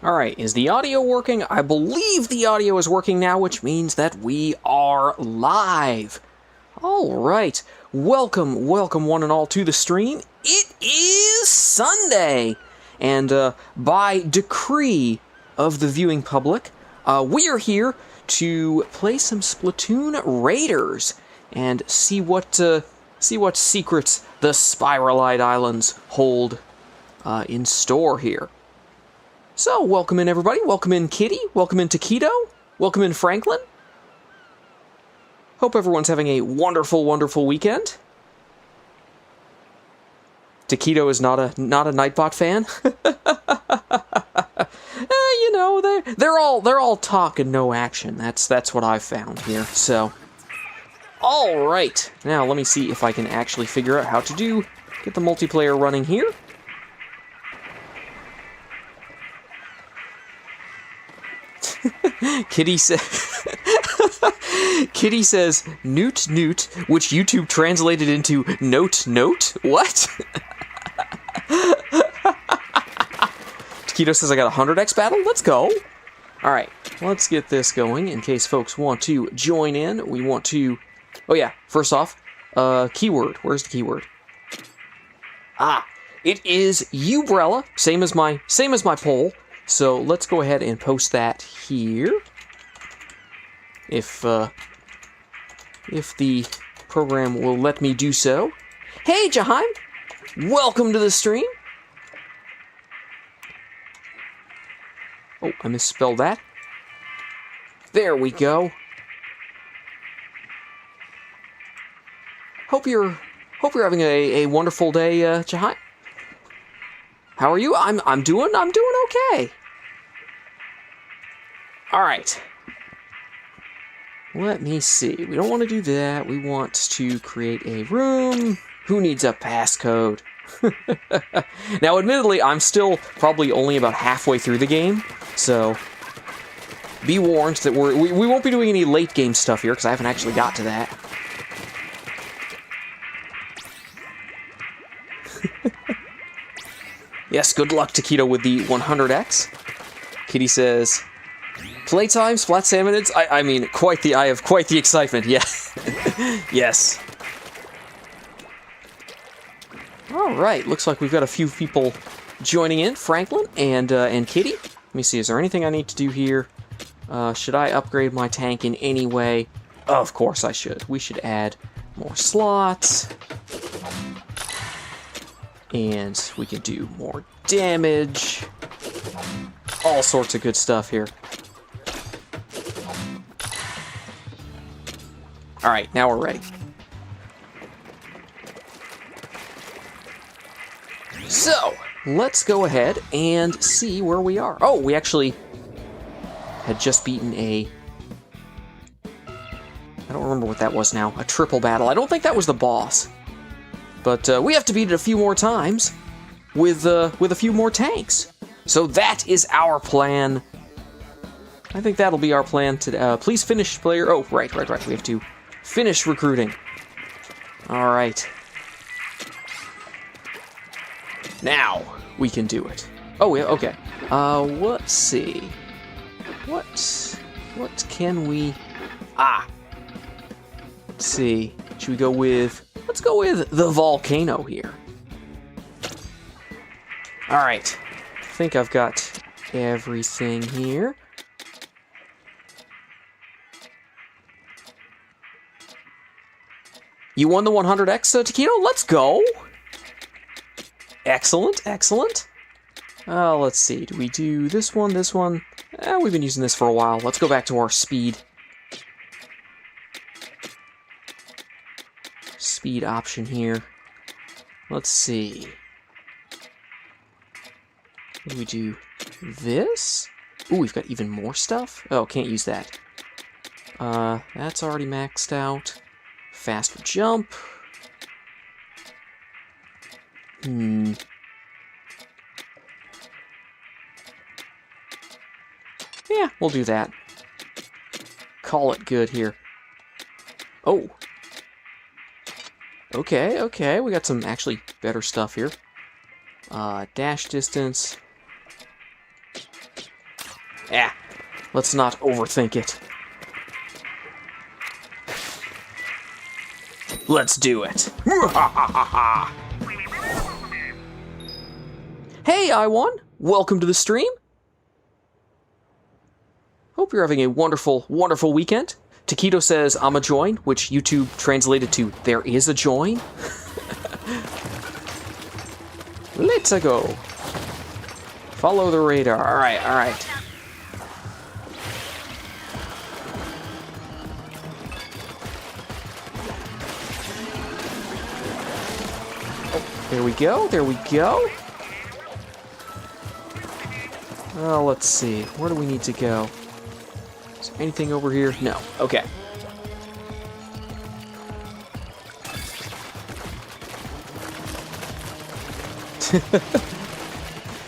Alright, is the audio working? I believe the audio is working now, which means that we are live. Alright, welcome one and all to the stream. It is Sunday, and by decree of the viewing public, we are here to play some Splatoon Raiders and see what secrets the Spirhalite Islands hold in store here. So, welcome in everybody, welcome in Kitty, welcome in Taquito, welcome in Franklin. Hope everyone's having a wonderful, wonderful weekend. Taquito is not a Nightbot fan. You know, they're all talk and no action. That's what I've found here. So, all right. Now let me see if I can actually figure out how to get the multiplayer running here. Kitty says newt newt, which YouTube translated into note note. What? Taquito says I got a 100x battle. Let's go. All right, let's get this going. In case folks want to join in, we want to. Oh yeah, first off, keyword. Where's the keyword? Ah, it is Ubrella. Same as my poll. So let's go ahead and post that here. If the program will let me do so. Hey, Jaheim! Welcome to the stream! Oh, I misspelled that. There we go. Hope you're having a wonderful day, Jaheim. How are you? I'm doing okay. All right. Let me see. We don't want to do that. We want to create a room. Who needs a passcode? Now, admittedly, I'm still probably only about halfway through the game, so be warned that we won't be doing any late game stuff here because I haven't actually got to that. Yes, good luck, Taquito, with the 100x. Kitty says, playtime, Splat Salmonids? I mean, I have quite the excitement, yeah. Yes. Alright, looks like we've got a few people joining in. Franklin and Kitty. Let me see, is there anything I need to do here? Should I upgrade my tank in any way? Of course I should. We should add more slots. And we can do more damage. All sorts of good stuff here. Alright, now we're ready. So, let's go ahead and see where we are. Oh, we actually had just beaten I don't remember what that was now. A triple battle. I don't think that was the boss. But we have to beat it a few more times with a few more tanks. So that is our plan. I think that'll be our plan today. Please finish player. Oh, right. We have to finish recruiting. All right. Now we can do it. Oh, yeah, okay. Let's see. What can we? Let's see. Should we go with? Let's go with the volcano here. All right. I think I've got everything here. You won the 100x, Taquito? Let's go. Excellent. Let's see. Do we do this one? We've been using this for a while. Let's go back to our speed option here. Let's see. Do we do this? Ooh, we've got even more stuff? Oh, can't use that. That's already maxed out. Faster jump. Yeah, we'll do that. Call it good here. Oh. Okay, we got some actually better stuff here. Dash distance. Let's not overthink it. Let's do it. Hey, I1. Welcome to the stream. Hope you're having a wonderful, wonderful weekend. Taquito says, I'm a join, which YouTube translated to, there is a join. Let's go. Follow the radar. Alright, alright. Oh, there we go, there we go. Well, let's see. Where do we need to go? Is there anything over here? No. Okay.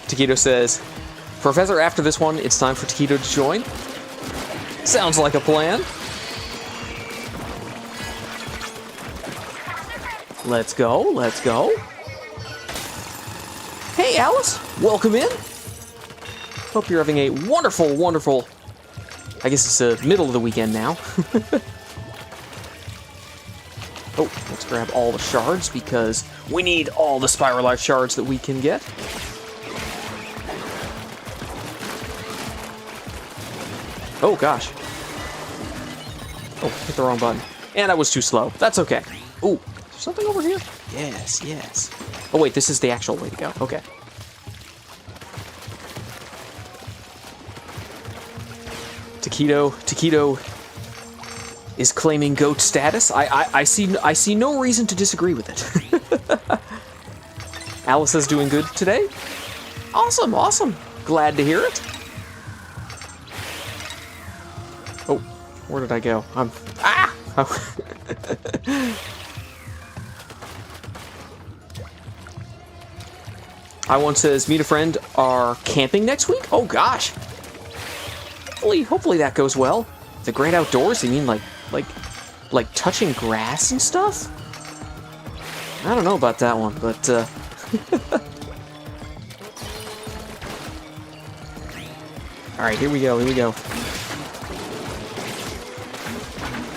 Taquito says, Professor, after this one, it's time for Taquito to join. Sounds like a plan. Let's go, let's go. Hey, Alice, welcome in. Hope you're having a wonderful, wonderful, I guess it's the middle of the weekend now. Oh, let's grab all the shards because we need all the Spirhalite shards that we can get. Oh, gosh. Oh, hit the wrong button. And I was too slow. That's okay. Ooh, is there something over here? Yes, yes. Oh, wait, this is the actual way to go. Okay. Taquito is claiming GOAT status. I see no reason to disagree with it. Alice is doing good today. Awesome, awesome. Glad to hear it. Oh, where did I go? I1 says, meet a friend are camping next week? Oh gosh. Hopefully that goes well. The great outdoors, you mean like touching grass and stuff? I don't know about that one, but Alright, here we go, here we go.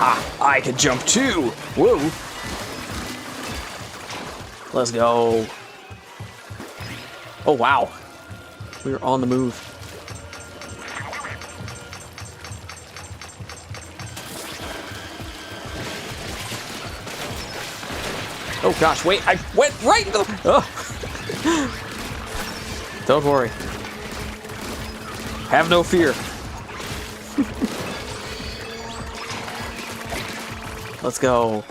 Ah, I can jump too! Whoa! Let's go. Oh wow. We're on the move. Oh gosh, wait, I went right into the... Oh. Don't worry. Have no fear. Let's go.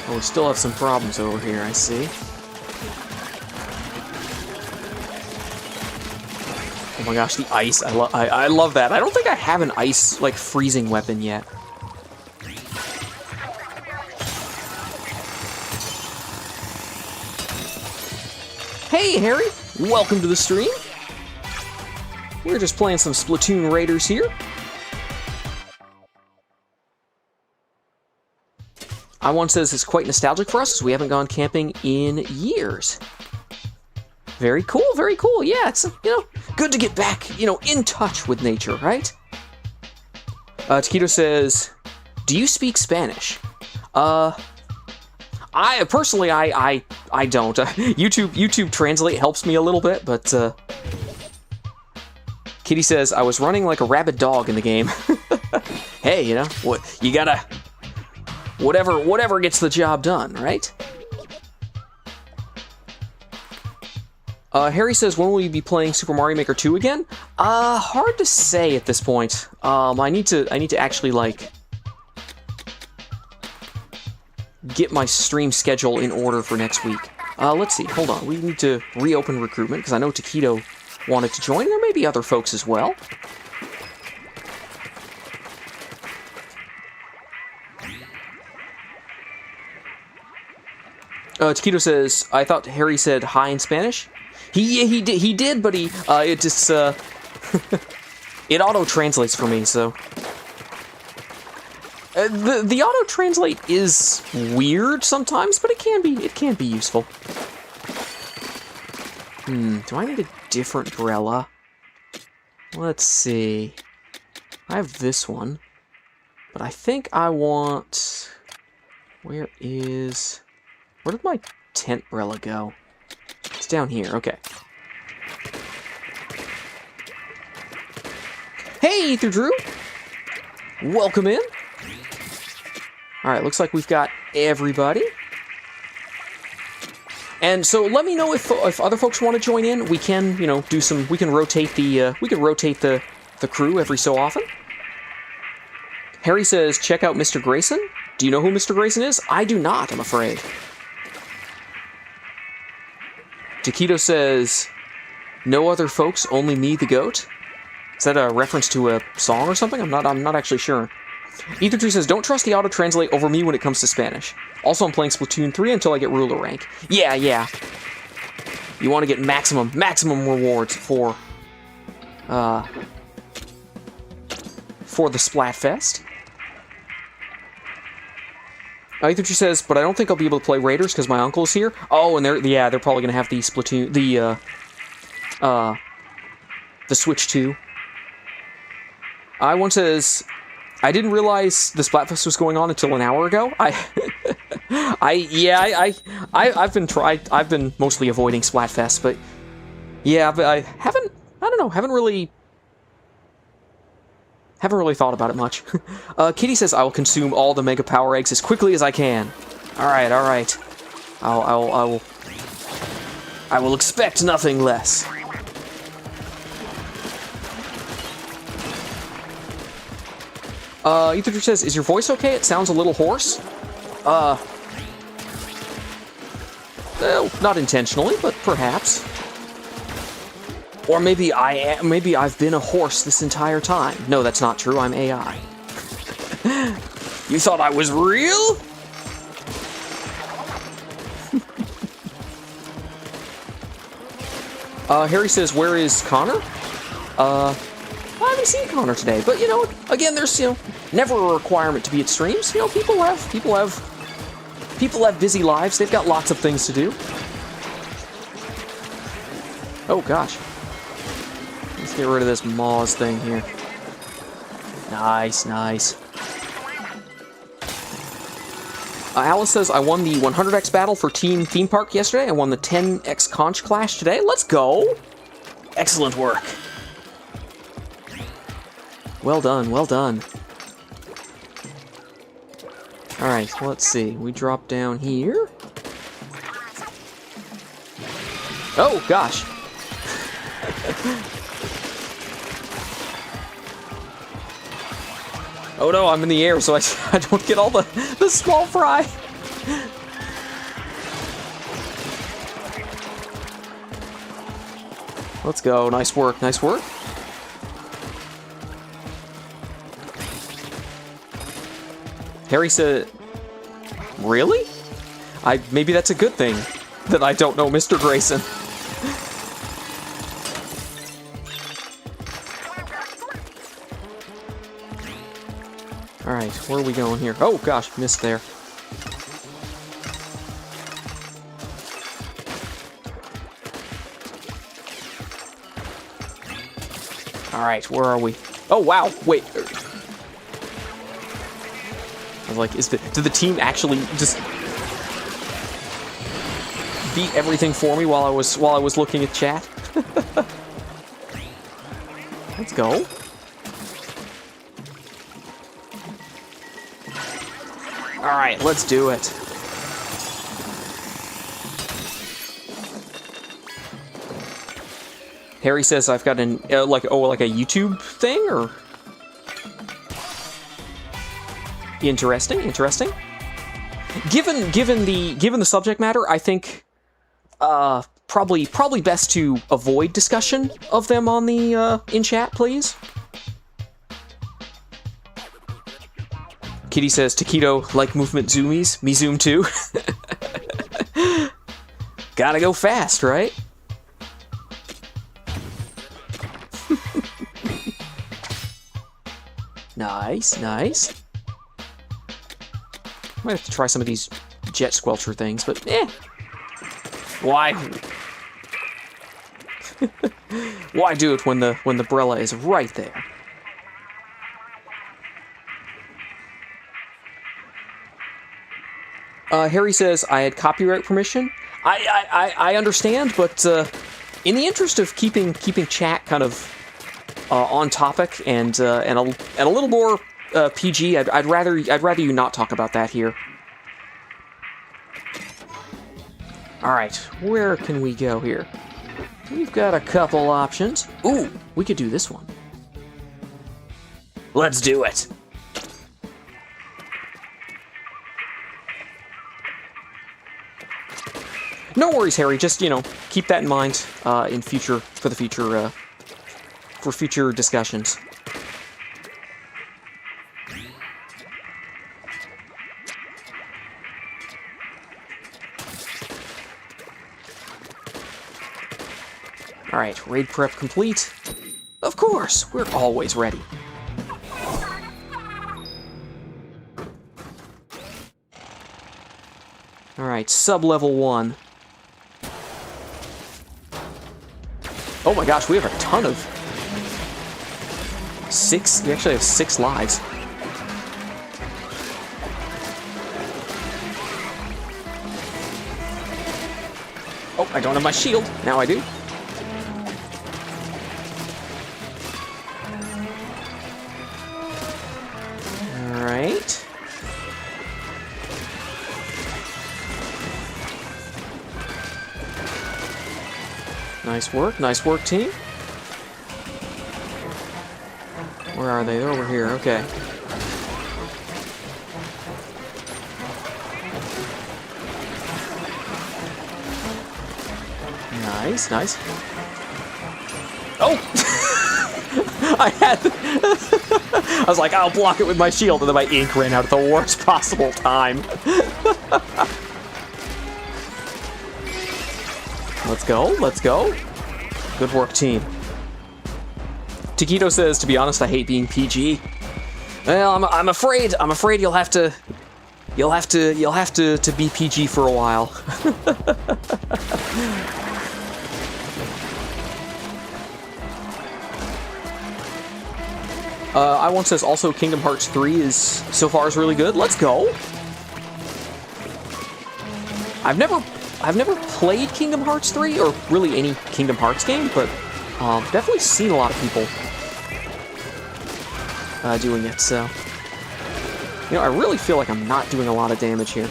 Oh, we still have some problems over here, I see. Oh my gosh, the ice. I love that. I don't think I have an ice, like, freezing weapon yet. Hey, Harry! Welcome to the stream. We're just playing some Splatoon Raiders here. I1 says it's quite nostalgic for us, as we haven't gone camping in years. Very cool, very cool. Yeah, it's, good to get back, in touch with nature, right? Taquito says, do you speak Spanish? I personally don't. YouTube Translate helps me a little bit, but Kitty says I was running like a rabid dog in the game. Hey, what you gotta, whatever gets the job done, right? Harry says, when will you be playing Super Mario Maker 2 again? Hard to say at this point. I need to actually like get my stream schedule in order for next week. Let's see, hold on. We need to reopen recruitment, because I know Taquito wanted to join. There may be other folks as well. Taquito says, I thought Harry said hi in Spanish. He did, but it just, it auto-translates for me, so... The auto-translate is weird sometimes, but it can be useful. Do I need a different umbrella? Let's see. I have this one. But I think I want... Where did my tent umbrella go? It's down here, okay. Hey, Ether Drew! Welcome in. Alright, looks like we've got everybody. And so let me know if other folks want to join in. We can, you know, we can rotate the crew every so often. Harry says, check out Mr. Grayson. Do you know who Mr. Grayson is? I do not, I'm afraid. Taquito says, no other folks, only me, the goat. Is that a reference to a song or something? I'm not actually sure. Ether Tree says, don't trust the auto-translate over me when it comes to Spanish. Also, I'm playing Splatoon 3 until I get ruler rank. Yeah. You want to get maximum rewards for the Splatfest. Ether Tree says, but I don't think I'll be able to play Raiders because my uncle's here. Oh, and they're probably gonna have the Splatoon, the Switch 2. One says, I didn't realize the Splatfest was going on until an hour ago. I've been mostly avoiding Splatfest, but yeah, but I haven't really thought about it much. Kitty says, I will consume all the Mega Power Eggs as quickly as I can. Alright. I will expect nothing less. Ether says, is your voice okay? It sounds a little hoarse. Well, not intentionally, but perhaps. Or maybe I've been a horse this entire time. No, that's not true. I'm AI. You thought I was real? Harry says, where is Connor? I haven't seen Connor today, but you know, again, there's, you know, never a requirement to be at streams. You know, people have busy lives. They've got lots of things to do. Oh gosh. Let's get rid of this Moz thing here. Nice. Alice says, I won the 100x battle for Team Theme Park yesterday. I won the 10x Conch Clash today. Let's go! Excellent work. Well done. Alright, let's see. We drop down here. Oh, gosh. Oh no, I'm in the air, so I don't get all the small fry. Let's go. Nice work. Harry said, really? Maybe that's a good thing that I don't know Mr. Grayson. Alright, where are we going here? Oh gosh, missed there. Alright, where are we? Oh wow, wait. I was like, did the team actually just beat everything for me while I was looking at chat? Let's go. Alright, let's do it. Harry says I've got an like a YouTube thing, or interesting. Given the subject matter, I think probably best to avoid discussion of them on the in chat, please. Kitty says, Taquito, like movement zoomies? Me zoom too. Gotta go fast, right? Nice. Might have to try some of these jet squelcher things, but eh. Why? Why do it when the Brella is right there? Harry says, I had copyright permission. I understand, but in the interest of keeping chat kind of on topic and a little more PG, I'd rather you not talk about that here. All right, where can we go here? We've got a couple options. Ooh, we could do this one. Let's do it. No worries, Harry. Just, you know, keep that in mind for future discussions. All right, raid prep complete. Of course, we're always ready. All right, sub-level 1. Oh my gosh, we have a ton of... 6? We actually have 6 lives. Oh, I don't have my shield. Now I do. Alright. Nice work, team. Where are they? They're over here, okay. Nice. Oh! I was like, I'll block it with my shield, and then my ink ran out at the worst possible time. Let's go. Good work, team. Taquito says, to be honest, I hate being PG. Well, I'm afraid you'll have to be PG for a while. I1 says also Kingdom Hearts 3 is so far is really good. Let's go. I've never played Kingdom Hearts 3 or really any Kingdom Hearts game, but definitely seen a lot of people doing it. So, you know, I really feel like I'm not doing a lot of damage here.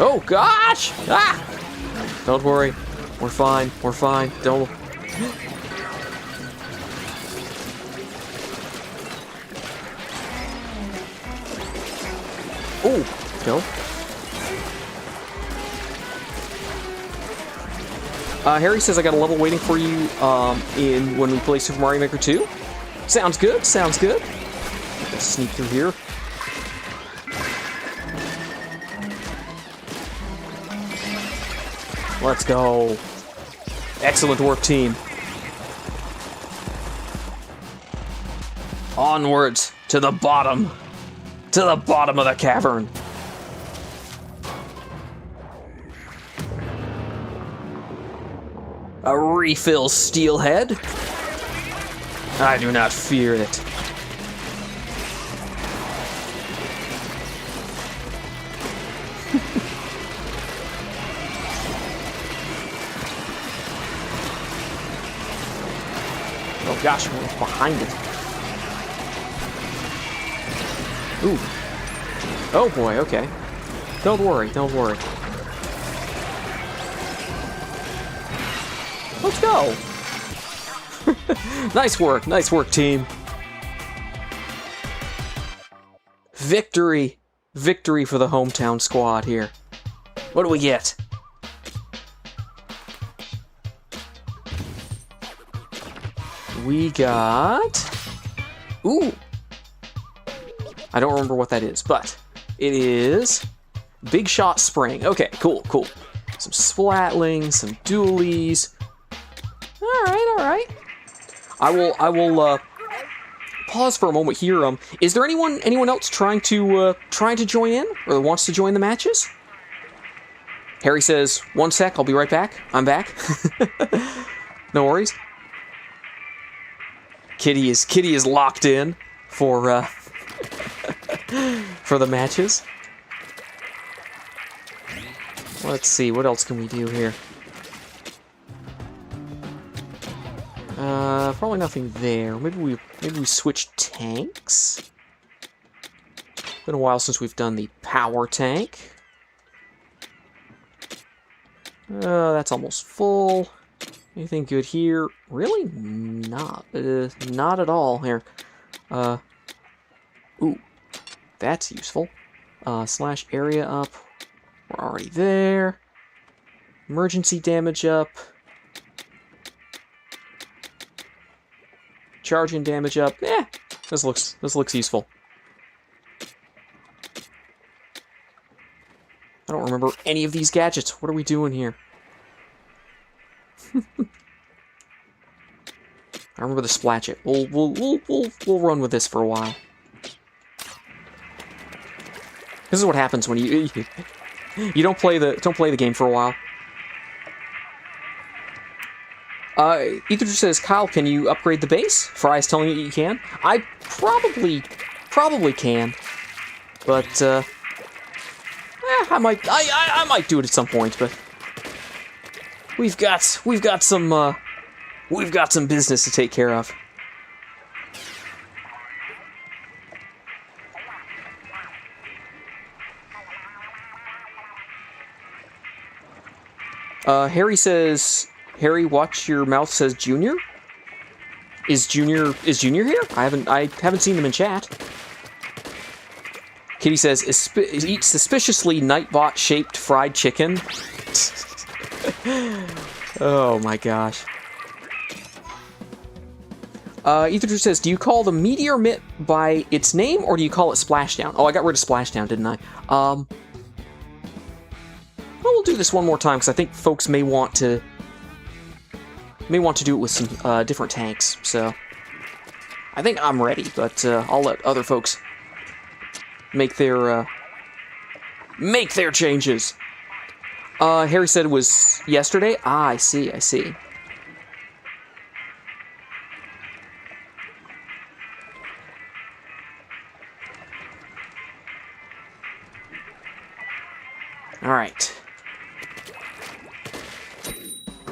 Oh gosh! Ah! Don't worry, we're fine. Don't. Oh, go. Harry says I got a level waiting for you when we play Super Mario Maker 2. Sounds good. Let's sneak through here. Let's go. Excellent work, team. Onwards to the bottom. To the bottom of the cavern. A refill steelhead? I do not fear it. Oh gosh, I'm behind it. Ooh. Oh boy, okay. Don't worry. Let's go. Nice work, team. Victory for the hometown squad here. What do we get? We got... Ooh. I don't remember what that is, but it is Big Shot Spring. Okay, cool. Some Splatlings, some Dualies. All right. I will pause for a moment here. Is there anyone else trying to join in or wants to join the matches? Harry says, "1 sec, I'll be right back." I'm back. No worries. Kitty is locked in for for the matches. Let's see, what else can we do here? Probably nothing there. Maybe we switch tanks. Been a while since we've done the power tank. That's almost full. Anything good here? Really not. Not at all here. Ooh, that's useful. Slash area up. We're already there. Emergency damage up. Charging damage up. This looks useful. I don't remember any of these gadgets. What are we doing here? I remember the splatch it. We'll run with this for a while. This is what happens when you don't play the game for a while. Ether says, "Kyle, can you upgrade the base?" Fry's telling you can. I probably can, but I might do it at some point. But we've got some business to take care of. Harry says, "Harry, watch your mouth," says Junior. Is Junior here? I haven't seen them in chat. Kitty says, "Eat suspiciously Nightbot shaped fried chicken." Oh my gosh. Ether says, "Do you call the meteor mitt by its name, or do you call it Splashdown?" Oh, I got rid of Splashdown, didn't I? Well, we'll do this one more time because I think folks may want to do it with some different tanks. So I think I'm ready, but I'll let other folks make their changes. Harry said it was yesterday. Ah, I see. All right.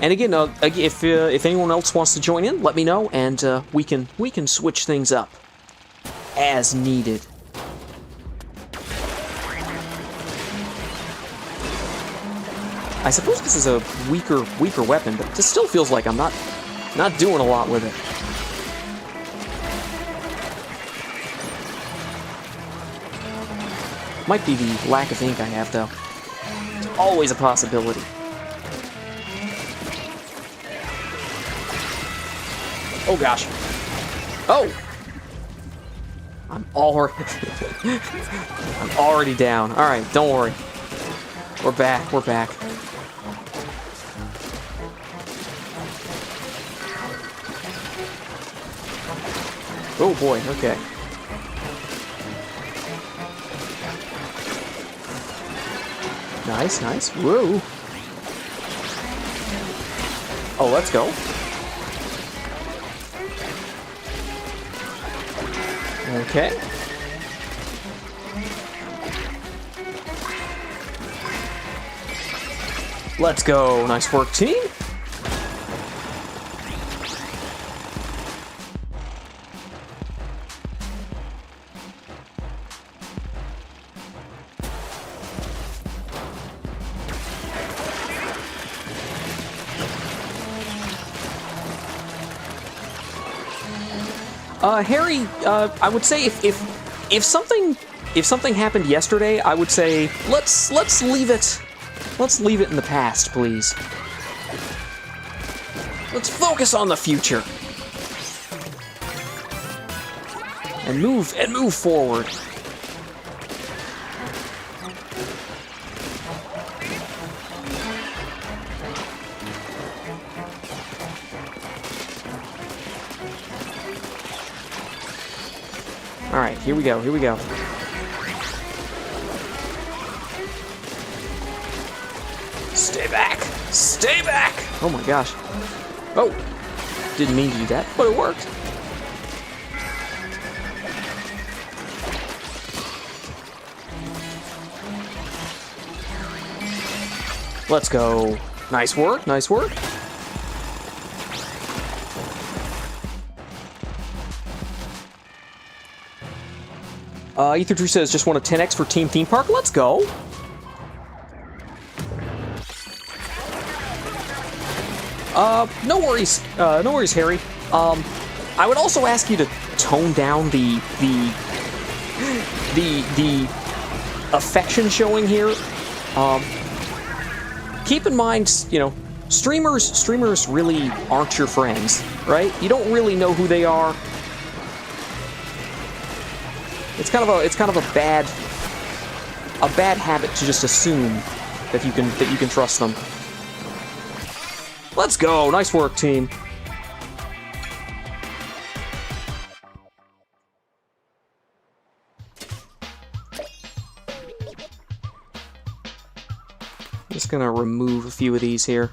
And again, if anyone else wants to join in, let me know, and we can switch things up as needed. I suppose this is a weaker weapon, but this still feels like I'm not doing a lot with it. Might be the lack of ink I have, though. It's always a possibility. Oh gosh. Oh! I'm already down. Alright, don't worry. We're back. Oh boy, okay. Nice. Whoa. Oh, let's go. Okay. Let's go. Nice work, team. Harry, I would say if something happened yesterday, I would say let's leave it in the past, please. Let's focus on the future and move forward. Alright, here we go, here we go. Stay back! Stay back! Oh my gosh. Oh! Didn't mean to do that, but it worked. Let's go. Nice work, nice work. Ether Drew says, just want a 10x for Team Theme Park. Let's go. No worries, Harry. I would also ask you to tone down the affection showing here. Keep in mind, you know, streamers really aren't your friends, right? You don't really know who they are. It's kind of a bad habit to just assume that you can trust them. Let's go. Nice work, team. Just gonna remove a few of these here.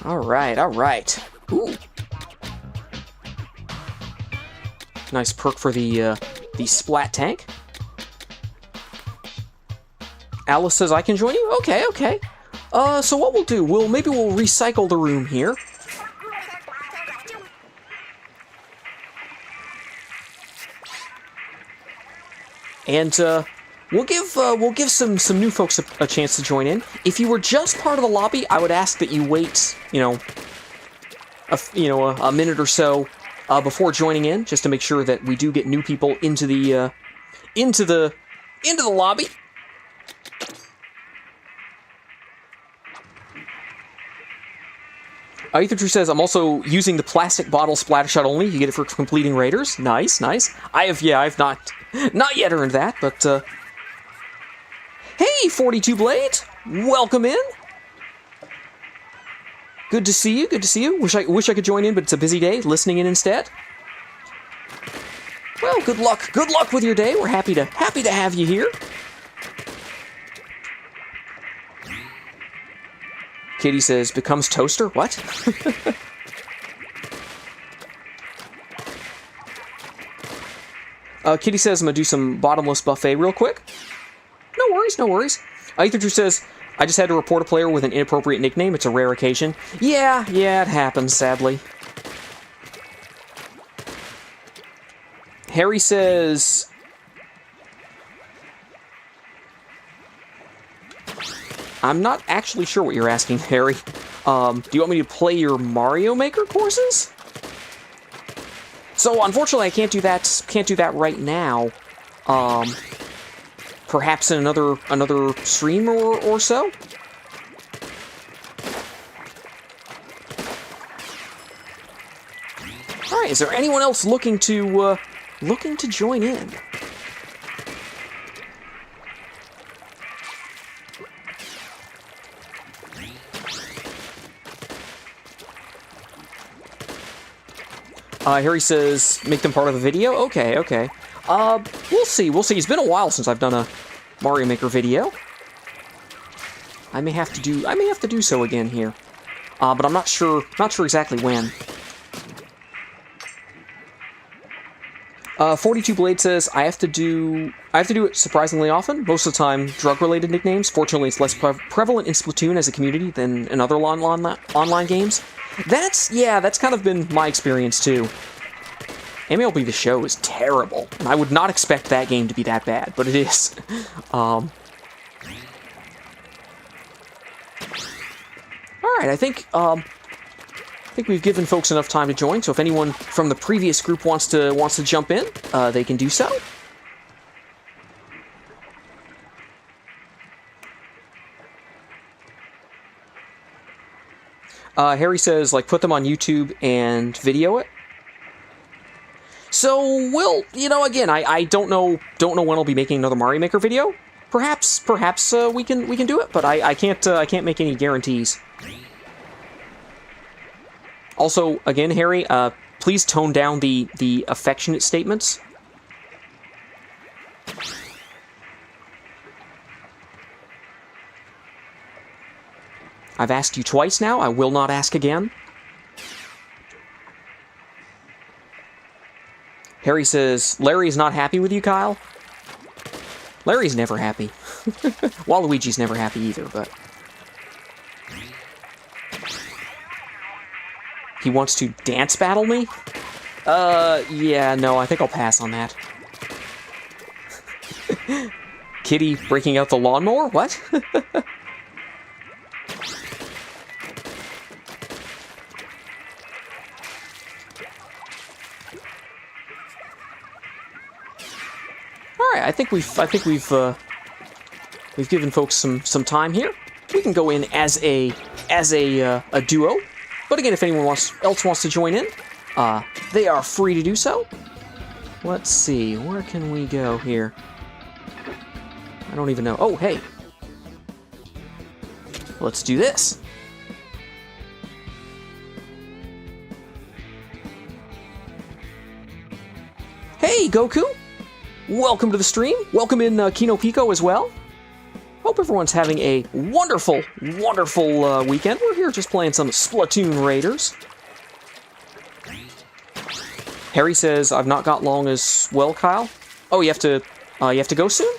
All right. Ooh. Nice perk for the splat tank. Alice says I can join you? Okay, okay. So what we'll do, maybe we'll recycle the room here. And we'll give some new folks a chance to join in. If you were just part of the lobby, I would ask that you wait, a minute or so before joining in, just to make sure that we do get new people into the lobby. Ether True says, I'm also using the plastic bottle splattershot only. You get it for completing raiders. Nice, nice. I've not yet earned that, but, hey, 42 Blades! Welcome in! Good to see you, good to see you. Wish I could join in, but it's a busy day, listening in instead. Well, good luck with your day. We're happy to have you here. Katie says, becomes toaster? What? Kitty says, I'm gonna do some bottomless buffet real quick. No worries, no worries. Ether Drew says, I just had to report a player with an inappropriate nickname. It's a rare occasion. Yeah, it happens, sadly. Harry says... I'm not actually sure what you're asking, Harry. Do you want me to play your Mario Maker courses? So, unfortunately, I can't do that right now. Perhaps in another stream or so? Alright, is there anyone else looking to join in? Harry says, make them part of the video? Okay, okay. We'll see. It's been a while since I've done a Mario Maker video. I may have to do so again here. But I'm not sure exactly when. 42 Blade says, I have to do it surprisingly often. Most of the time, drug-related nicknames. Fortunately, it's less prevalent in Splatoon as a community than in other online games. That's kind of been my experience, too. MLB The Show is terrible, and I would not expect that game to be that bad, but it is. Alright, I think we've given folks enough time to join, so if anyone from the previous group wants to jump in, they can do so. Harry says, like, put them on YouTube and video it. So we'll, again, I don't know when I'll be making another Mario Maker video. Perhaps we can do it, but I can't make any guarantees. Also, again, Harry, please tone down the affectionate statements. I've asked you twice now. I will not ask again. Harry says, Larry's not happy with you, Kyle? Larry's never happy. Waluigi's never happy either, but... He wants to dance battle me? Yeah, no, I think I'll pass on that. Kitty breaking out the lawnmower? What? Alright, I think we've given folks some time here. We can go in as a duo. But again, if anyone else wants to join in, they are free to do so. Let's see, where can we go here? I don't even know. Oh, hey. Let's do this. Hey, Goku. Welcome to the stream. Welcome in Kino Pico as well. Hope everyone's having a wonderful, wonderful weekend. We're here just playing some Splatoon Raiders. Harry says, I've not got long as well, Kyle. Oh, you have to go soon?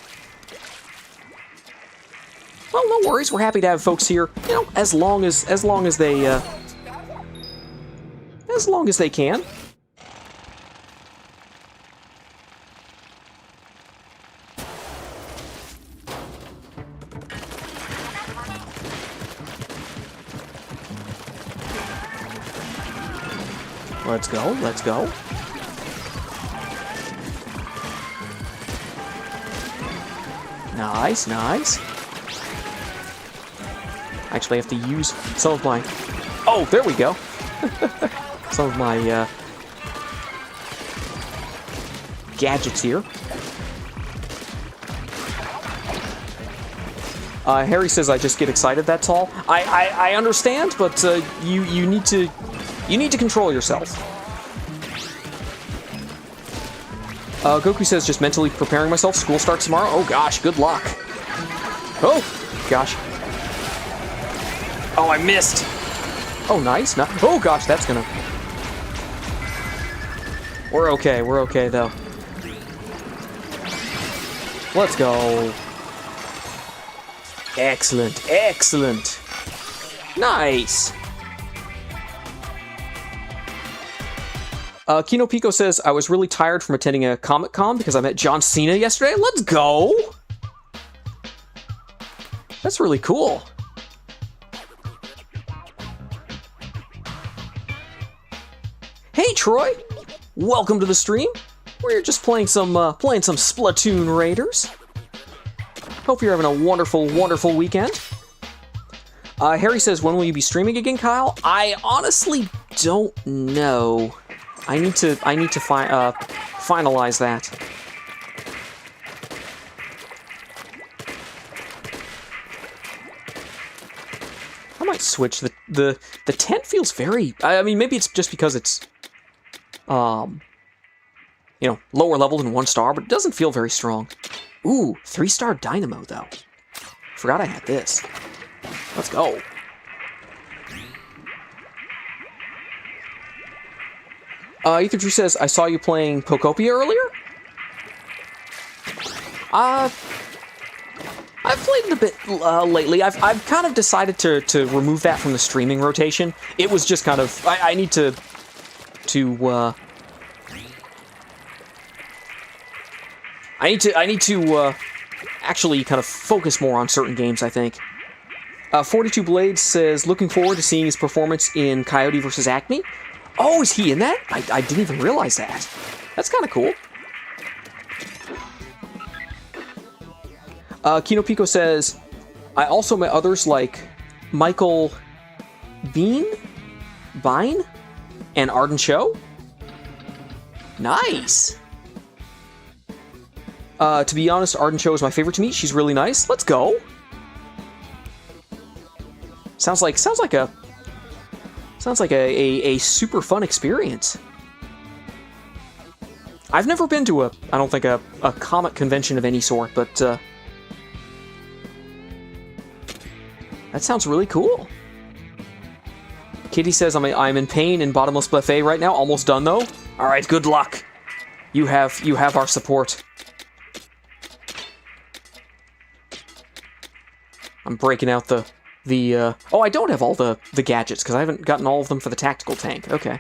Well, no worries. We're happy to have folks here, as long as they can. Let's go, let's go. Nice, nice. Actually, I have to use some of my... Oh, there we go. Some of my gadgets here. Harry says I just get excited, that's all. I understand, but you need to control yourself. Goku says, just mentally preparing myself. School starts tomorrow. Oh gosh, good luck. Oh gosh. Oh, I missed. Oh, nice. Oh gosh, that's gonna... We're okay though. Let's go. Excellent, excellent. Nice. Kino Pico says, I was really tired from attending a Comic-Con because I met John Cena yesterday. Let's go! That's really cool. Hey, Troy! Welcome to the stream. We're just playing some Splatoon Raiders. Hope you're having a wonderful, wonderful weekend. Harry says, when will you be streaming again, Kyle? I honestly don't know. I need to finalize that. I might switch. The tent feels very... I mean, maybe it's just because it's lower level than 1 star, but it doesn't feel very strong. Ooh, 3-star dynamo though. Forgot I had this. Let's go. Ether Drew says, I saw you playing Pokopia earlier? I've played it a bit lately. I've kind of decided to remove that from the streaming rotation. It was just kind of... I need to actually kind of focus more on certain games, I think. 42 Blades says, looking forward to seeing his performance in Coyote vs. Acme. Oh, is he in that? I didn't even realize that. That's kind of cool. Kino Pico says, I also met others like Michael Bean, and Arden Cho. Nice. To be honest, Arden Cho is my favorite to meet. She's really nice. Let's go. Sounds like a super fun experience. I've never been to I don't think a comic convention of any sort, but that sounds really cool. Kitty says I'm in pain in bottomless buffet right now. Almost done though. All right, good luck. You have our support. I'm breaking out the oh, I don't have all the gadgets because I haven't gotten all of them for the tactical tank. Okay.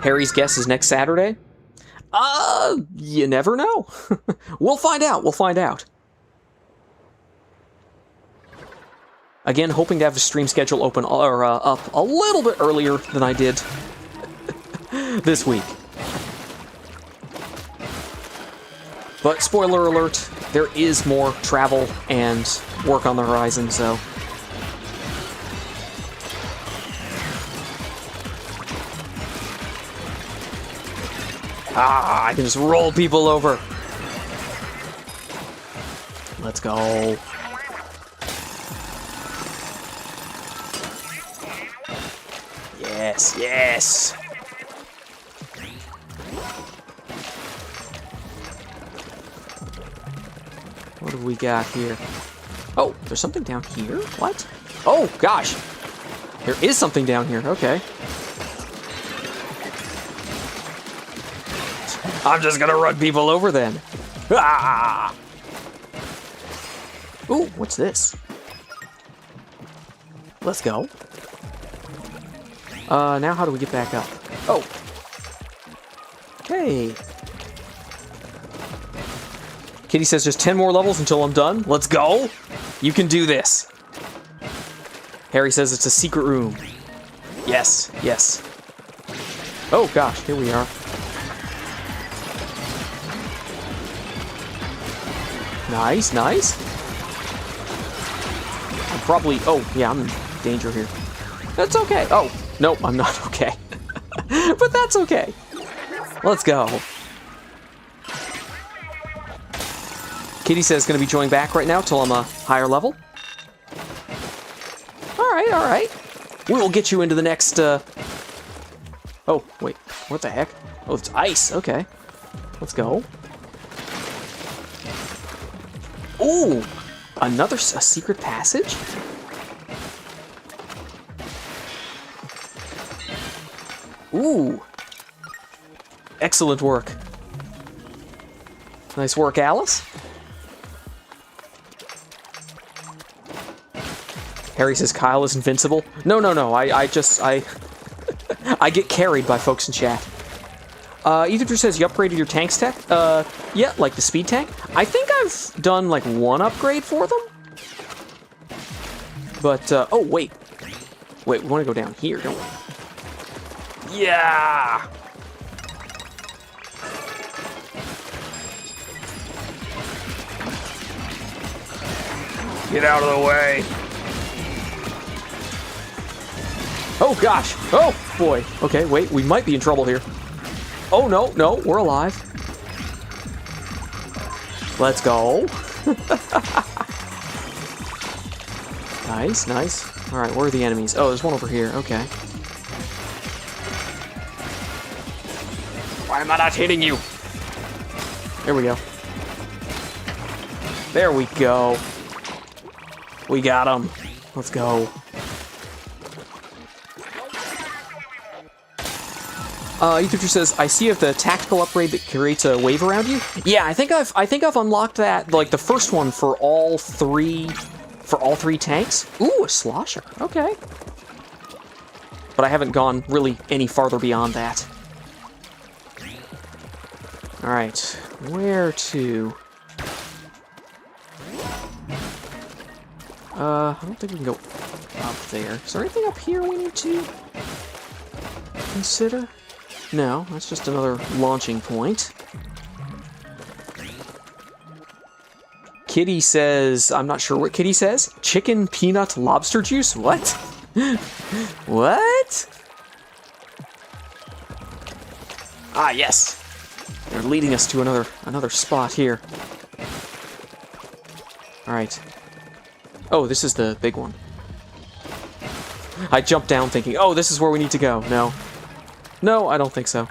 Harry's guess is next Saturday? You never know. We'll find out. We'll find out. Again, hoping to have the stream schedule open or up a little bit earlier than I did this week. But spoiler alert, there is more travel and work on the horizon, so... Ah, I can just roll people over. Let's go. Yes, yes. What have we got here? Oh, there's something down here? What? Oh, gosh. There is something down here. Okay. I'm just gonna run people over then. Ah! Ooh, what's this? Let's go. Now how do we get back up? Oh. Hey. Kitty says there's 10 more levels until I'm done. Let's go. You can do this. Harry says it's a secret room. Yes, yes. Oh gosh, here we are. Nice, nice. I'm probably... Oh, yeah, I'm in danger here. That's okay. Oh, nope, I'm not okay. But that's okay. Let's go. Kitty says going to be joining back right now till I'm a higher level. All right, all right. We will get you into the next... Oh, wait. What the heck? Oh, it's ice. Okay. Let's go. Ooh! A secret passage? Ooh! Excellent work. Nice work, Alice. Harry says Kyle is invincible. No, no, no. I get carried by folks in chat. Ether says you upgraded your tanks tech. Yeah, like the speed tank. I think I've done like one upgrade for them. But, oh, wait. Wait, we want to go down here, don't we? Yeah! Get out of the way. Oh, gosh. Oh, boy. Okay, wait. We might be in trouble here. Oh, no, no. We're alive. Let's go. Nice, nice. All right, where are the enemies? Oh, there's one over here. Okay. Why am I not hitting you? There we go. There we go. We got him. Let's go. Ether says, I see you have the tactical upgrade that creates a wave around you. Yeah, I think I've unlocked that, like the first one for all three tanks. Ooh, a slosher. Okay. But I haven't gone really any farther beyond that. All right, where to? I don't think we can go up there. Is there anything up here we need to consider? No, that's just another launching point. Kitty says, I'm not sure what Kitty says. Chicken peanut lobster juice? What? What? Ah, yes. They're leading us to another spot here. Alright. Oh, this is the big one. I jumped down thinking, oh, this is where we need to go. No. No, I don't think so.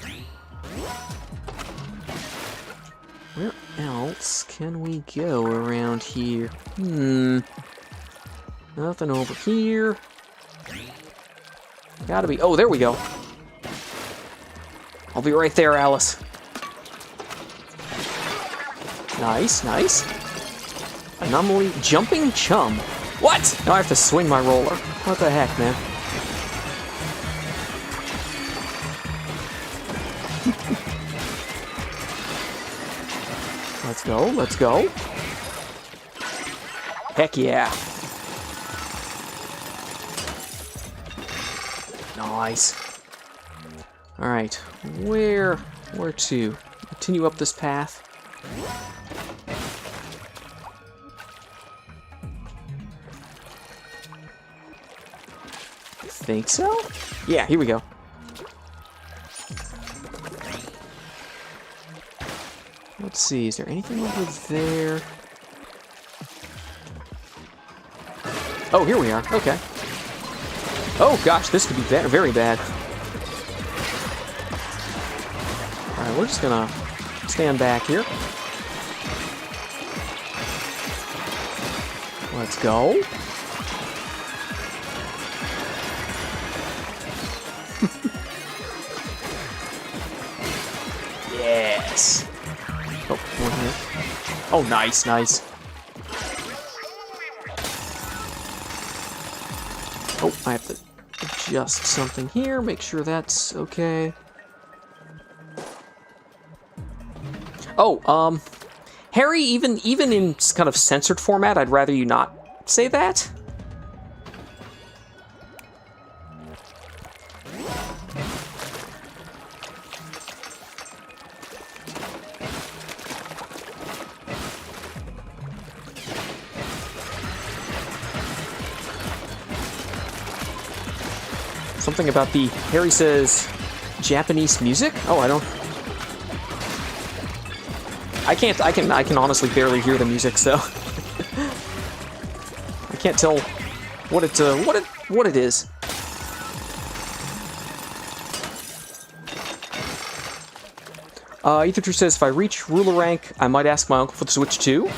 Where else can we go around here? Nothing over here. Gotta be... Oh, there we go. I'll be right there, Alice. Nice, nice. Anomaly jumping chum. What? Now I have to swing my roller. What the heck, man? Let's go, let's go. Heck yeah. Nice. Alright, where to? Continue up this path. I think so? Yeah, here we go. Let's see, is there anything over there? Oh, here we are. Okay. Oh gosh, this could be very bad. Alright, we're just gonna stand back here. Let's go. Yes. Oh, one here. Oh, nice, nice. Oh, I have to adjust something here, make sure that's okay. Oh, Harry, even in kind of censored format, I'd rather you not say that. Something about the Harry says Japanese music? Oh, I can honestly barely hear the music, so I can't tell what it is. Ether says if I reach ruler rank, I might ask my uncle for the Switch 2.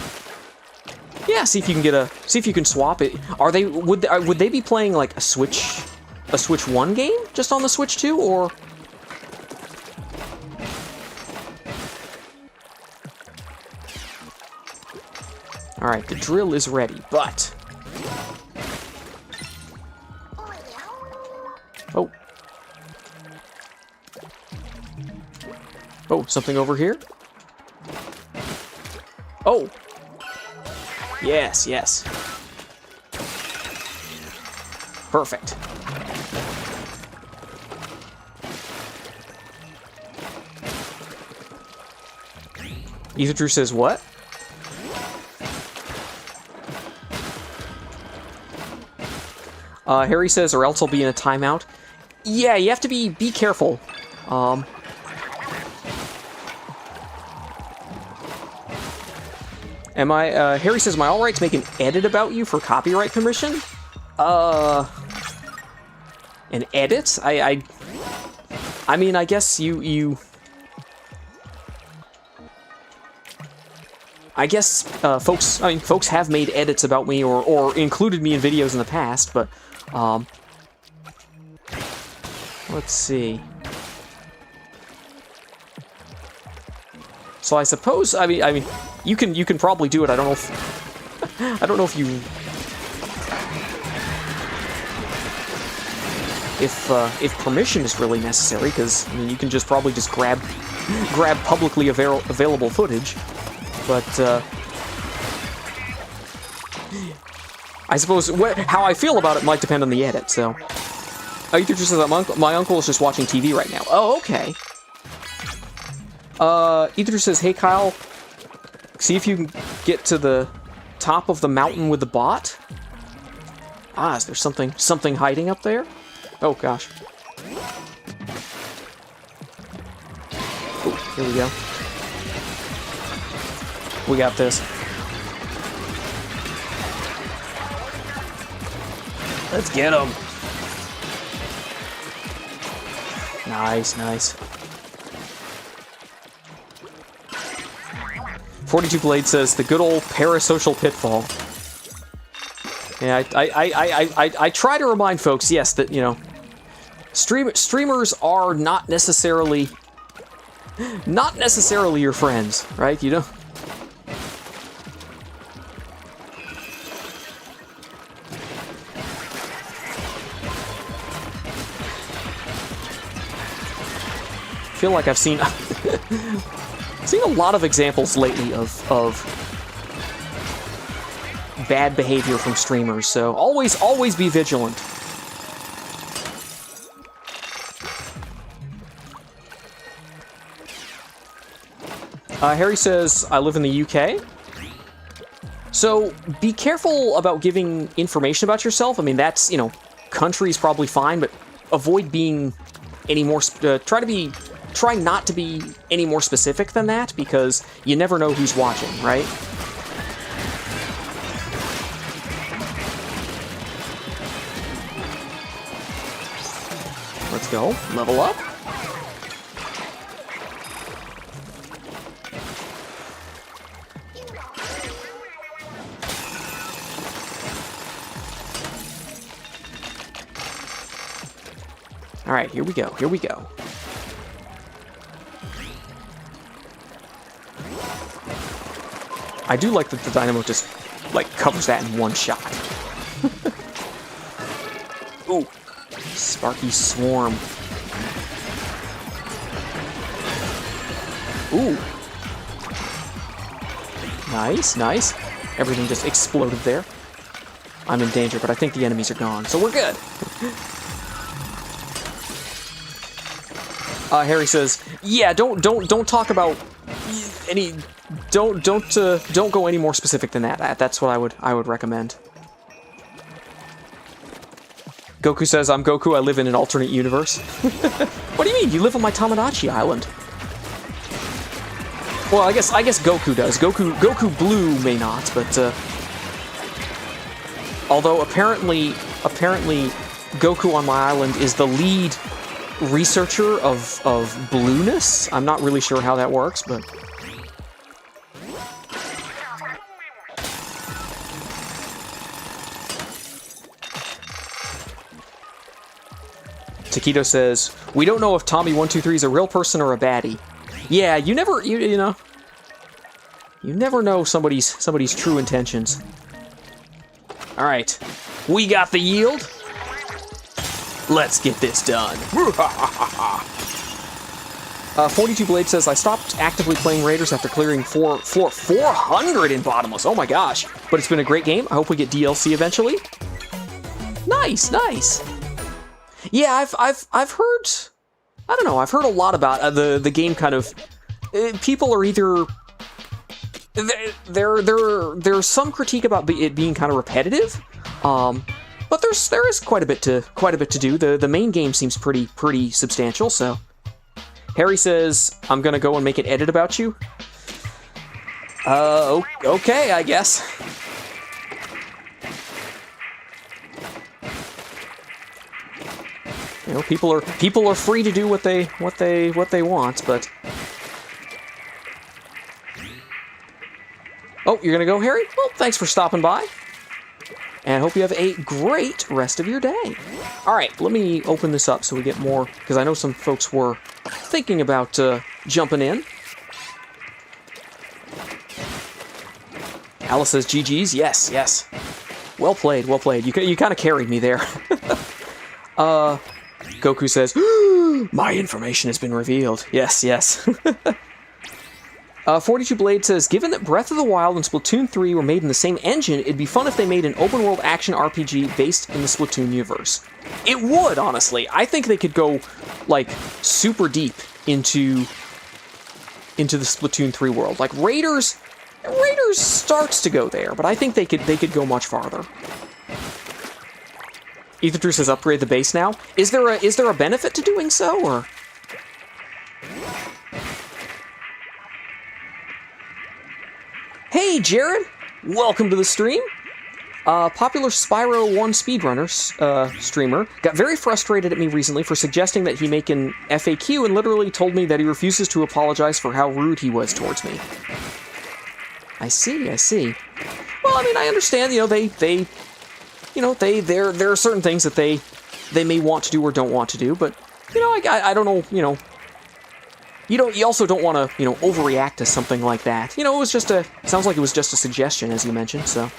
Yeah, see if you can swap it. Would they be playing like a Switch 1 game just on the Switch 2, or? Alright, the drill is ready, but... Oh. Oh, something over here? Oh! Yes, yes. Perfect. Ether says what? Harry says, or else I'll be in a timeout. Yeah, you have to be careful. Harry says, am I alright to make an edit about you for copyright permission? An edit? I mean, I guess you... I guess, folks have made edits about me or included me in videos in the past, but, let's see. So I suppose, I mean, you can probably do it. I don't know if you, if permission is really necessary, because I mean, you can probably just grab publicly available footage. But, I suppose how I feel about it might depend on the edit, so... Ether just says that my uncle is just watching TV right now. Oh, okay. Ether says, hey, Kyle, see if you can get to the top of the mountain with the bot. Ah, is there something hiding up there? Oh, gosh. Oh, here we go. We got this. Let's get him. Nice, nice. 42 Blade says, the good old parasocial pitfall. Yeah, I try to remind folks, yes, that, you know, streamers are not necessarily your friends, right? You know? I feel like I've seen seen a lot of examples lately of bad behavior from streamers, so always be vigilant. Harry says, I live in the UK. So be careful about giving information about yourself. I mean, that's, you know, country's probably fine, but avoid being any more, try not to be any more specific than that, because you never know who's watching, right? Let's go. Level up. All right, here we go. Here we go. I do like that the dynamo just, like, covers that in one shot. Ooh. Sparky Swarm. Ooh. Nice, nice. Everything just exploded there. I'm in danger, but I think the enemies are gone, so we're good. Harry says, "Yeah, don't talk about any. Don't go any more specific than that. That's what I would recommend." Goku says, "I'm Goku. I live in an alternate universe." What do you mean? You live on my Tamagotchi island. Well, I guess Goku does. Goku Blue may not, but although apparently Goku on my island is the lead researcher of blueness. I'm not really sure how that works, but Taquito says, "We don't know if Tommy123 is a real person or a baddie." Yeah, you never know somebody's true intentions. All right, we got the yield. Let's get this done. 42 Blade says, "I stopped actively playing Raiders after clearing floor 400 in Bottomless. Oh my gosh! But it's been a great game. I hope we get DLC eventually." Nice, nice. Yeah, I've heard. I don't know. I've heard a lot about the game. Kind of, people are either there's some critique about it being kind of repetitive, but there is quite a bit to do. The main game seems pretty substantial. So, Harry says, "I'm gonna go and make an edit about you." Okay, I guess. You know, people are free to do what they want, but oh, you're gonna go, Harry? Well, thanks for stopping by, and hope you have a great rest of your day. All right, let me open this up so we get more, because I know some folks were thinking about jumping in. Alice says, "GG's, yes. Well played, well played. You kind of carried me there." Goku says, "My information has been revealed." Yes. 42 Blade says, "Given that Breath of the Wild and Splatoon 3 were made in the same engine, it'd be fun if they made an open-world action RPG based in the Splatoon universe." It would, honestly. I think they could go, like, super deep into the Splatoon 3 world. Like, Raiders starts to go there, but I think they could go much farther. Ether Drew says upgrade the base now. Is there a benefit to doing so, or? Hey, Jared! Welcome to the stream. Popular Spyro 1 speedrunner streamer got very frustrated at me recently for suggesting that he make an FAQ and literally told me that he refuses to apologize for how rude he was towards me. I see. Well, I mean, I understand, you know, there are certain things that they may want to do or don't want to do, but, you know, I don't know, you know, you also don't want to, you know, overreact to something like that. You know, it was just sounds like it was just a suggestion, as you mentioned, so.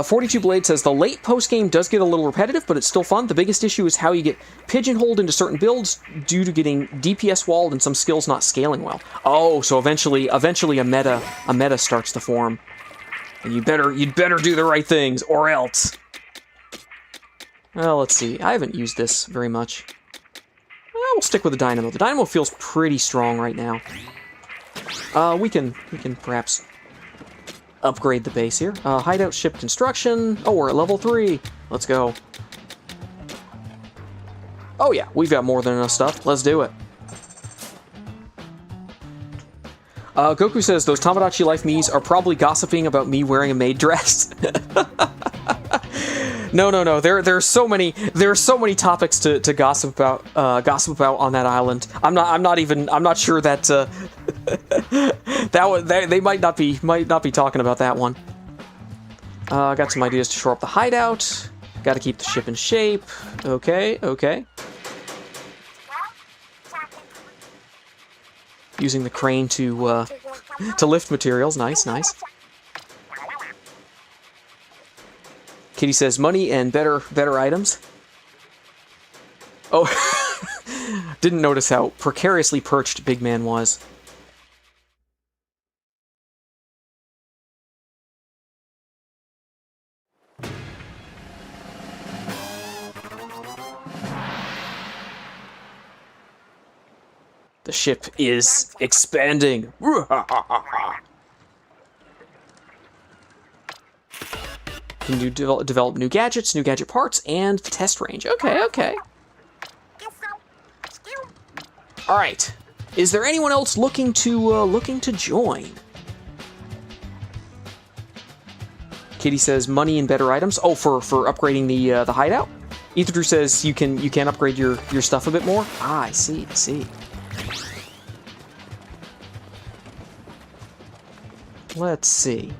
42 Blade says, the late post-game does get a little repetitive, but it's still fun. The biggest issue is how you get pigeonholed into certain builds due to getting DPS walled and some skills not scaling well. Oh, so eventually a meta starts to form. And you'd better do the right things, or else. Well, let's see. I haven't used this very much. We'll stick with the Dynamo. The Dynamo feels pretty strong right now. We can perhaps upgrade the base here. Hideout ship construction. Oh, we're at level 3. Let's go. Oh yeah, we've got more than enough stuff. Let's do it. Goku says, those Tamagotchi Life Miis are probably gossiping about me wearing a maid dress. No. There are so many topics to gossip about on that island. I'm not sure that they might not be talking about that one. Got some ideas to shore up the hideout. Got to keep the ship in shape. Okay. Using the crane to lift materials. Nice. Kitty says money and better items. Oh, didn't notice how precariously perched Big Man was. The ship is expanding. Can you develop new gadgets, new gadget parts, and test range? Okay. All right. Is there anyone else looking to join? Kitty says money and better items. Oh, for upgrading the hideout. Ether Drew says you can upgrade your stuff a bit more. Ah, I see. Let's see.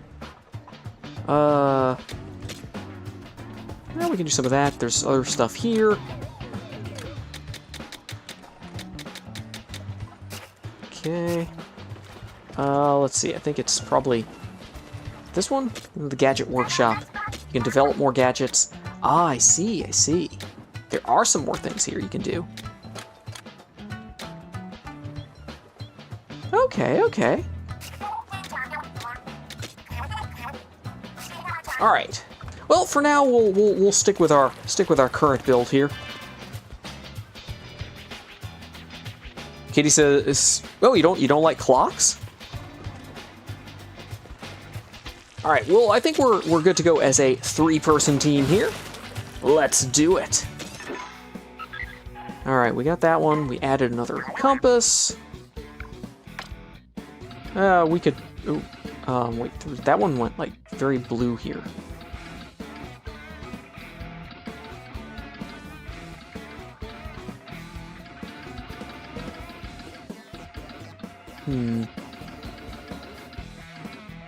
Well, we can do some of that. There's other stuff here. Okay. Let's see. I think it's probably this one, the Gadget Workshop. You can develop more gadgets. Ah, I see. There are some more things here you can do. Okay. All right. Well, for now, we'll stick with our current build here. Kitty says, "Oh, you don't like clocks?" All right. Well, I think we're good to go as a 3-person team here. Let's do it. All right, we got that one. We added another compass. We could. Wait, that one went like very blue here.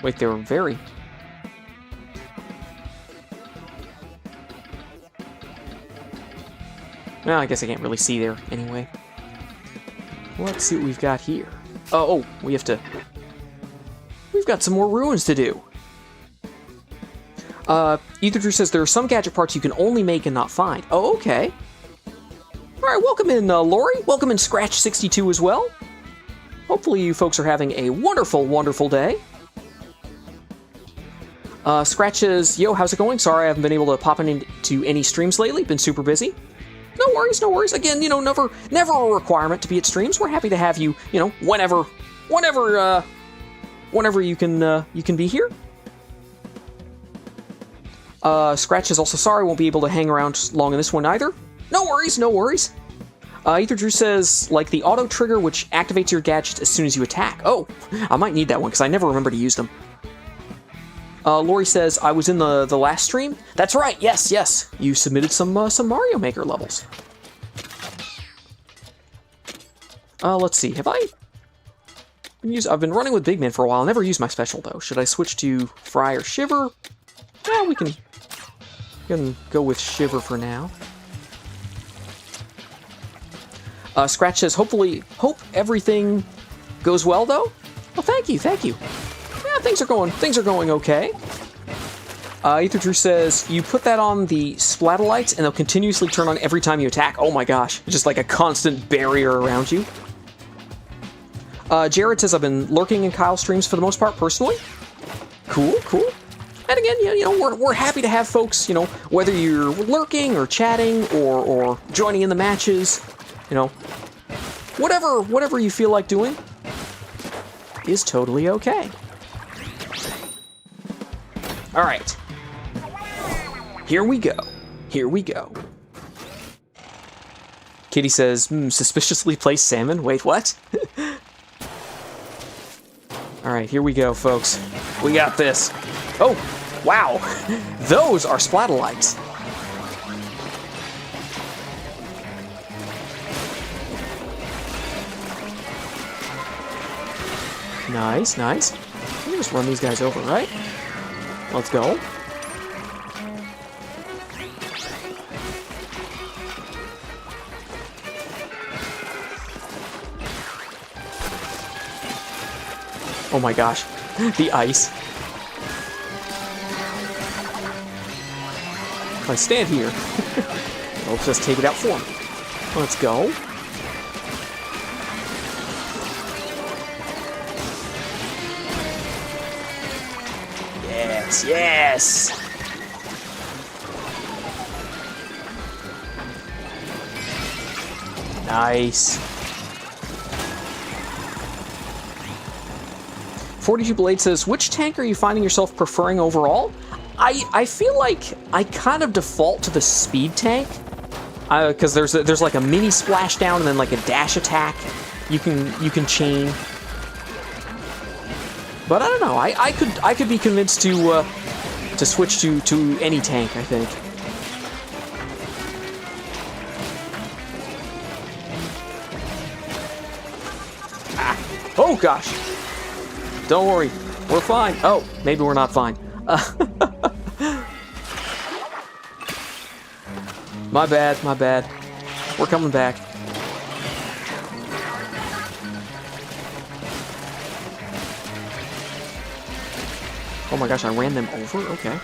Wait, they were very... Well, I guess I can't really see there anyway. Let's see what we've got here. Oh, we have to... We've got some more ruins to do. Ether Drew says there are some gadget parts you can only make and not find. Oh, okay. Alright, welcome in, Lori. Welcome in Scratch62 as well. Hopefully you folks are having a wonderful, wonderful day. Scratch says, yo, how's it going? Sorry I haven't been able to pop into any streams lately. Been super busy. No worries. Again, you know, never a requirement to be at streams. We're happy to have you, you know, whenever you can be here. Scratch is also sorry, won't be able to hang around long in this one either. No worries, no worries. Ether Drew says, like the auto trigger, which activates your gadget as soon as you attack. Oh, I might need that one, because I never remember to use them. Lori says, I was in the last stream. That's right, yes, yes. You submitted some Mario Maker levels. Let's see, have I... I've been running with Big Man for a while. I never used my special, though. Should I switch to Fry or Shiver? Yeah, we can go with Shiver for now. Scratch says, hope everything goes well, though. Well, thank you, thank you. Yeah, things are going okay. Ether Drew says, you put that on the Splatalites, and they'll continuously turn on every time you attack. Oh my gosh, it's just like a constant barrier around you. Jared says, I've been lurking in Kyle's streams for the most part, personally. Cool, cool. And again, you know, we're happy to have folks, you know, whether you're lurking or chatting or joining in the matches, you know, whatever you feel like doing is totally okay. All right. Here we go. Here we go. Kitty says, suspiciously placed salmon. Wait, what? All right, here we go, folks. We got this. Oh, wow. Those are Splatalites. Nice, nice. Let me just run these guys over, right? Let's go. Oh my gosh, the ice. If I stand here, it'll just take it out for me. Let's go. Yes, yes! Nice. 42 Blade says, which tank are you finding yourself preferring overall? I feel like I kind of default to the speed tank, because there's like a mini splashdown and then like a dash attack you can chain. But I don't know. I could be convinced to switch to any tank, I think. Ah. Oh gosh. Don't worry, we're fine. Oh, maybe we're not fine. My bad, my bad. We're coming back. Oh my gosh, I ran them over? Okay.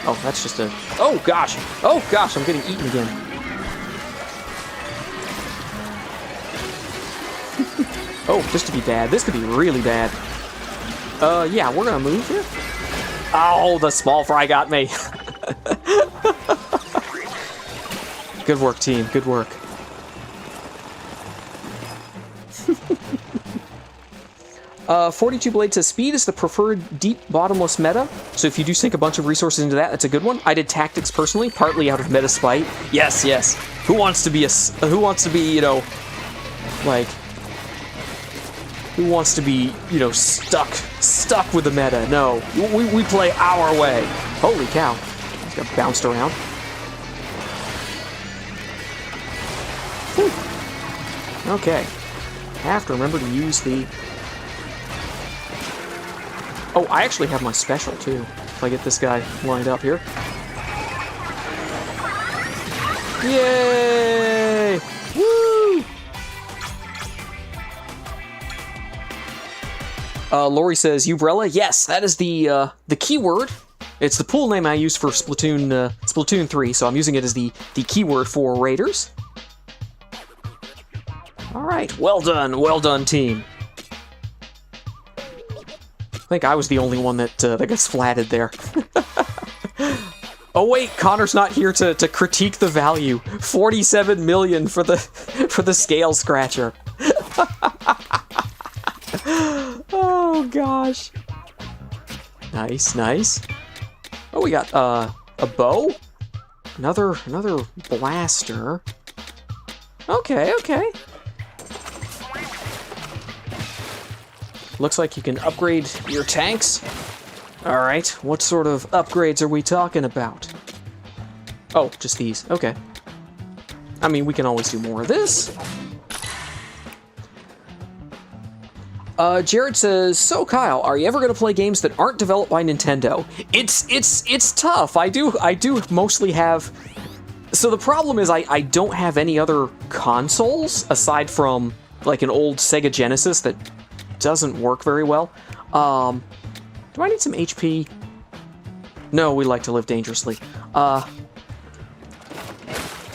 Oh, that's just a... Oh gosh! Oh gosh, I'm getting eaten again. Oh, this could be bad. This could be really bad. Yeah, we're gonna move here. Oh, the small fry got me. Good work, team. Good work. Uh, 42 Blade says, speed is the preferred deep bottomless meta, so if you do sink a bunch of resources into that, that's a good one. I did tactics personally, partly out of meta spite. Yes, yes. Who wants to be, you know, like... Who wants to be, you know, stuck with the meta? No, we play our way. Holy cow. He's got bounced around. Whew. Okay. Have to remember to use the... Oh, I actually have my special, too. If I get this guy lined up here. Yay! Woo! Lori says, Umbrella. Yes, that is the keyword. It's the pool name I use for Splatoon 3, so I'm using it as the keyword for Raiders. Alright, well done, team. I think I was the only one that got splatted there. Oh wait, Connor's not here to critique the value. 47 million for the scale scratcher. Oh gosh. Nice, nice. Oh, we got a bow. Another blaster. Okay, okay. Looks like you can upgrade your tanks. All right, what sort of upgrades are we talking about? Oh, just these. Okay. I mean, we can always do more of this. Jared says, so Kyle, are you ever going to play games that aren't developed by Nintendo? It's tough. I do mostly have... So the problem is I don't have any other consoles aside from like an old Sega Genesis that doesn't work very well. Do I need some HP? No, we like to live dangerously.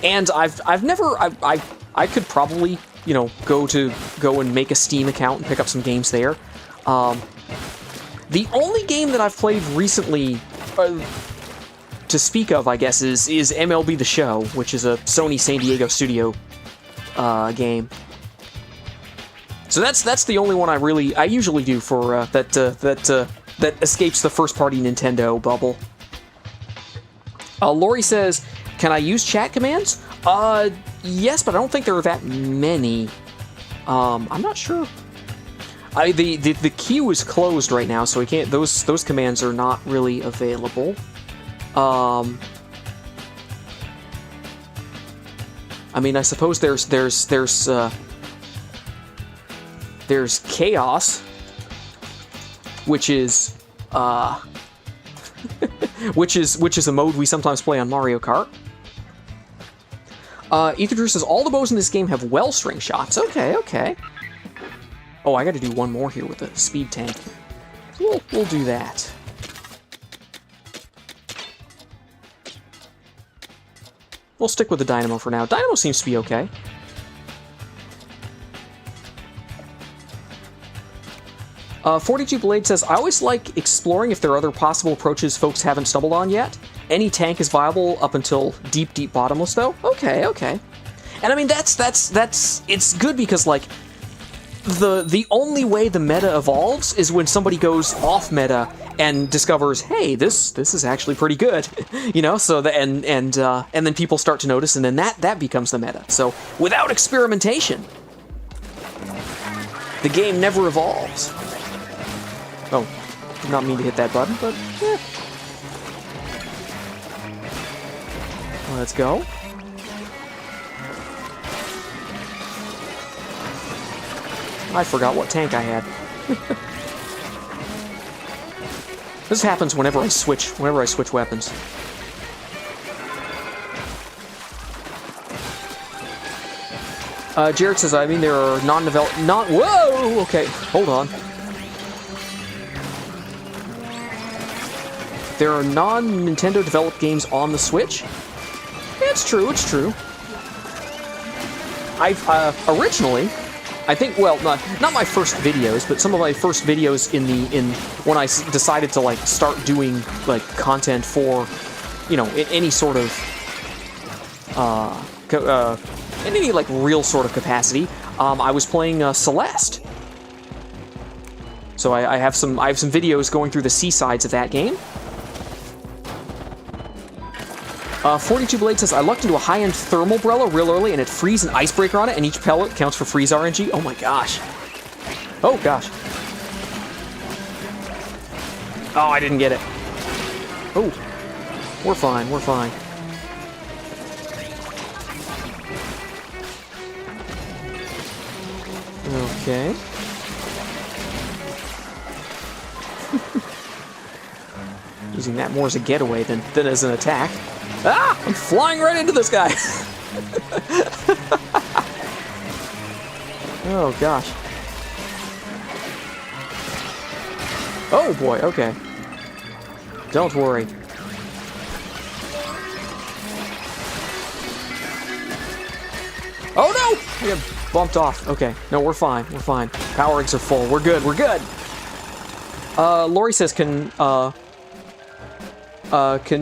And I've never... I could probably... you know, go and make a Steam account and pick up some games there. The only game that I've played recently, to speak of, I guess, is MLB The Show, which is a Sony San Diego studio game. So that's the only one I usually do for that escapes the first party Nintendo bubble. Lori says, can I use chat commands? Yes, but I don't think there are that many. I'm not sure. The queue is closed right now, so we can't. Those commands are not really available. I mean, I suppose there's chaos, which is which is a mode we sometimes play on Mario Kart. Ether Drew says, all the bows in this game have well-string shots. Okay, okay. Oh, I gotta do one more here with the speed tank. We'll do that. We'll stick with the dynamo for now. Dynamo seems to be okay. Uh, 42 Blade says, I always like exploring if there are other possible approaches folks haven't stumbled on yet. Any tank is viable up until deep, deep bottomless, though. Okay, okay. And I mean, it's good because, like, the only way the meta evolves is when somebody goes off meta and discovers, hey, this is actually pretty good, you know. So and then people start to notice, and then that becomes the meta. So without experimentation, the game never evolves. Oh, did not mean to hit that button, but yeah. Let's go. I forgot what tank I had. This happens whenever I switch weapons. Jared says, I mean, there are whoa! Okay, hold on. There are non-Nintendo developed games on the Switch. It's true, it's true. I've, originally, I think, well, not my first videos, but some of my first videos when I decided to, like, start doing, like, content for, you know, in any sort of, in any, like, real sort of capacity, I was playing, Celeste. So I have some videos going through the C-sides of that game. 42 Blade says, I lucked into a high-end thermal umbrella real early, and it frees an icebreaker on it, and each pellet counts for freeze RNG. Oh my gosh. Oh gosh. Oh, I didn't get it. Oh. We're fine, we're fine. Okay. Using that more as a getaway than as an attack. Ah! I'm flying right into this guy! Oh, gosh. Oh, boy, okay. Don't worry. Oh, no! I got bumped off. Okay. No, we're fine. We're fine. Power rigs are full. We're good. We're good! Lori says, can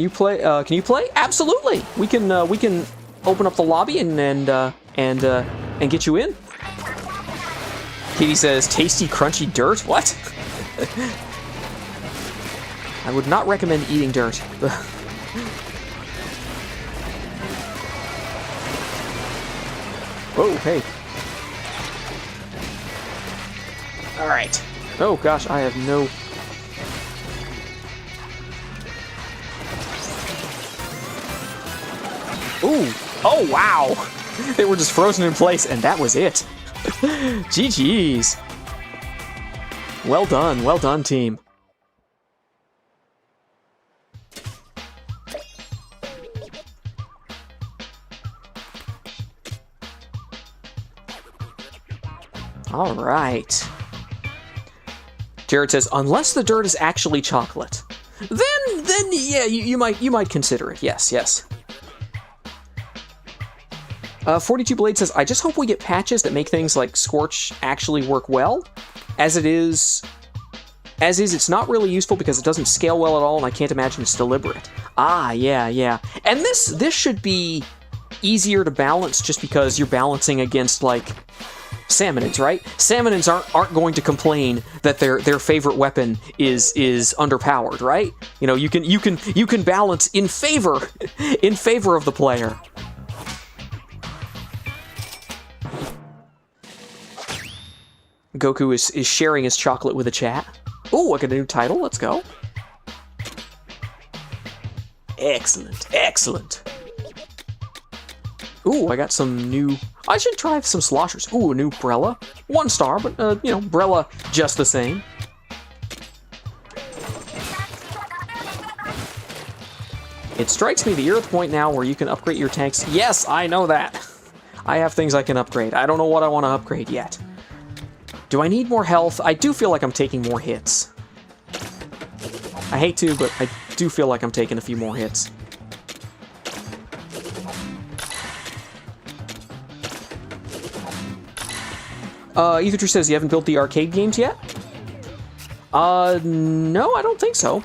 you play? Can you play? Absolutely. We can open up the lobby and get you in. Katie says, tasty, crunchy dirt. What? I would not recommend eating dirt. Oh, hey. Alright. Oh gosh, I have no... Ooh! Oh wow! They were just frozen in place, and that was it. GG's. Well done, team. All right. Jared says, unless the dirt is actually chocolate, then yeah, you might consider it. Yes. 42 Blade says, I just hope we get patches that make things like Scorch actually work well. As is, it's not really useful because it doesn't scale well at all, and I can't imagine it's deliberate. Ah, yeah. And this should be easier to balance just because you're balancing against, like, Salmonids, right? Salmonids aren't going to complain that their favorite weapon is underpowered, right? You know, you can balance in favor of the player. Goku is sharing his chocolate with the chat. Ooh, I got a new title. Let's go. Excellent. Ooh, I got some new... I should try some sloshers. Ooh, a new Brella. 1 star, but, you know, Brella just the same. It strikes me that you're at the point now where you can upgrade your tanks. Yes, I know that. I have things I can upgrade. I don't know what I want to upgrade yet. Do I need more health? I do feel like I'm taking more hits. I hate to, but I do feel like I'm taking a few more hits. Ether says you haven't built the arcade games yet? No, I don't think so.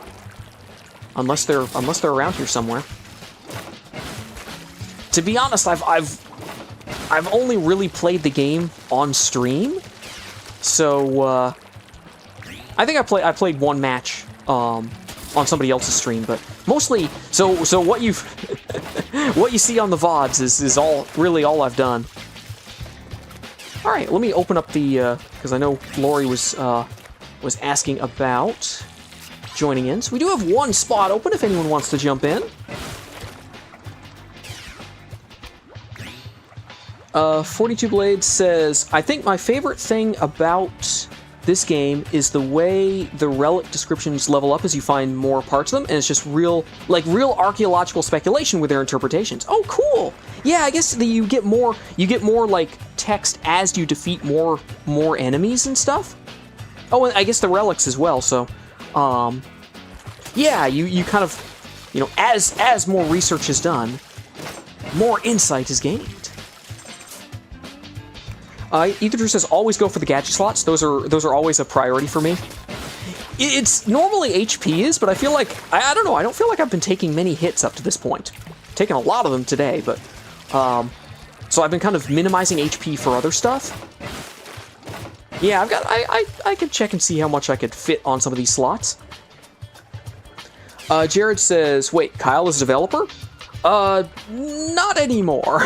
Unless they're around here somewhere. To be honest, I've only really played the game on stream. So I think I played 1 match on somebody else's stream, but mostly so what you what you see on the VODs is all I've done. All right, let me open up the because I know Lori was asking about joining in. So we do have 1 spot open if anyone wants to jump in. 42 Blades says, I think my favorite thing about this game is the way the relic descriptions level up as you find more parts of them, and it's just real archaeological speculation with their interpretations. Oh, cool! Yeah, I guess you get more like text as you defeat more enemies and stuff. Oh, and I guess the relics as well. So, yeah, you kind of, you know, as more research is done, more insight is gained. Ether says always go for the gadget slots. Those are always a priority for me. It's normally HP is, but I feel like I don't know. I don't feel like I've been taking many hits up to this point. Taking a lot of them today, but so I've been kind of minimizing HP for other stuff. Yeah, I could check and see how much I could fit on some of these slots. Jared says, wait, Kyle is a developer? Not anymore.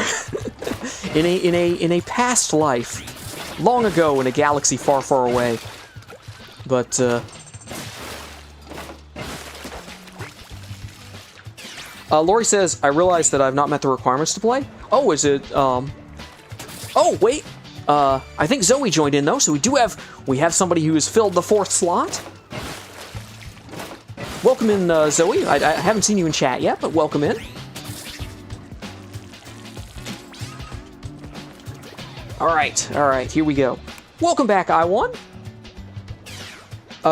in a past life, long ago in a galaxy far, far away. But Lori says, I realize that I've not met the requirements to play. Oh, is it oh wait. I think Zoe joined in though, so we have somebody who has filled the 4th slot. Welcome in, Zoe. I haven't seen you in chat yet, but welcome in. All right, here we go. Welcome back, I1.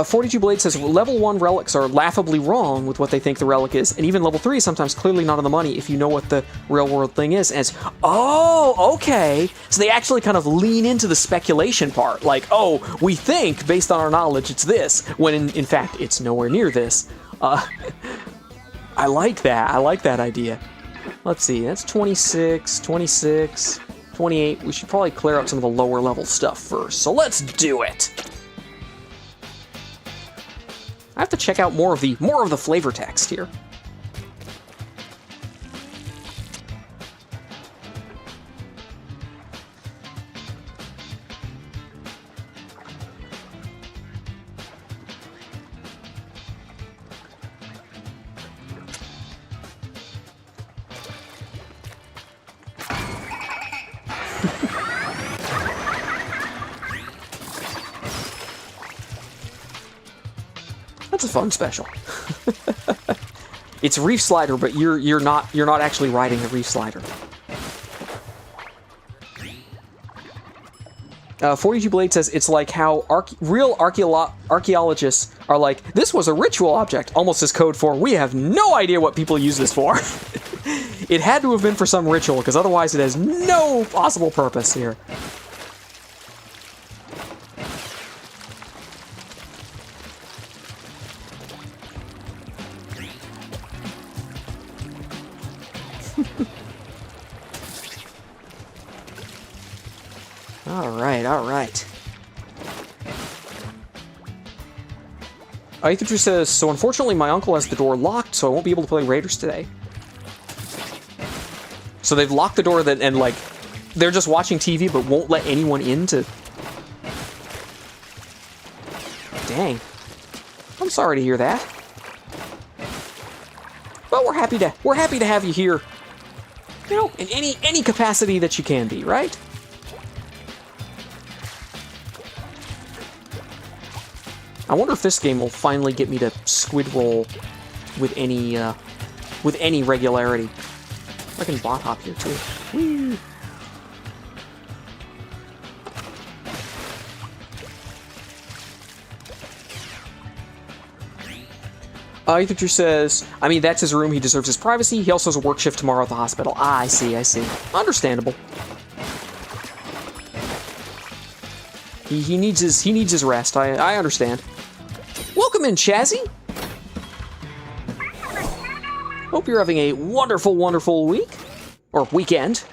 42 Blade says, level 1 relics are laughably wrong with what they think the relic is, and even level 3 is sometimes clearly not on the money if you know what the real-world thing is. And it's, oh, okay. So they actually kind of lean into the speculation part. Like, oh, we think, based on our knowledge, it's this, when in fact, it's nowhere near this. I like that. I like that idea. Let's see, that's 26, 26... 28, we should probably clear out some of the lower level stuff first, so let's do it! I have to check out more of the flavor text here. That's a fun special. It's Reef Slider, but you're not actually riding the Reef Slider. 42 Blade says it's like how real archaeologists are like, this was a ritual object, almost as code for we have no idea what people use this for. It had to have been for some ritual, because otherwise it has no possible purpose here. Alright. Aether says, so unfortunately my uncle has the door locked, so I won't be able to play Raiders today. So they've locked the door and like, they're just watching TV but won't let anyone in to... Dang. I'm sorry to hear that. But we're happy to have you here. You know, in any capacity that you can be, right? I wonder if this game will finally get me to squid roll with any regularity. I can bot hop here too. Whee! Ether says, I mean, that's his room. He deserves his privacy. He also has a work shift tomorrow at the hospital. Ah, I see. Understandable. He needs his rest. I understand. Welcome in, Chazzy. Hope you're having a wonderful, wonderful week. Or weekend.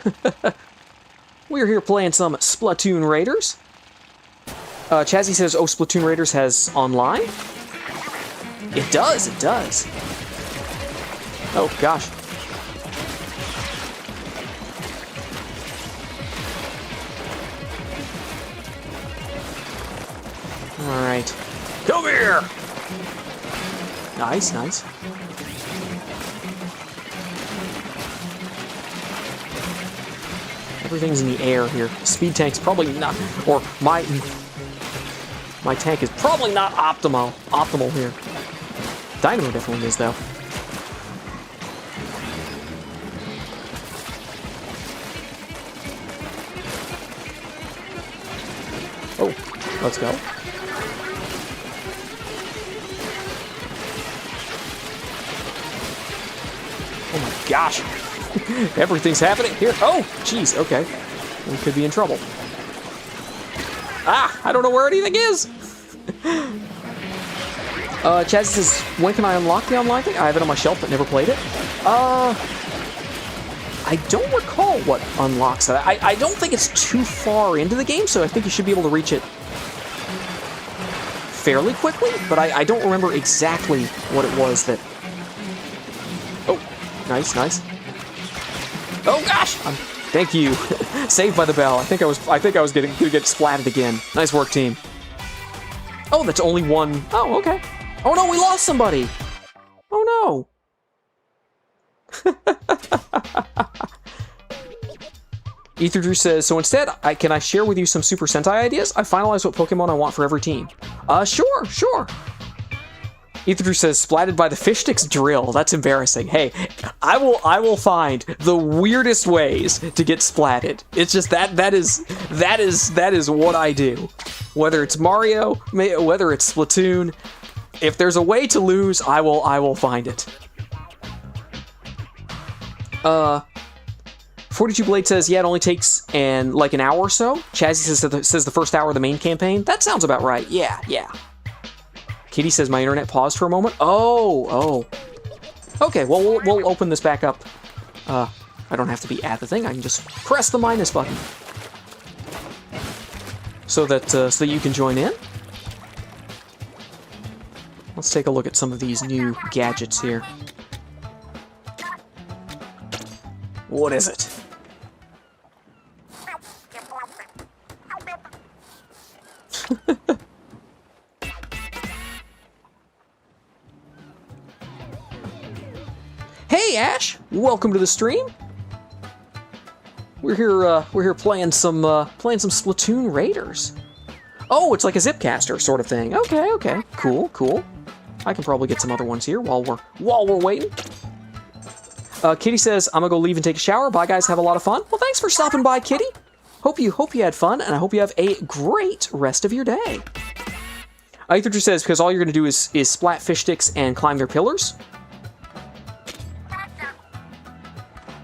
We're here playing some Splatoon Raiders. Chazzy says, oh, Splatoon Raiders has online? It does. Oh, gosh. Alright. Come here! Nice. Everything's in the air here. Speed tank's probably not... Or my tank is probably not optimal here. Dynamo definitely is, though. Oh, let's go. Oh my gosh. Everything's happening here. Oh, jeez, okay. We could be in trouble. Ah, I don't know where anything is. Chaz says, when can I unlock the online thing? I have it on my shelf but never played it. I don't recall what unlocks that. I don't think it's too far into the game, so I think you should be able to reach it fairly quickly, but I don't remember exactly what it was that... Oh, nice. Oh gosh! Thank you. Saved by the bell. I think I was gonna get splatted again. Nice work, team. Oh, that's only one. Oh, okay. Oh no, we lost somebody. Oh no. Ether Drew says, so instead, can I share with you some Super Sentai ideas? I finalized what Pokemon I want for every team. Sure. Ether Drew says, splatted by the fish sticks drill. That's embarrassing. Hey, I will find the weirdest ways to get splatted. It's just that is what I do. Whether it's Mario, whether it's Splatoon, if there's a way to lose, I will find it. 42 Blade says, yeah, it only takes like an hour or so. Chazzy says the first hour of the main campaign. That sounds about right. Yeah. Kitty says my internet paused for a moment. Oh. Okay, well, we'll open this back up. I don't have to be at the thing. I can just press the minus button. So that you can join in. Let's take a look at some of these new gadgets here. What is it? Hey Ash, welcome to the stream. We're here playing some Splatoon Raiders. Oh, it's like a Zipcaster sort of thing. Okay, cool. I can probably get some other ones here while we're waiting. Kitty says, I'm gonna go leave and take a shower. Bye guys, have a lot of fun. Well, thanks for stopping by, Kitty. Hope you had fun, and I hope you have a great rest of your day. Ether says, because all you're gonna do is splat fish sticks and climb their pillars.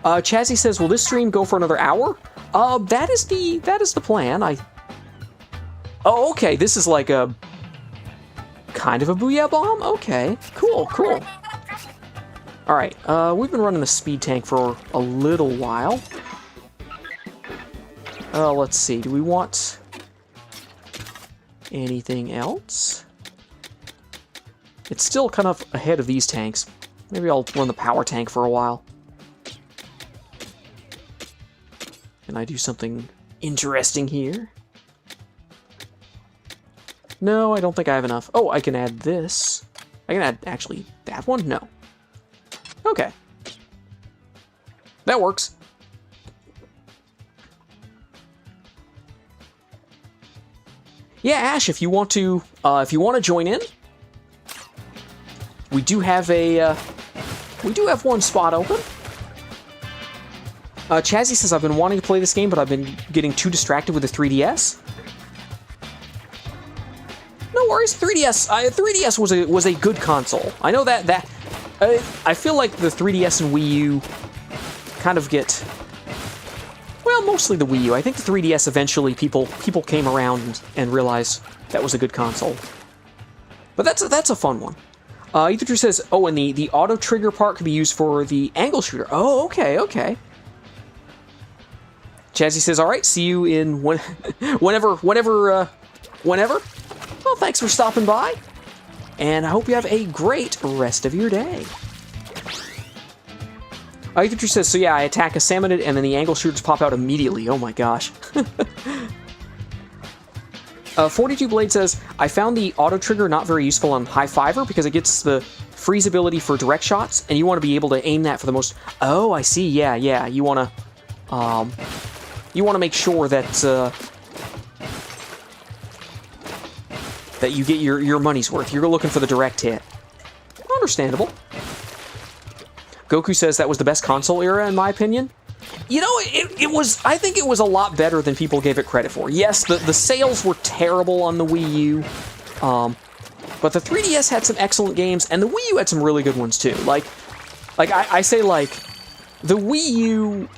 Chazzy says, will this stream go for another hour? That is the plan. Oh, okay, this is like a kind of a booyah bomb? Okay, cool. Alright, we've been running the speed tank for a little while. Let's see, do we want anything else? It's still kind of ahead of these tanks. Maybe I'll run the power tank for a while. Can I do something interesting here? No, I don't think I have enough. Oh, I can add this. I can add, actually, that one? No. Okay. That works. Yeah, Ash, if you want to join in, we do have one spot open. Chazzy says, I've been wanting to play this game, but I've been getting too distracted with the 3DS. No worries, 3DS was a good console. I know that I feel like the 3DS and Wii U kind of get, well, mostly the Wii U. I think the 3DS eventually people came around and realized that was a good console. But that's a fun one. Ether says, oh, and the auto trigger part could be used for the angle shooter. Oh, okay. Chazzy says, all right, see you in whenever. Well, thanks for stopping by, and I hope you have a great rest of your day. Ether says, so yeah, I attack a salmonid, and then the angle shooters pop out immediately. Oh my gosh. 42 Blade says, I found the auto trigger not very useful on High Fiver because it gets the freeze ability for direct shots, and you want to be able to aim that for the most. Oh, I see. Yeah. You want to make sure that that you get your money's worth. You're looking for the direct hit. Understandable. Goku says that was the best console era, in my opinion. You know, it was. I think it was a lot better than people gave it credit for. Yes, the sales were terrible on the Wii U, but the 3DS had some excellent games, and the Wii U had some really good ones too. Like I say, like the Wii U.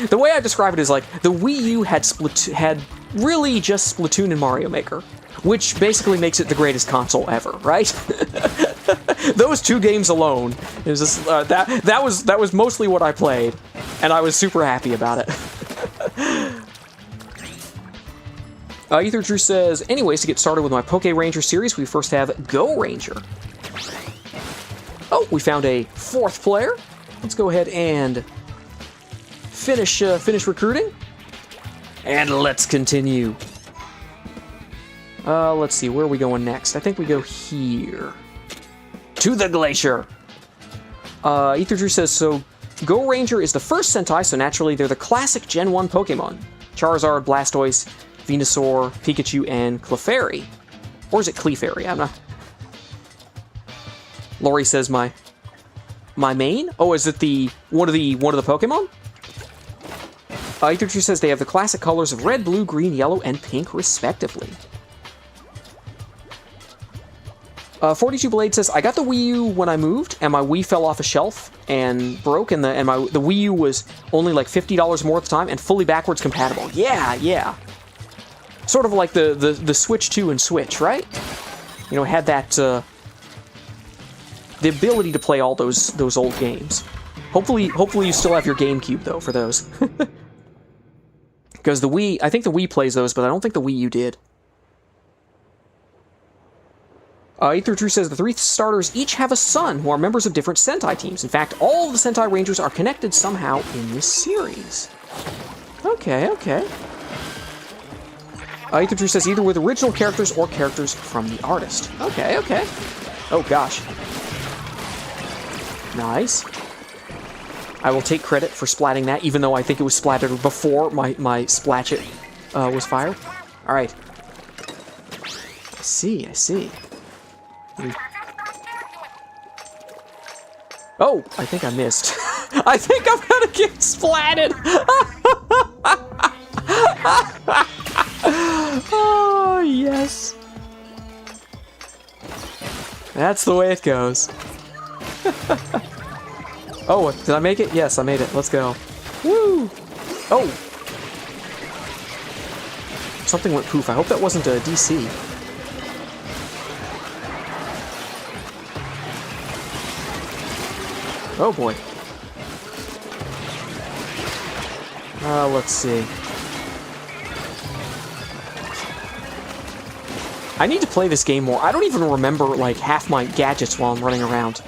The way I describe it is like the Wii U had really just Splatoon and Mario Maker, which basically makes it the greatest console ever, right? Those two games alone is just that was mostly what I played, and I was super happy about it. Ether Drew says, anyways, to get started with my Poke Ranger series, we first have Go Ranger. Oh, we found a fourth player. Let's go ahead and finish recruiting, and let's continue. Let's see, where are we going next? I think we go here. To the glacier. Ether Drew says, so Go Ranger is the first Sentai, so naturally they're the classic Gen 1 Pokemon. Charizard, Blastoise, Venusaur, Pikachu, and Clefairy. Or is it Clefairy? I'm not. Lori says my main? Oh, is it one of the Pokemon? Ether Drew says they have the classic colors of red, blue, green, yellow, and pink, respectively. 42 Blade says, I got the Wii U when I moved, and my Wii fell off a shelf and broke, and the Wii U was only like $50 more at the time, and fully backwards compatible. Yeah. Sort of like the Switch 2 and Switch, right? You know, it had that, the ability to play all those old games. Hopefully you still have your GameCube, though, for those. Because the Wii, I think the Wii plays those, but I don't think the Wii U did. Ether True says the 3 starters each have a son who are members of different Sentai teams. In fact, all of the Sentai Rangers are connected somehow in this series. Okay, okay. Ether True says either with original characters or characters from the artist. Okay, okay. Oh gosh. Nice. I will take credit for splatting that, even though I think it was splattered before my splatchet was fired. Alright. I see, I see. Oh, I think I missed. I think I'm gonna get splatted! Oh, yes. That's the way it goes. Oh, did I make it? Yes, I made it. Let's go. Woo! Oh! Something went poof. I hope that wasn't a DC. Oh boy. Let's see. I need to play this game more. I don't even remember, like, half my gadgets while I'm running around.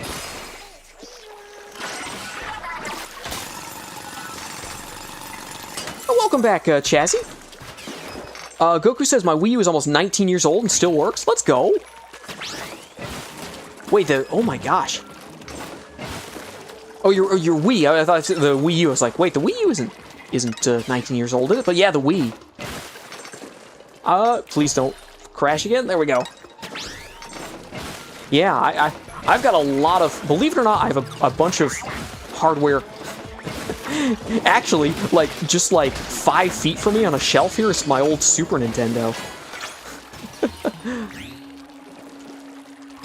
Oh, welcome back, Chazzy. Goku says my Wii U is almost 19 years old and still works. Let's go. Wait, oh my gosh. Oh, your Wii. I thought the Wii U. I was like, wait, the Wii U isn't 19 years old, is it? But yeah, the Wii. Please don't crash again. There we go. Yeah, I've got a lot of. Believe it or not, I have a bunch of hardware. Actually, like just like 5 feet from me on a shelf here is my old Super Nintendo.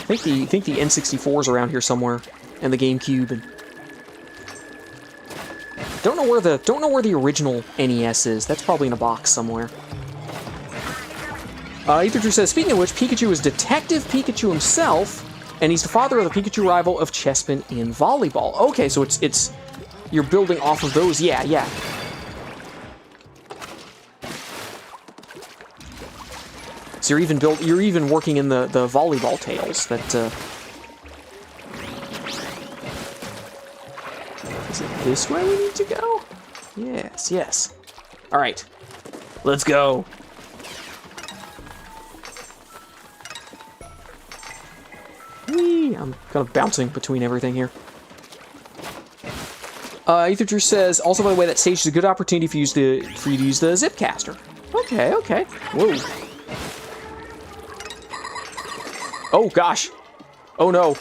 I think the N64 is around here somewhere, and the GameCube, and don't know where the original NES is. That's probably in a box somewhere. Ether True says, speaking of which, Pikachu is Detective Pikachu himself, and he's the father of the Pikachu rival of Chespin in volleyball. Okay, so it's you're building off of those. Yeah, yeah. So you're even working in the volleyball tales that. Is it this way we need to go? Yes, yes. All right, let's go. Whee! I'm kind of bouncing between everything here. Ether Drew says, also by the way, that stage is a good opportunity for you to use the Zipcaster. Okay, okay. Whoa. Oh gosh. Oh no.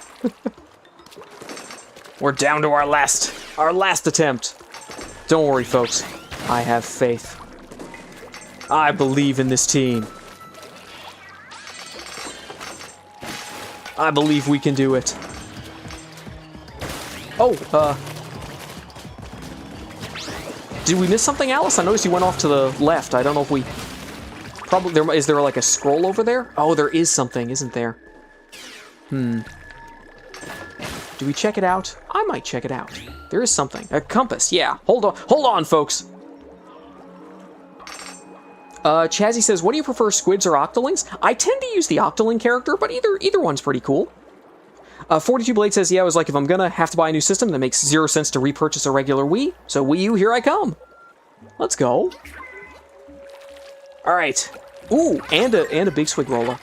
We're down to our last attempt. Don't worry, folks. I have faith. I believe in this team. I believe we can do it. Oh, did we miss something, Alice? I noticed you went off to the left. I don't know if we... Probably... Is there like a scroll over there? Oh, there is something, isn't there? Do we check it out? I might check it out. There is something. A compass, yeah. Hold on, folks. Chazzy says, what do you prefer, squids or octolings? I tend to use the octoling character, but either one's pretty cool. 42 Blade says, yeah, I was like, if I'm gonna have to buy a new system, that makes 0 sense to repurchase a regular Wii. So Wii U, here I come. Let's go. All right. Ooh, and a big swig roller.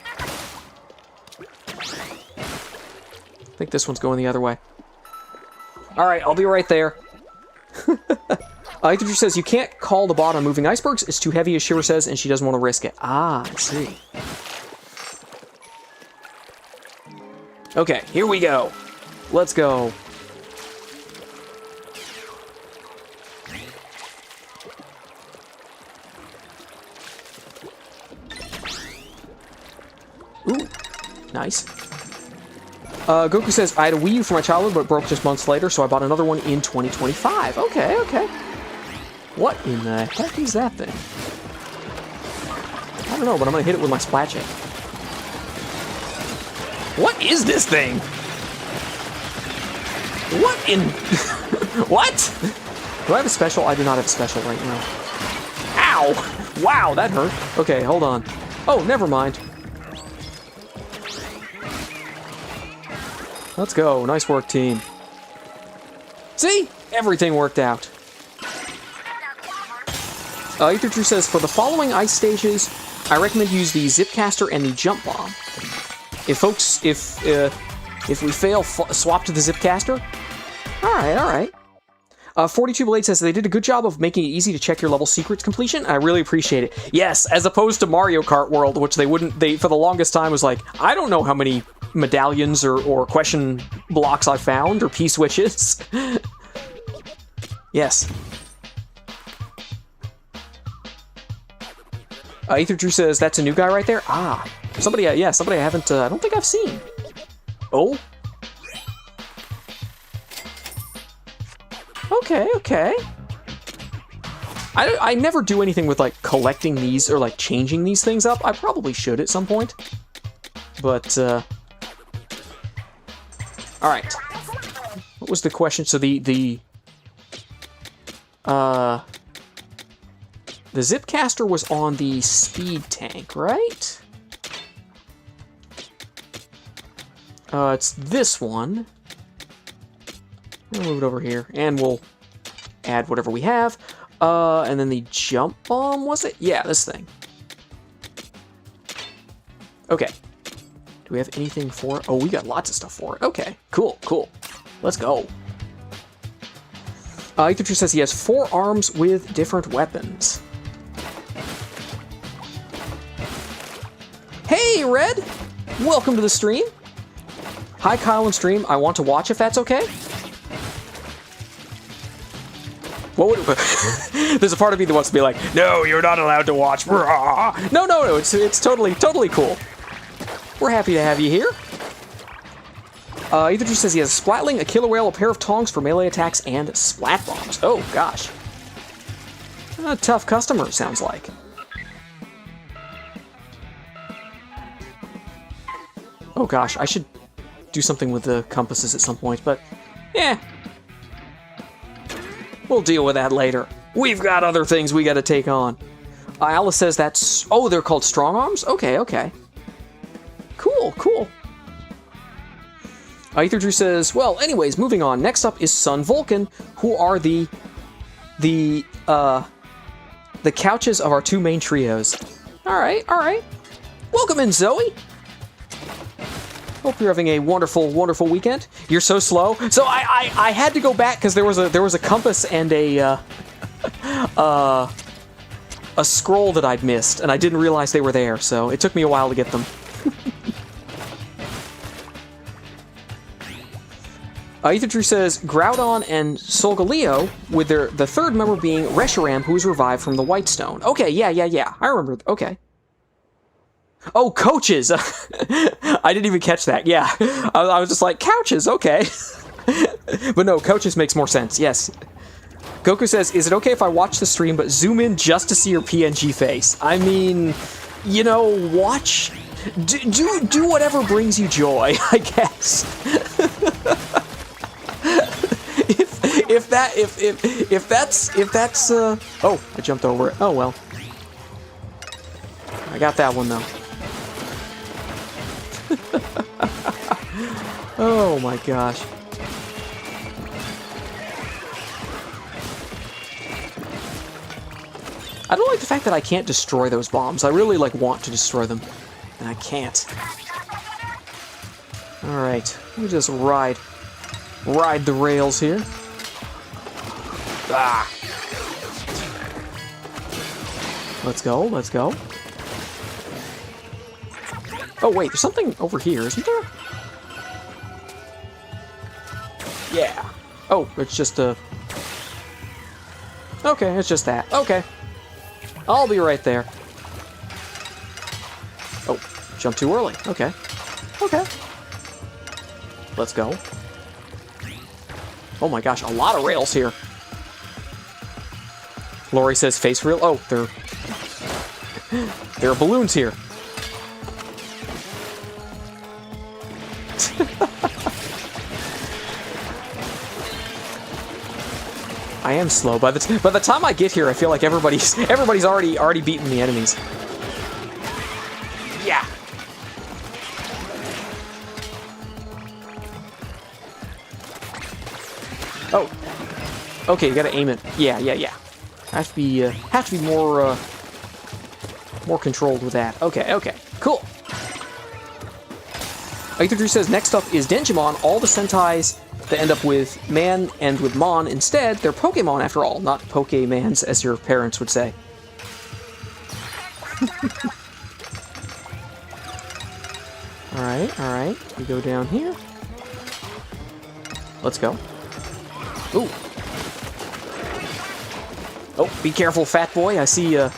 I think this one's going the other way. All right, I'll be right there. Ether says, you can't call the bot on moving icebergs. It's too heavy, as Shira says, and she doesn't want to risk it. Ah, I see. Okay, here we go. Let's go. Ooh, nice. Goku says, I had a Wii U for my childhood, but it broke just months later, so I bought another one in 2025. Okay, okay. What in the heck is that thing? I don't know, but I'm gonna hit it with my splatchet. What is this thing? What in... What? Do I have a special? I do not have a special right now. Ow! Wow, that hurt. Okay, hold on. Oh, never mind. Let's go. Nice work, team. See? Everything worked out. Ether True says, for the following ice stages, I recommend use the Zipcaster and the Jump Bomb. If we fail, swap to the Zipcaster. Alright. 42 Blade says they did a good job of making it easy to check your level secrets completion. I really appreciate it. Yes, as opposed to Mario Kart World, which they for the longest time was like, I don't know how many medallions or question blocks I found, or P-switches. Yes. Ether True says, that's a new guy right there? Ah. Somebody I haven't, I don't think I've seen. Oh? Okay. I never do anything with, like, collecting these or, like, changing these things up. I probably should at some point. But, alright. What was the question? So the Zipcaster was on the speed tank, right? It's this one. We'll move it over here, and we'll add whatever we have. And then the jump bomb, was it? Yeah, this thing. Okay. Do we have anything for it? Oh, we got lots of stuff for it. Okay, cool. Let's go. Ether True says he has 4 arms with different weapons. Hey, Red! Welcome to the stream. Hi, Kyle and stream. I want to watch if that's okay. What would there's a part of me that wants to be like, no, you're not allowed to watch. No, it's totally cool. We're happy to have you here. Ether True says he has a Splatling, a Killer Whale, a pair of tongs for melee attacks, and splat bombs. Oh, gosh. A tough customer, sounds like. Oh, gosh, I should do something with the compasses at some point, but, yeah. We'll deal with that later. We've got other things we gotta take on. Alice says that's... Oh, they're called strong arms? Okay. Cool. Ether Drew says, well, anyways, moving on. Next up is Sun Vulcan, who are the couches of our 2 main trios. All right. Welcome in, Zoe. Hope you're having a wonderful weekend. You're so slow. So I had to go back because there was a compass and a scroll that I'd missed, and I didn't realize they were there. So it took me a while to get them. Ether True says Groudon and Solgaleo, with the third member being Reshiram, who was revived from the Whitestone. Okay, yeah. I remember. Okay. Oh, coaches! I didn't even catch that. Yeah, I was just like, couches, okay. But no, coaches makes more sense, yes. Goku says, is it okay if I watch the stream but zoom in just to see your PNG face? I mean, you know, watch... Do whatever brings you joy, I guess. If that's oh, I jumped over it. Oh well. I got that one though. Oh my gosh. I don't like the fact that I can't destroy those bombs. I really want to destroy them, and I can't. All right, let me just ride the rails here. Ah. Let's go. Oh wait, there's something over here, isn't there? Yeah. Oh, it's just a... Okay, it's just that. Okay. I'll be right there. Oh, jump too early. Okay. Let's go. Oh my gosh, a lot of rails here. Lori says face reel. Oh, there are balloons here. I am slow. By the time I get here, I feel like everybody's already beaten the enemies. Yeah. Okay, you gotta aim it. Yeah. Have to be more controlled with that. Okay, cool. Aether says, next up is Denjimon. All the Sentais that end up with man and with mon instead, they're Pokemon after all, not Pokemans, as your parents would say. Alright. We go down here. Let's go. Ooh. Oh, be careful, fat boy. I see you're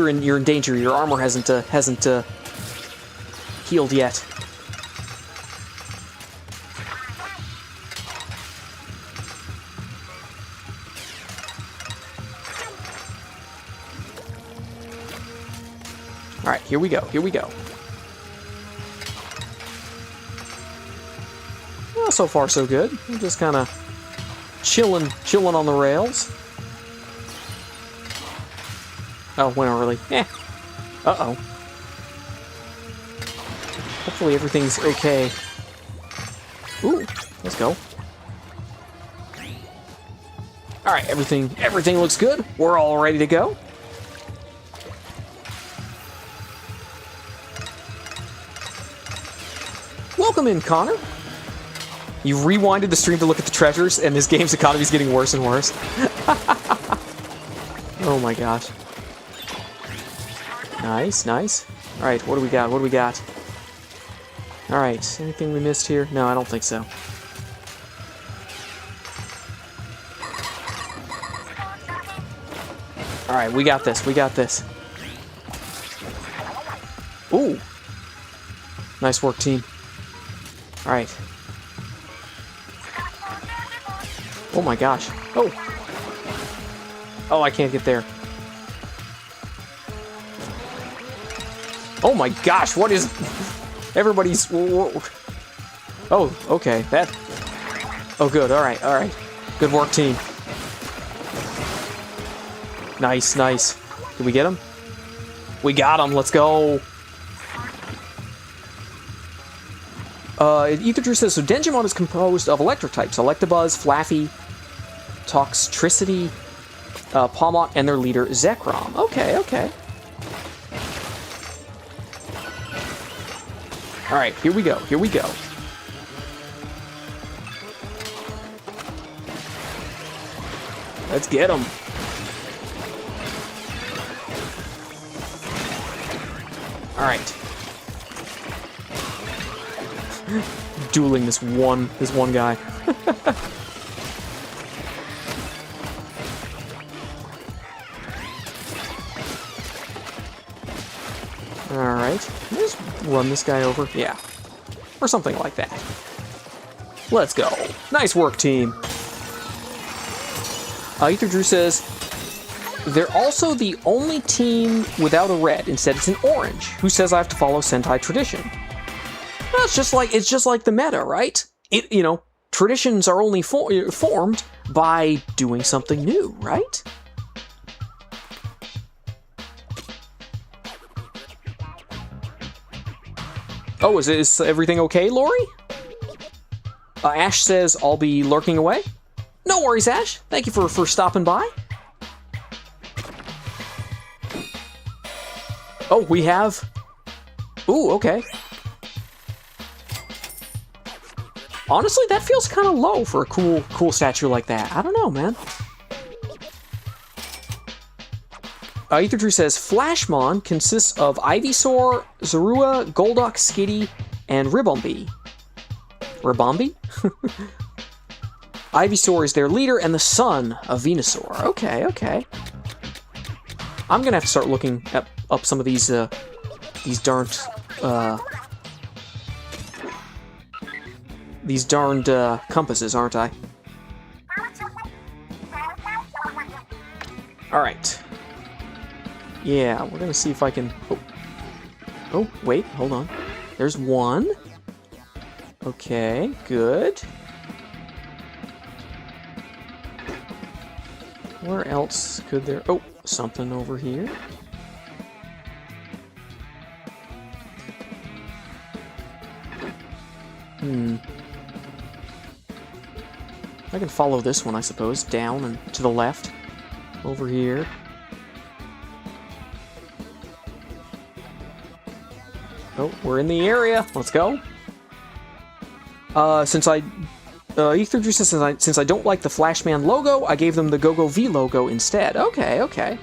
in danger. Your armor hasn't healed yet. All right, here we go. Well, so far so good. We're just kind of chilling on the rails. Oh, went early. Uh-oh. Hopefully everything's okay. Ooh, let's go. Alright, everything looks good. We're all ready to go. Welcome in, Connor. You rewinded the stream to look at the treasures, and this game's economy is getting worse and worse. Oh my gosh. Nice. Alright, what do we got? Alright, anything we missed here? No, I don't think so. Alright, we got this. Ooh. Nice work, team. Alright. Oh my gosh. Oh, I can't get there. Oh my gosh, what is... Everybody's... Oh, okay, that... Oh, good, alright. Good work, team. Nice. Did we get him? We got him, let's go! Ether says, so Denjimon is composed of electric types. Electabuzz, Flaffy, Toxtricity, Palmot, and their leader, Zekrom. Okay. Alright, here we go. Let's get him. Alright. Dueling this one guy. Alright. Just run this guy over. Yeah. Or something like that. Let's go. Nice work, team. Ether Drew says, they're also the only team without a red. Instead, it's an orange. Who says I have to follow Sentai tradition? Well, it's just like the meta, right? Traditions are only formed by doing something new, right? Oh, is everything okay, Lori? Ash says I'll be lurking away. No worries, Ash. Thank you for stopping by. Oh, we have... Ooh, okay. Honestly, that feels kind of low for a cool statue like that. I don't know, man. Ether Drew says, Flashmon consists of Ivysaur, Zorua, Golduck, Skitty, and Ribombee. Ribombee? Ivysaur is their leader and the son of Venusaur. Okay. I'm gonna have to start looking up some of these darned compasses, aren't I? Alright. Yeah, we're gonna see if I can... Oh, wait, hold on. There's one. Okay, good. Where else could there... Oh, something over here. I can follow this one, I suppose. Down and to the left. Over here. Oh, we're in the area. Let's go. Since I don't like the Flashman logo, I gave them the GoGo V logo instead. Okay, okay.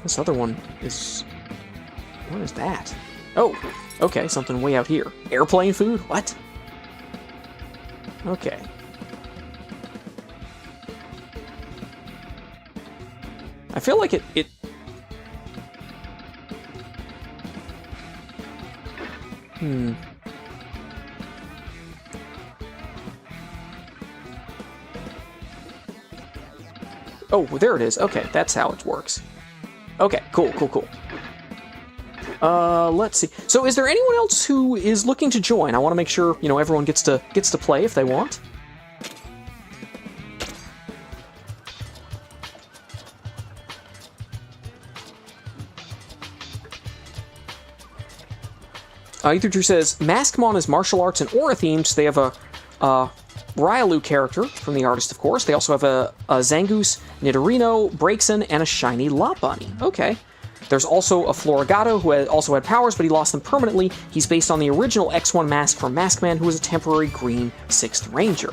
This other one is... What is that? Oh, okay, something way out here. Airplane food? What? Okay. I feel like it... Oh, there it is. Okay, that's how it works. Okay, cool, cool, cool. Let's see. So is there anyone else who is looking to join? I want to make sure, you know, everyone gets to play if they want. Ether Drew says, Maskmon is martial arts and aura themed, so they have a Ryalu character from the artist, of course. They also have a Zangoose, Nidorino, Braixen, and a shiny Lopunny. Okay. There's also a Florigato who also had powers, but he lost them permanently. He's based on the original X1 mask from Maskman, who was a temporary green 6th Ranger.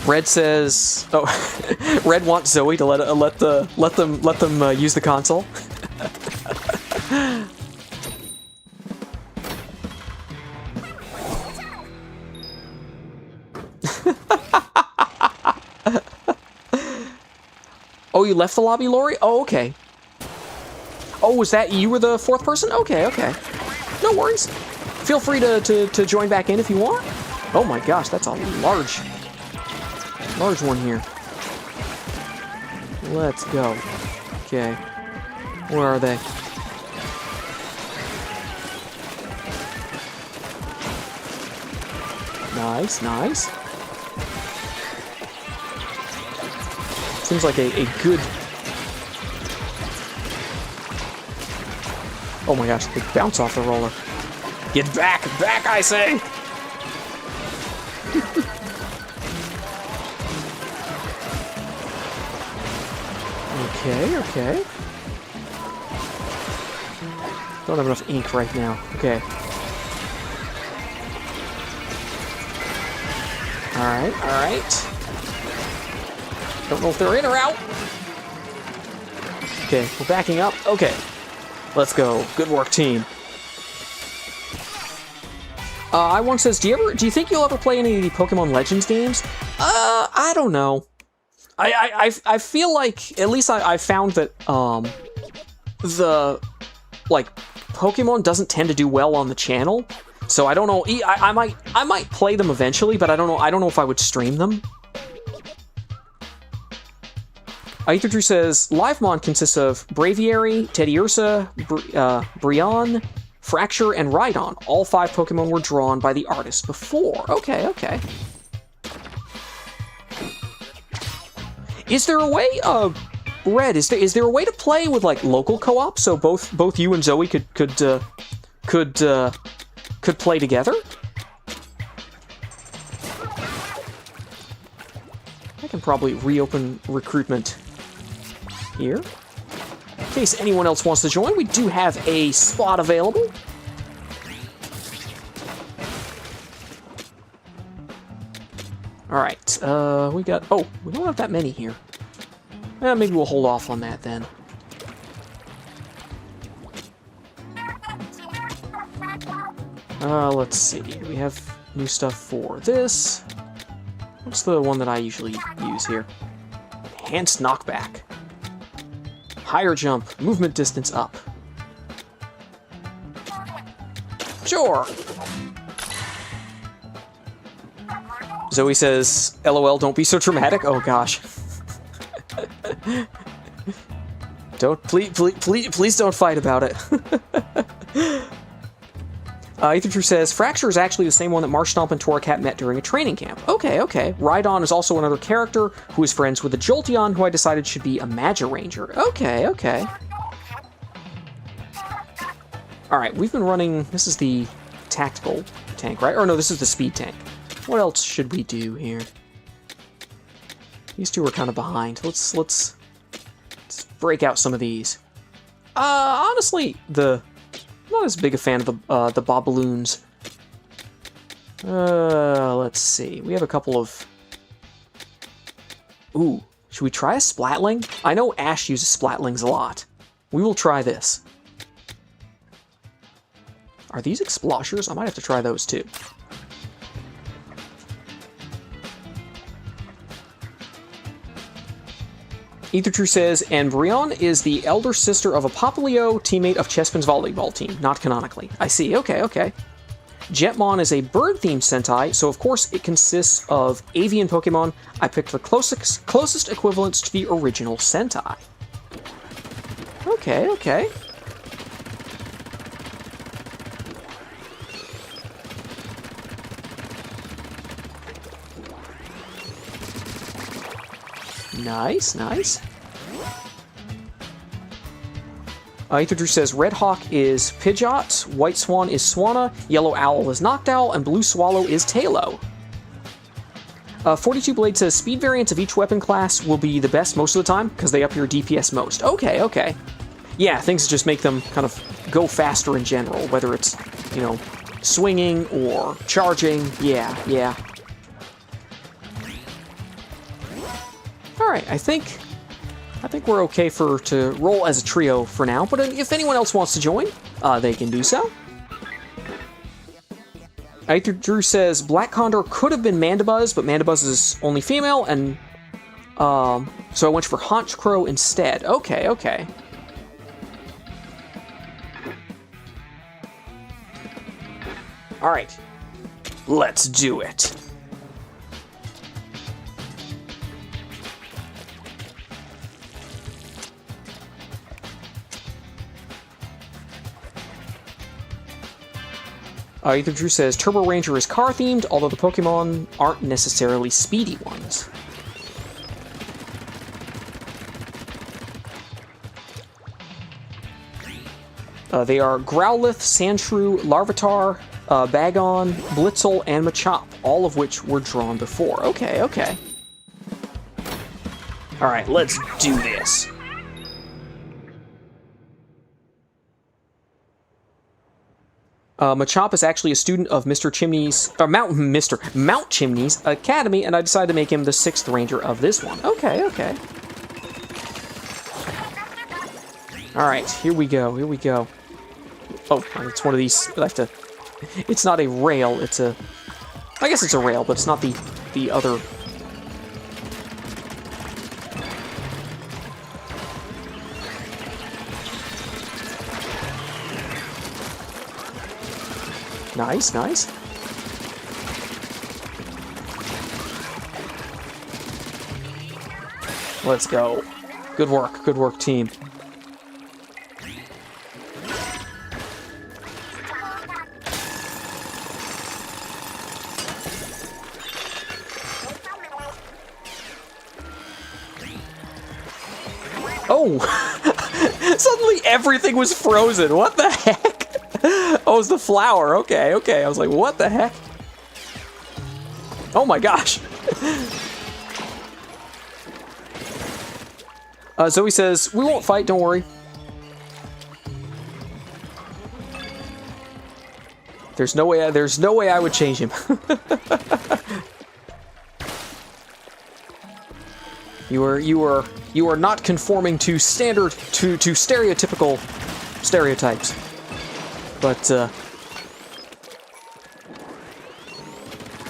Red says, "Oh, Red wants Zoe to let them use the console." Oh, you left the lobby, Lori? Oh, okay. Oh, was that you were the 4th person? Okay, okay. No worries. Feel free to join back in if you want. Oh my gosh, that's a large one here. Let's go. Okay. Where are they? Nice, nice. Seems like a good... Oh my gosh, they bounce off the roller. Get back! Back, I say! Okay, okay. Don't have enough ink right now. Okay. Alright, alright. Don't know if they're in or out. Okay, we're backing up. Okay. Let's go. Good work, team. I1 says, do you think you'll ever play any of the Pokemon Legends games? I don't know. I feel like, at least I found that, Pokemon doesn't tend to do well on the channel. So I don't know, I might play them eventually, but I don't know if I would stream them. Aether says, Livemon consists of Braviary, Teddiursa, Brionne, Fracture, and Rhydon. All 5 Pokemon were drawn by the artist before. Okay, okay. Is there a way, Red, is there a way to play with, like, local co-op, so both you and Zoe could play together? I can probably reopen recruitment here. In case anyone else wants to join, we do have a spot available. Alright, we got... Oh, we don't have that many here. Maybe we'll hold off on that then. Let's see. We have new stuff for this. What's the one that I usually use here? Enhanced knockback. Higher jump. Movement distance up. Sure. Zoe says, LOL, don't be so dramatic. Oh gosh. Please don't fight about it. Ether says, Fracture is actually the same one that Marshtomp and Torracat met during a training camp. Okay, okay. Rhydon is also another character who is friends with a Jolteon who I decided should be a Magiranger. Okay, okay. Alright, we've been running... This is the tactical tank, right? Or no, this is the speed tank. What else should we do here? These two are kind of behind. Let's break out some of these. Honestly, I'm not as big a fan of the Boballoons. Let's see. We have a couple of... Ooh, should we try a Splatling? I know Ash uses Splatlings a lot. We will try this. Are these Exploshers? I might have to try those too. Ether says, and Brion is the elder sister of a Popplio teammate of Chespin's volleyball team, not canonically. I see, okay. Jetmon is a bird-themed Sentai, so of course it consists of avian Pokemon. I picked the closest equivalents to the original Sentai. Okay. Nice. Ether says Red Hawk is Pidgeot, White Swan is Swanna, Yellow Owl is Noctowl, and Blue Swallow is Talo. 42 Blade says speed variants of each weapon class will be the best most of the time because they up your DPS most. Okay. Yeah, things just make them kind of go faster in general, whether it's, swinging or charging. Yeah. Alright, I think we're okay to roll as a trio for now, but if anyone else wants to join, they can do so. Drew says Black Condor could have been Mandibuzz, but Mandibuzz is only female, and so I went for Haunch Crow instead. Okay. Alright, let's do it. Ether Drew says Turbo Ranger is car-themed, although the Pokemon aren't necessarily speedy ones. They are Growlithe, Sandshrew, Larvitar, Bagon, Blitzel, and Machop, all of which were drawn before. Okay. Alright, let's do this. Machop is actually a student of Mount Chimney's Academy, and I decided to make him the 6th Ranger of this one. Okay. Alright, here we go. Oh, it's one of these. It's not a rail, I guess it's a rail, but it's not the other. Nice. Let's go. Good work, team. Oh! Suddenly everything was frozen. What the heck? Oh, it's the flower. Okay. I was like, what the heck? Oh my gosh. Zoe says, we won't fight, don't worry. There's no way I would change him. You are not conforming to stereotypical stereotypes. But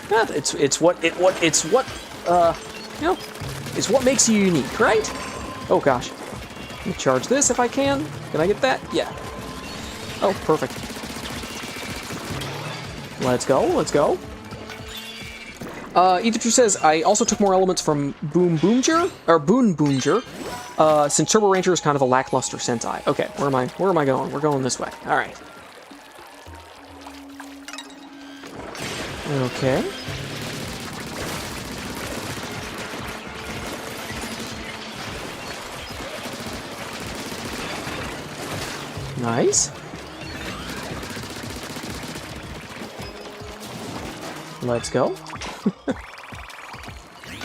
yeah, it's what makes you unique, right? Oh gosh. Let me charge this if I can. Can I get that? Yeah. Oh, perfect. Let's go. Ether says, I also took more elements from Boon Boomger, since Turbo Ranger is kind of a lackluster Sentai. Okay, where am I going? We're going this way. Alright. Okay. Nice. Let's go.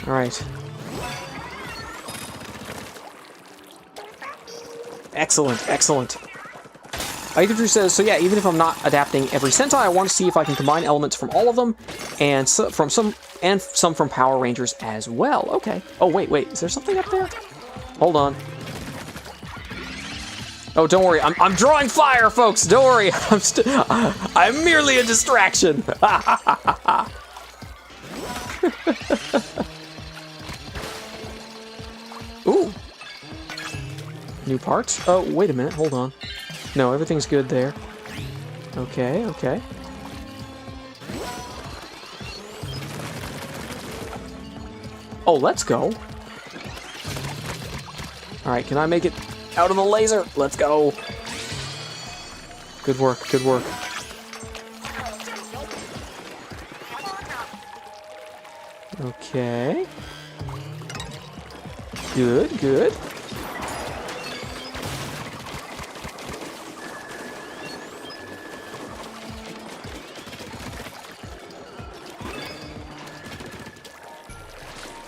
Alright. Excellent, excellent. Aether says, so yeah, even if I'm not adapting every Sentai, I want to see if I can combine elements from all of them, and from some from Power Rangers as well. Okay. Oh, wait, is there something up there? Hold on. Oh, don't worry, I'm drawing fire, folks, don't worry. I'm merely a distraction. Ooh. New parts? Oh, wait a minute, hold on. No, everything's good there. Okay, okay. Oh, let's go. Alright, can I make it out of the laser? Let's go. Good work, good work. Okay. Good, good.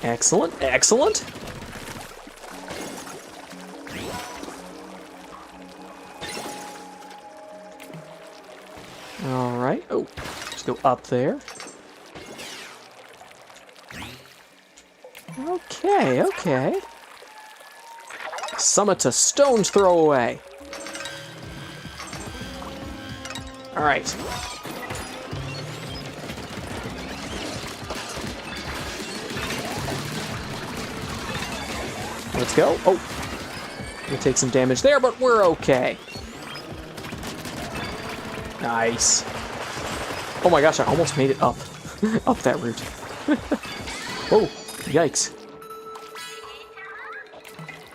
Excellent, excellent. All right. Oh, let's go up there. Okay, okay. Summit to stone's throw away. All right. Let's go. Oh, we take some damage there, but we're okay. Nice. Oh my gosh, I almost made it up. Up that route. Oh, yikes.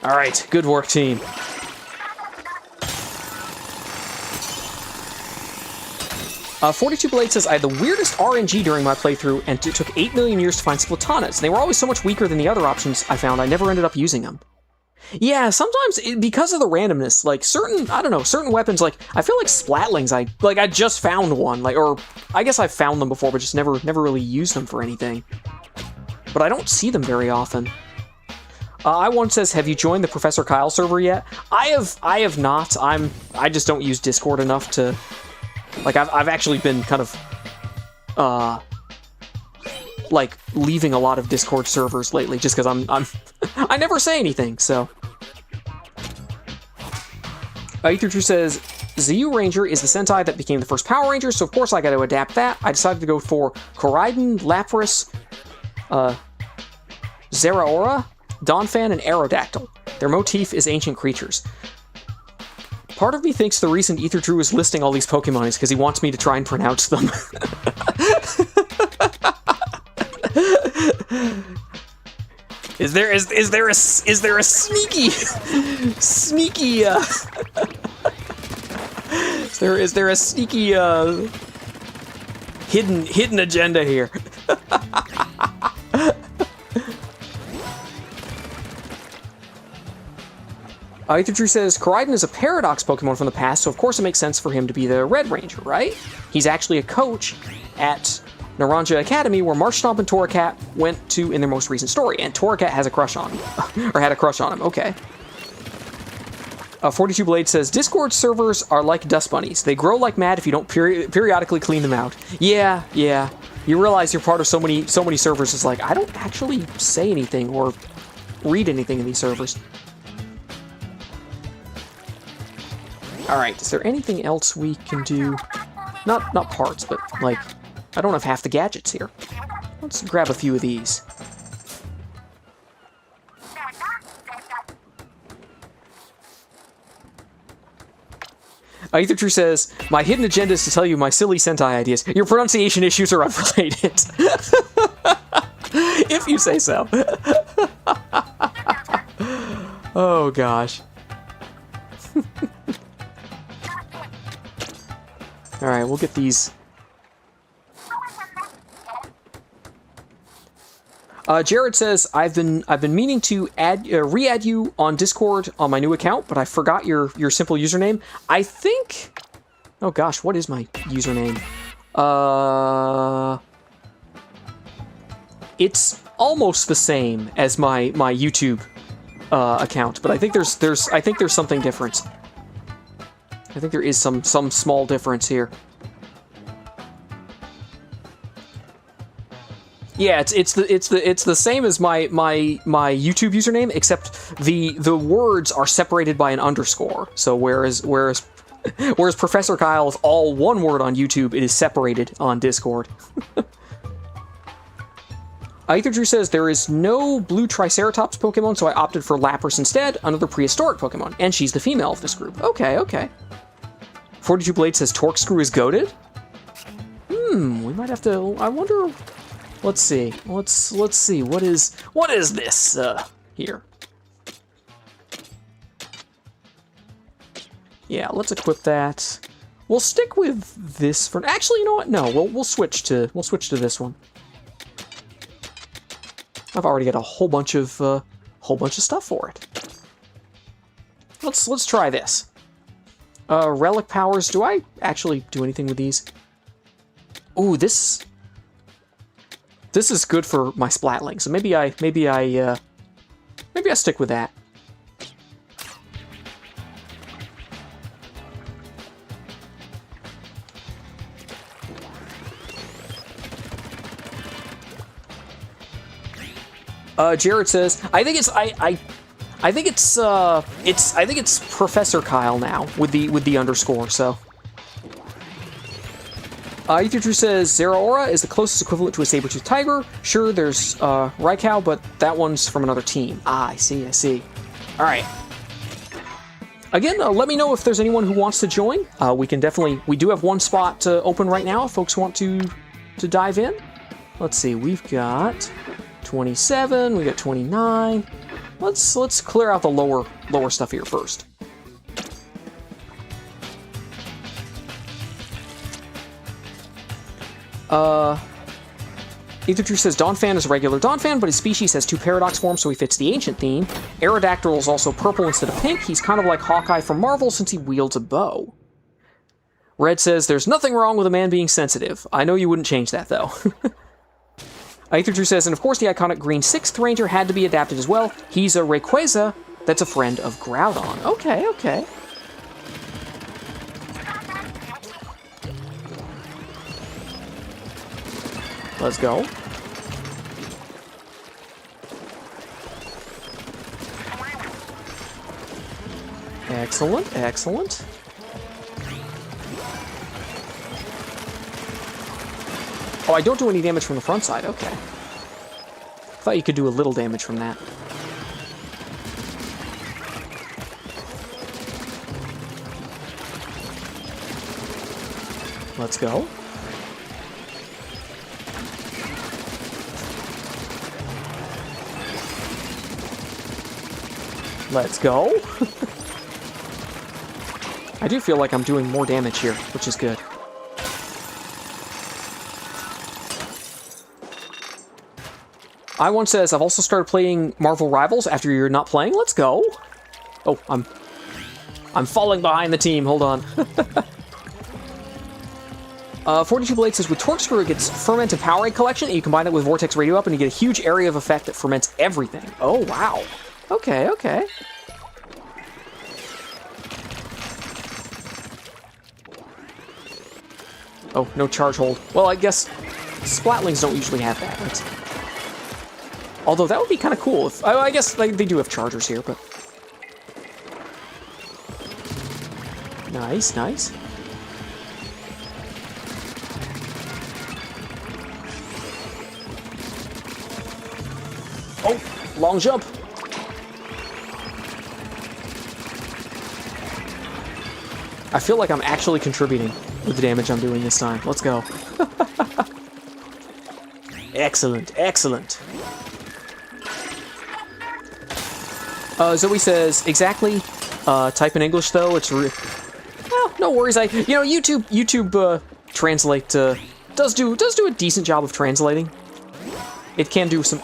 Alright, good work, team. Uh, 42 Blade says, I had the weirdest RNG during my playthrough, and it took 8 million years to find Splatonas. They were always so much weaker than the other options I found, I never ended up using them. Yeah, sometimes, because of the randomness, like, certain, I don't know, certain weapons, like, I feel like Splatlings, I just found one, like, or, I guess I've found them before, but just never really used them for anything. But I don't see them very often. I1 says, have you joined the Professor Kyle server yet? I have not. I just don't use Discord enough to... Like, I've actually been kind of, like, leaving a lot of Discord servers lately, just because I never say anything, so. Ether2 says, ZU Ranger is the Sentai that became the first Power Ranger, so of course I got to adapt that. I decided to go for Koraiden, Lapras, Zeraora, Donphan, and Aerodactyl. Their motif is ancient creatures. Part of me thinks the reason Ether True is listing all these Pokemon is because he wants me to try and pronounce them. Is there a sneaky is there a sneaky hidden agenda here? Ether True says, Koraiden is a Paradox Pokemon from the past, so of course it makes sense for him to be the Red Ranger, right? He's actually a coach at Naranja Academy, where Marshtomp and Torracat went to in their most recent story, and Torracat has a crush on him. Or had a crush on him, okay. 42 Blade says, Discord servers are like dust bunnies. They grow like mad if you don't periodically clean them out. Yeah. You realize you're part of so many servers, it's like, I don't actually say anything or read anything in these servers. Alright, is there anything else we can do? Not parts, but, like, I don't have half the gadgets here. Let's grab a few of these. Ether True says, my hidden agenda is to tell you my silly Sentai ideas. Your pronunciation issues are unrelated. If you say so. Oh, gosh. Alright, we'll get these. Jared says, I've been meaning to re-add you on Discord on my new account, but I forgot your simple username. I think... Oh gosh, what is my username? It's almost the same as my YouTube account, but I think there's something different. I think there is some small difference here. Yeah, it's the same as my YouTube username, except the words are separated by an underscore. So whereas Professor Kyle is all one word on YouTube, it is separated on Discord. Ether Drew says, there is no blue Triceratops Pokemon, so I opted for Lapras instead, another prehistoric Pokemon, and she's the female of this group. Okay, okay. 42 Blade says, Torkscrew is goated? We might have to, I wonder, let's see, let's see, what is this, here? Yeah, let's equip that. We'll stick with this for, actually, you know what, no, we'll switch to this one. I've already got a whole bunch of stuff for it. Let's try this. Relic powers. Do I actually do anything with these? Ooh, this is good for my Splatling. So maybe I stick with that. Jared says, I think it's Professor Kyle now with the underscore. So, Ether Drew says Zeraora is the closest equivalent to a saber-toothed tiger. Sure, there's Raikou, but that one's from another team. Ah, I see. All right. Again, let me know if there's anyone who wants to join. We do have one spot open right now if folks want to dive in. Let's see, we've got 27, we got 29. Let's clear out the lower stuff here first. Ether True says Donphan is a regular Donphan, but his species has 2 paradox forms, so he fits the ancient theme. Aerodactyl is also purple instead of pink. He's kind of like Hawkeye from Marvel since he wields a bow. Red says there's nothing wrong with a man being sensitive. I know you wouldn't change that though. Ether True says, and of course the iconic green 6th Ranger had to be adapted as well. He's a Rayquaza that's a friend of Groudon. Okay. Let's go. Excellent. Oh, I don't do any damage from the front side. Okay. Thought you could do a little damage from that. Let's go. Let's go. I do feel like I'm doing more damage here, which is good. I1 says, I've also started playing Marvel Rivals after you're not playing. Let's go. Oh, I'm falling behind the team. Hold on. 42 Blade says, with Torkscrew, it gets Ferment and Powerade collection, and you combine it with Vortex Radio Up, and you get a huge area of effect that ferments everything. Oh, wow. Okay. Oh, no charge hold. Well, I guess Splatlings don't usually have that. Although that would be kind of cool. I guess they do have chargers here, but... Nice. Oh, long jump. I feel like I'm actually contributing with the damage I'm doing this time. Let's go. Excellent. Zoe says, exactly. Type in English though. It's well, no worries. YouTube translate does do a decent job of translating. It can do some.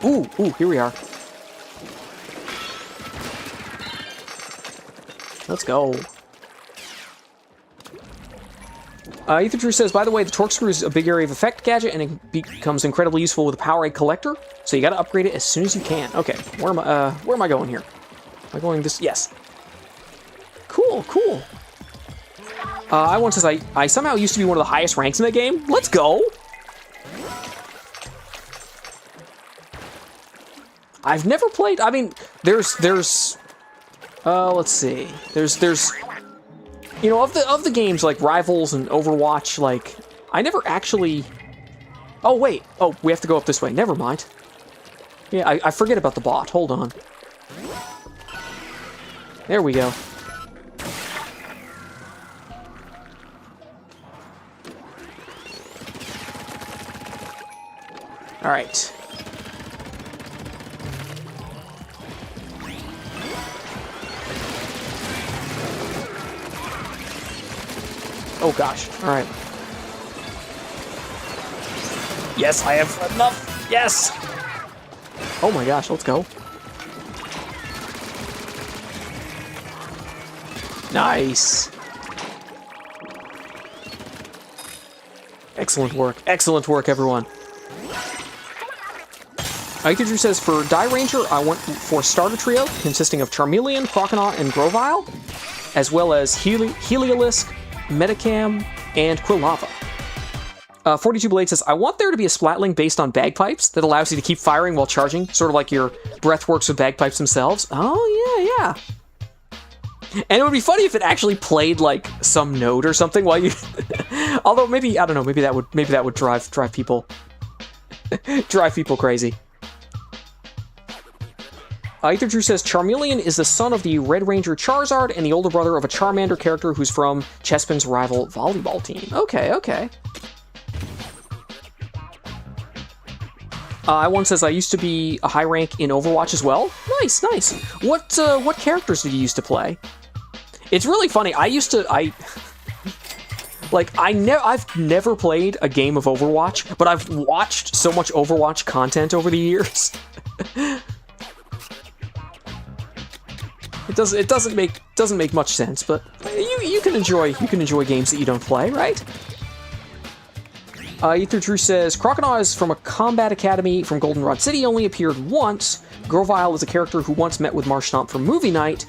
Ooh, here we are. Let's go. Ethan Drew says, by the way, the torque screw is a big area of effect gadget, and it becomes incredibly useful with a Powerade collector, so you gotta upgrade it as soon as you can. Okay, where am I going here? Am I going this? Yes. Cool, cool. I1 says, I somehow used to be one of the highest ranks in that game. Let's go! I've never played, I mean, let's see. There's, you know, of the games like Rivals and Overwatch, like, I never actually... Oh, wait. Oh, we have to go up this way. Never mind. Yeah, I forget about the bot. Hold on. There we go. All right. Oh gosh, all right. Yes, I have enough, yes! Oh my gosh, let's go. Nice. Excellent work, everyone. Aikidru says, for Die Ranger, I went for Starter Trio, consisting of Charmeleon, Croconaut, and Grovyle, as well as Heliolisk, Metacam, and Quilava. 42 Blade says, I want there to be a Splatling based on bagpipes that allows you to keep firing while charging, sort of like your breath works with bagpipes themselves. Oh, yeah. And it would be funny if it actually played, like, some note or something while you... Although, maybe, I don't know, maybe that would drive people... drive people crazy. Ether Drew says, Charmeleon is the son of the Red Ranger Charizard and the older brother of a Charmander character who's from Chespin's rival volleyball team. Okay. I1 says, I used to be a high rank in Overwatch as well. Nice. What characters did you used to play? It's really funny. I've never played a game of Overwatch, but I've watched so much Overwatch content over the years. It doesn't make much sense, but you can enjoy games that you don't play, right? Ether Drew says, Croconaut is from a combat academy from Goldenrod City, only appeared once. Grovyle is a character who once met with Marshtomp for movie night.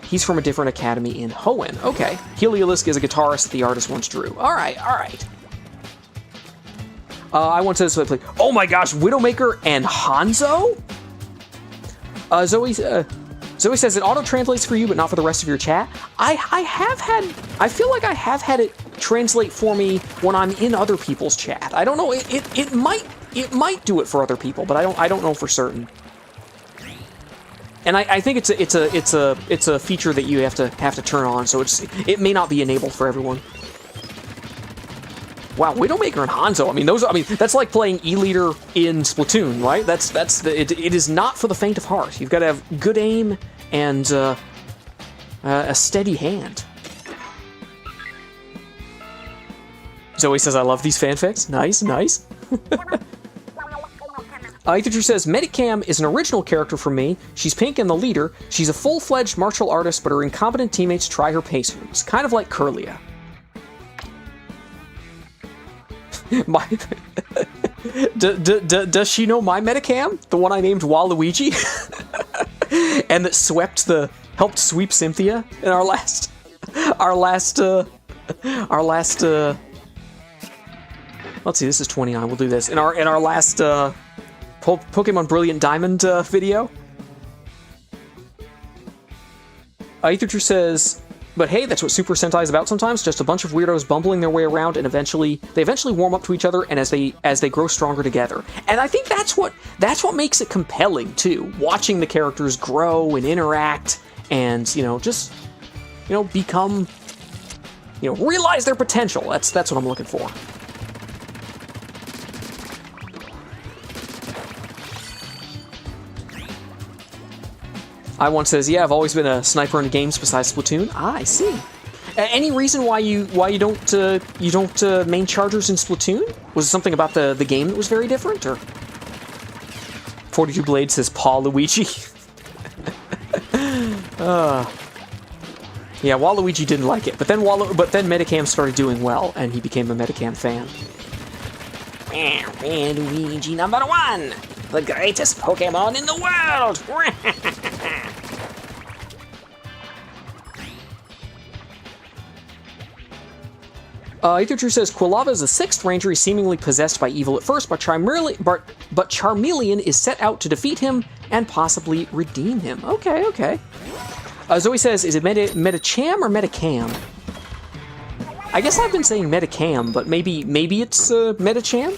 He's from a different academy in Hoenn. Okay. Heliolisk is a guitarist the artist once drew. All right. I once said, oh my gosh, Widowmaker and Hanzo? Zoe says it auto-translates for you, but not for the rest of your chat. I feel like I have had it translate for me when I'm in other people's chat. I don't know, it might do it for other people, but I don't know for certain. And I think it's a feature that you have to turn on, so it may not be enabled for everyone. Wow, Widowmaker and Hanzo. I mean, that's like playing E-Leader in Splatoon, right? It is not for the faint of heart. You've got to have good aim and a steady hand. Zoe says, I love these fanfics. Nice. Ether says, Medicam is an original character for me. She's pink and the leader. She's a full-fledged martial artist, but her incompetent teammates try her pace moves. Kind of like Curlia. Does she know my Metacam? The one I named Waluigi? And that helped sweep Cynthia in our last let's see, this is 29, we'll do this. In our last Pokemon Brilliant Diamond video. Ether says, but hey, that's what Super Sentai is about sometimes, just a bunch of weirdos bumbling their way around and they eventually warm up to each other and as they grow stronger together. And I think that's what makes it compelling too, watching the characters grow and interact and, just become, realize their potential. That's what I'm looking for. I1 says, yeah, I've always been a sniper in games besides Splatoon. Ah, I see. Any reason why you don't main chargers in Splatoon? Was it something about the game that was very different, or? 42 Blade says Paul Luigi. Yeah, Waluigi didn't like it, but then Metacam started doing well, and he became a Metacam fan. Waluigi #1, the greatest Pokemon in the world. Ether True says Quilava is the 6th ranger. He's seemingly possessed by evil at first, but Charmeleon is set out to defeat him and possibly redeem him. Okay, okay. Zoe says, is it Metacham or Metacam? I guess I've been saying Metacam, but maybe it's Metacham?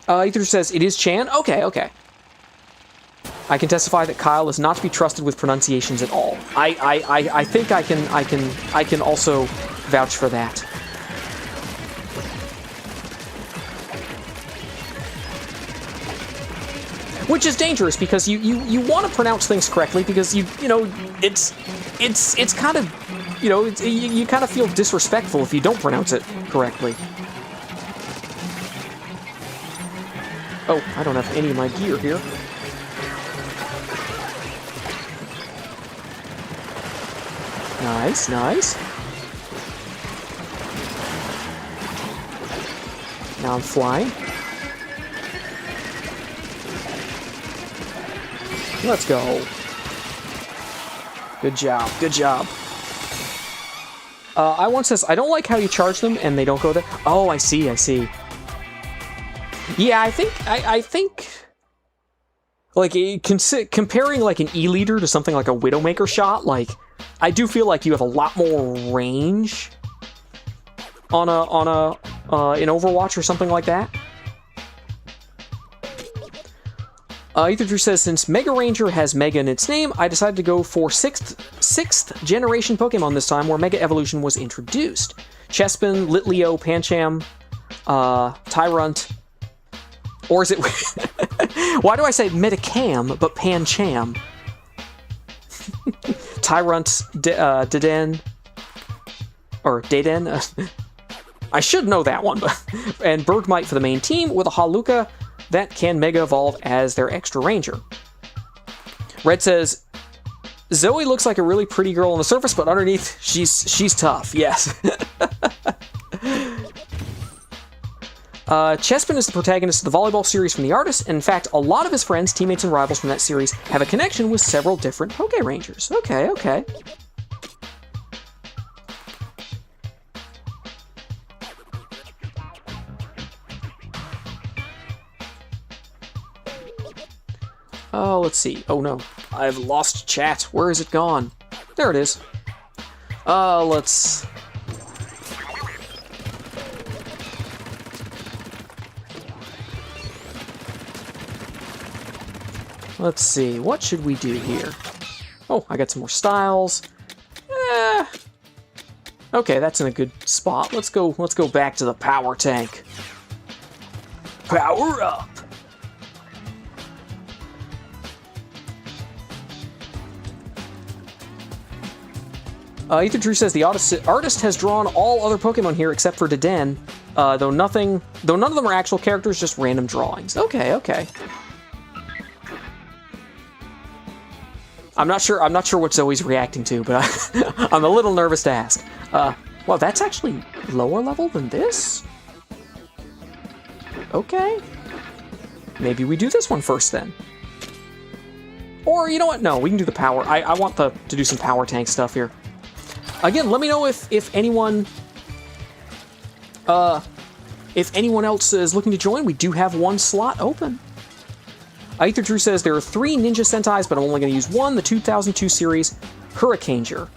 Ether says, it is Chan? Okay, okay. I can testify that Kyle is not to be trusted with pronunciations at all. I think I can also vouch for that. Which is dangerous because you want to pronounce things correctly because you know it's kind of you kind of feel disrespectful if you don't pronounce it correctly. Oh, I don't have any of my gear here. Nice, nice. Now I'm flying. Let's go. Good job, good job. I once says, I don't like how you charge them and they don't go there. Oh, I see, I see. Yeah, I think like, comparing like an E-leader to something like a Widowmaker shot, like, I do feel like you have a lot more range on in Overwatch or something like that. Ether Drew says, since Mega Ranger has Mega in its name, I decided to go for 6th generation Pokemon this time, where Mega Evolution was introduced. Chespin, Litleo, Pancham, Tyrunt, or is it... Why do I say Metacam, but Pancham? Tyrunt, Deden, or Deden? I should know that one, but... And Bergmite for the main team, with a Haluka that can Mega Evolve as their extra ranger. Red says, Zoe looks like a really pretty girl on the surface, but underneath, she's tough, yes. Chespin is the protagonist of the volleyball series from the artist, and in fact, a lot of his friends, teammates, and rivals from that series have a connection with several different Poke Rangers. Okay, okay. Oh, let's see. Oh no, I've lost chat. Where is it gone? There it is. Let's... Let's see, what should we do here? Oh, I got some more styles. Okay, that's in a good spot. Let's go back to the power tank. Power up! Ether Drew says the artist has drawn all other Pokemon here except for Deden, though none of them are actual characters, just random drawings. Okay, okay. I'm not sure what Zoe's reacting to, but I'm a little nervous to ask. Well, that's actually lower level than this? Okay. Maybe we do this one first then. Or, you know what? No, we can do the power. I want to do some power tank stuff here. Again, let me know if anyone else is looking to join. We do have one slot open. Ether Drew says there are 3 Ninja Sentais, but I'm only going to use one, the 2002 series, Hurricaneer.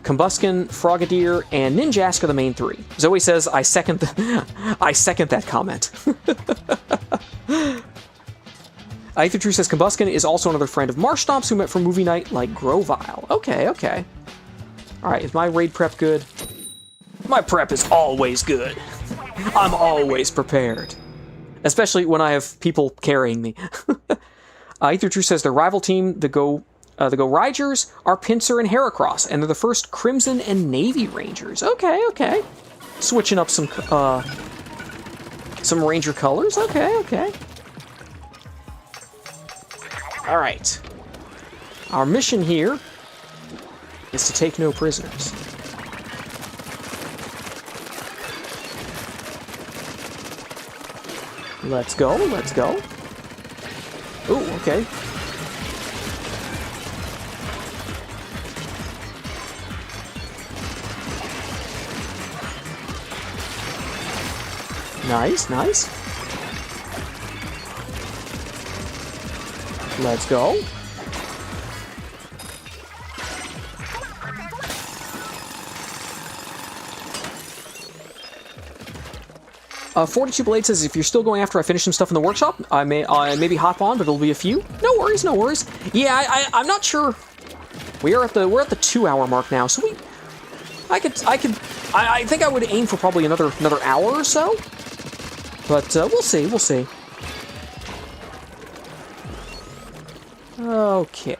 Combuskin, Frogadier, and Ninjask are the main 3. Zoe says, I second that comment. Ether Drew says Combuskin is also another friend of Marshtomps who met for movie night like Grovyle. Okay, okay. Alright, is my raid prep good? My prep is always good. I'm always prepared. Especially when I have people carrying me. Ether True says their rival team, the Go Riders, are Pinsir and Heracross, and they're the first Crimson and Navy Rangers. Okay, okay. Switching up some Ranger colors. Okay, okay. Alright. Our mission here is to take no prisoners. Let's go, let's go. Ooh, okay. Nice, nice. Let's go. 42 Blade says, if you're still going after I finish some stuff in the workshop, I may maybe hop on, but it'll be a few. No worries, no worries. Yeah, I'm not sure. We're at the 2-hour mark now, so I think I would aim for probably another hour or so. But we'll see, we'll see. Okay,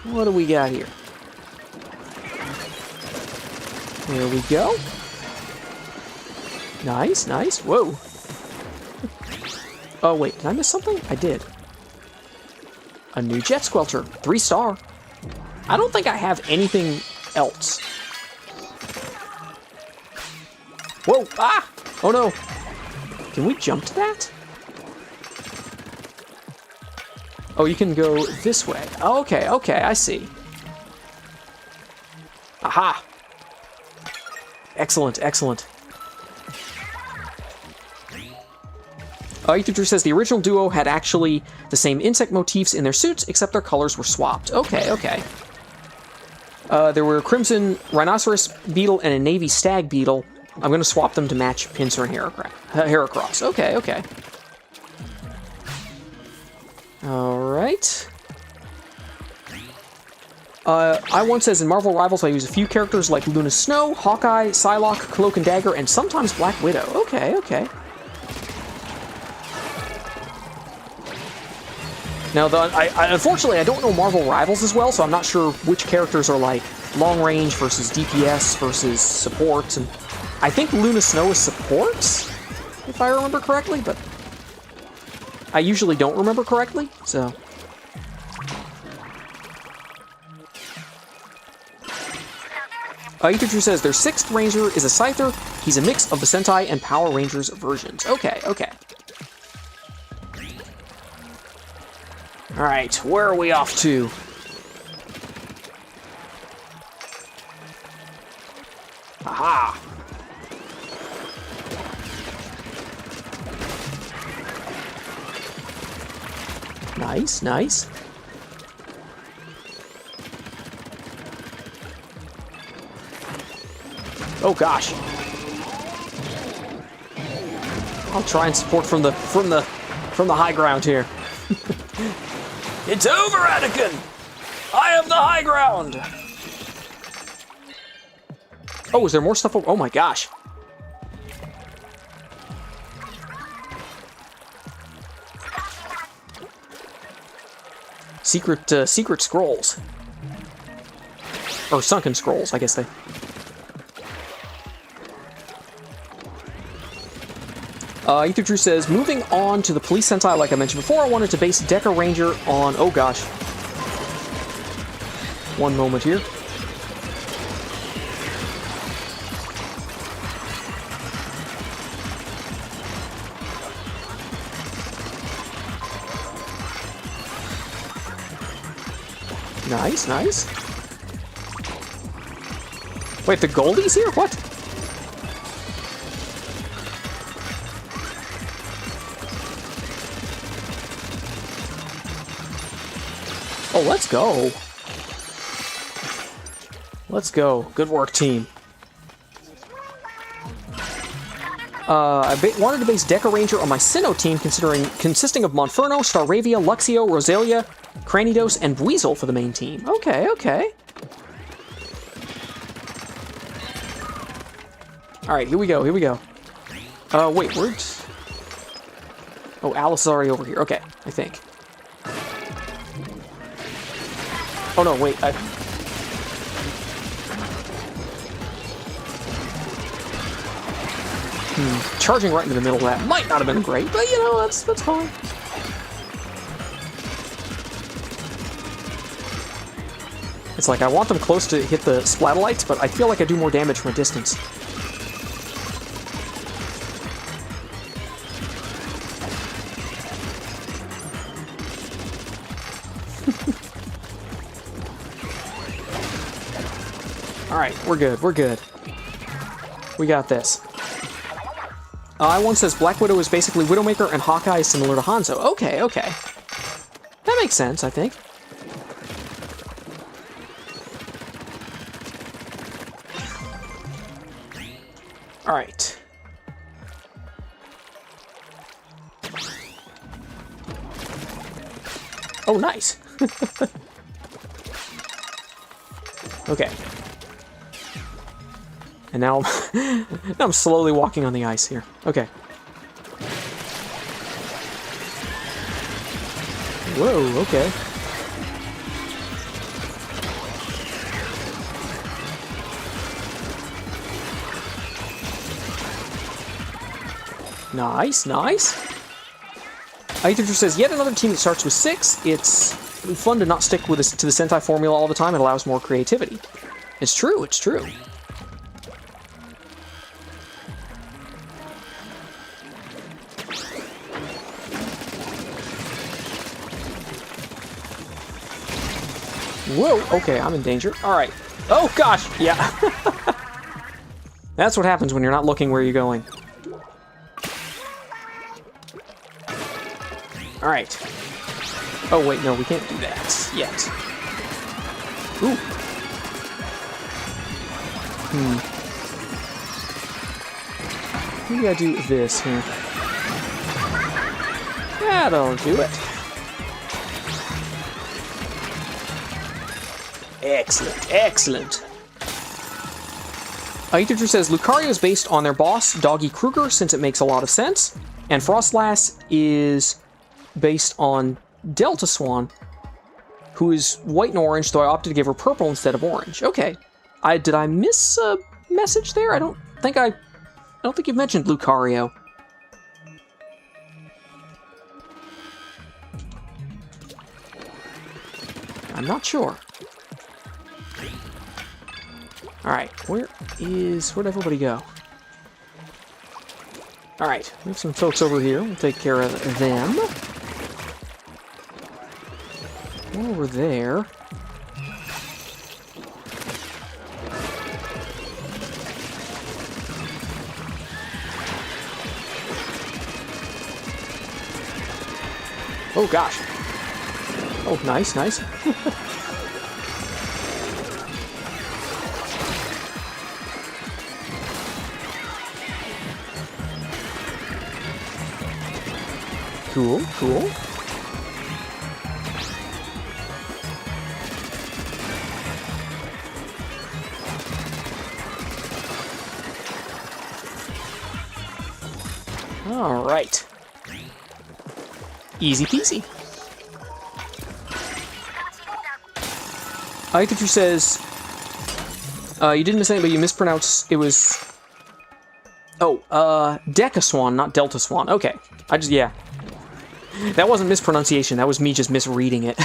what do we got here? There we go. Nice, nice. Whoa. Oh, wait, did I miss something? I did. A new jet squelcher. 3-star. I don't think I have anything else. Whoa, ah! Oh no. Can we jump to that? Oh, you can go this way. Oh, okay, okay, I see. Aha! Excellent, excellent. Ether says the original duo had actually the same insect motifs in their suits, except their colors were swapped. Okay, okay. There were a crimson rhinoceros beetle and a navy stag beetle. I'm going to swap them to match Pincer and Heracross. Okay, okay. Alright. I1 says in Marvel Rivals I use a few characters like Luna Snow, Hawkeye, Psylocke, Cloak and Dagger, and sometimes Black Widow. Okay, okay. Now, unfortunately, I don't know Marvel Rivals as well, so I'm not sure which characters are like long range versus DPS versus support. And I think Luna Snow is support, if I remember correctly, but I usually don't remember correctly, so. Ether says their 6th Ranger is a Scyther. He's a mix of the Sentai and Power Rangers versions. Okay, okay. Alright, where are we off to? Aha! Nice, nice. Oh gosh. I'll try and support from the high ground here. It's over, Anakin! I have the high ground! Oh, is there more stuff? Oh my gosh. Secret scrolls. Or sunken scrolls, I guess they... Ether Drew says, moving on to the police Sentai, like I mentioned before, I wanted to base Deca Ranger on... Oh gosh. One moment here. Nice, nice. Wait, the Goldies here? What? Oh, let's go. Let's go. Good work, team. I wanted to base Deca Ranger on my Sinnoh team, consisting of Monferno, Staravia, Luxio, Rosalia, Cranidos, and Weasel for the main team. Okay, okay. Alright, here we go, here we go. Wait, where's... Oh, Alice is already over here. Okay, I think. Oh no, wait, charging right into the middle of that might not have been great, but you know, that's fine. It's like I want them close to hit the Splatalites, but I feel like I do more damage from a distance. Alright, we're good, we're good. We got this. One says Black Widow is basically Widowmaker and Hawkeye is similar to Hanzo. Okay, okay. That makes sense, I think. Alright. Oh, nice. Okay. And now, now I'm slowly walking on the ice here. Okay. Whoa, okay. Nice, nice. Aether says, yet another team that starts with 6. It's fun to not stick with to the Sentai formula all the time. It allows more creativity. It's true, it's true. Whoa, okay, I'm in danger. Alright. Oh, gosh, yeah. That's what happens when you're not looking where you're going. Alright. Oh, wait, no, we can't do that yet. Ooh. Maybe I do this here. That'll do it. Excellent, excellent. Aether says Lucario is based on their boss, Doggy Kruger, since it makes a lot of sense. And Frostlass is based on Delta Swan, who is white and orange, though I opted to give her purple instead of orange. Okay. Did I miss a message there? I don't think you've mentioned Lucario. I'm not sure. Alright, where'd everybody go? Alright, we have some folks over here. We'll take care of them. One over there. Oh gosh. Oh, nice, nice. Cool, cool. All right. Easy peasy. Aether says, you didn't miss anybody, you mispronounced, it was... Oh, Deca Swan, not Delta Swan. Okay. Yeah. That wasn't mispronunciation, that was me just misreading it.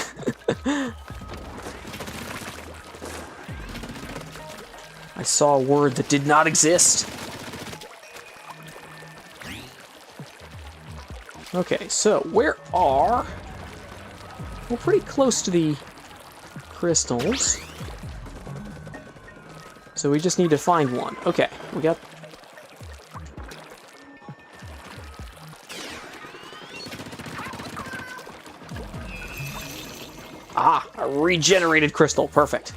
I saw a word that did not exist. Okay, so where are... We're pretty close to the crystals. So we just need to find one. Okay, we got... Ah, a regenerated crystal. Perfect.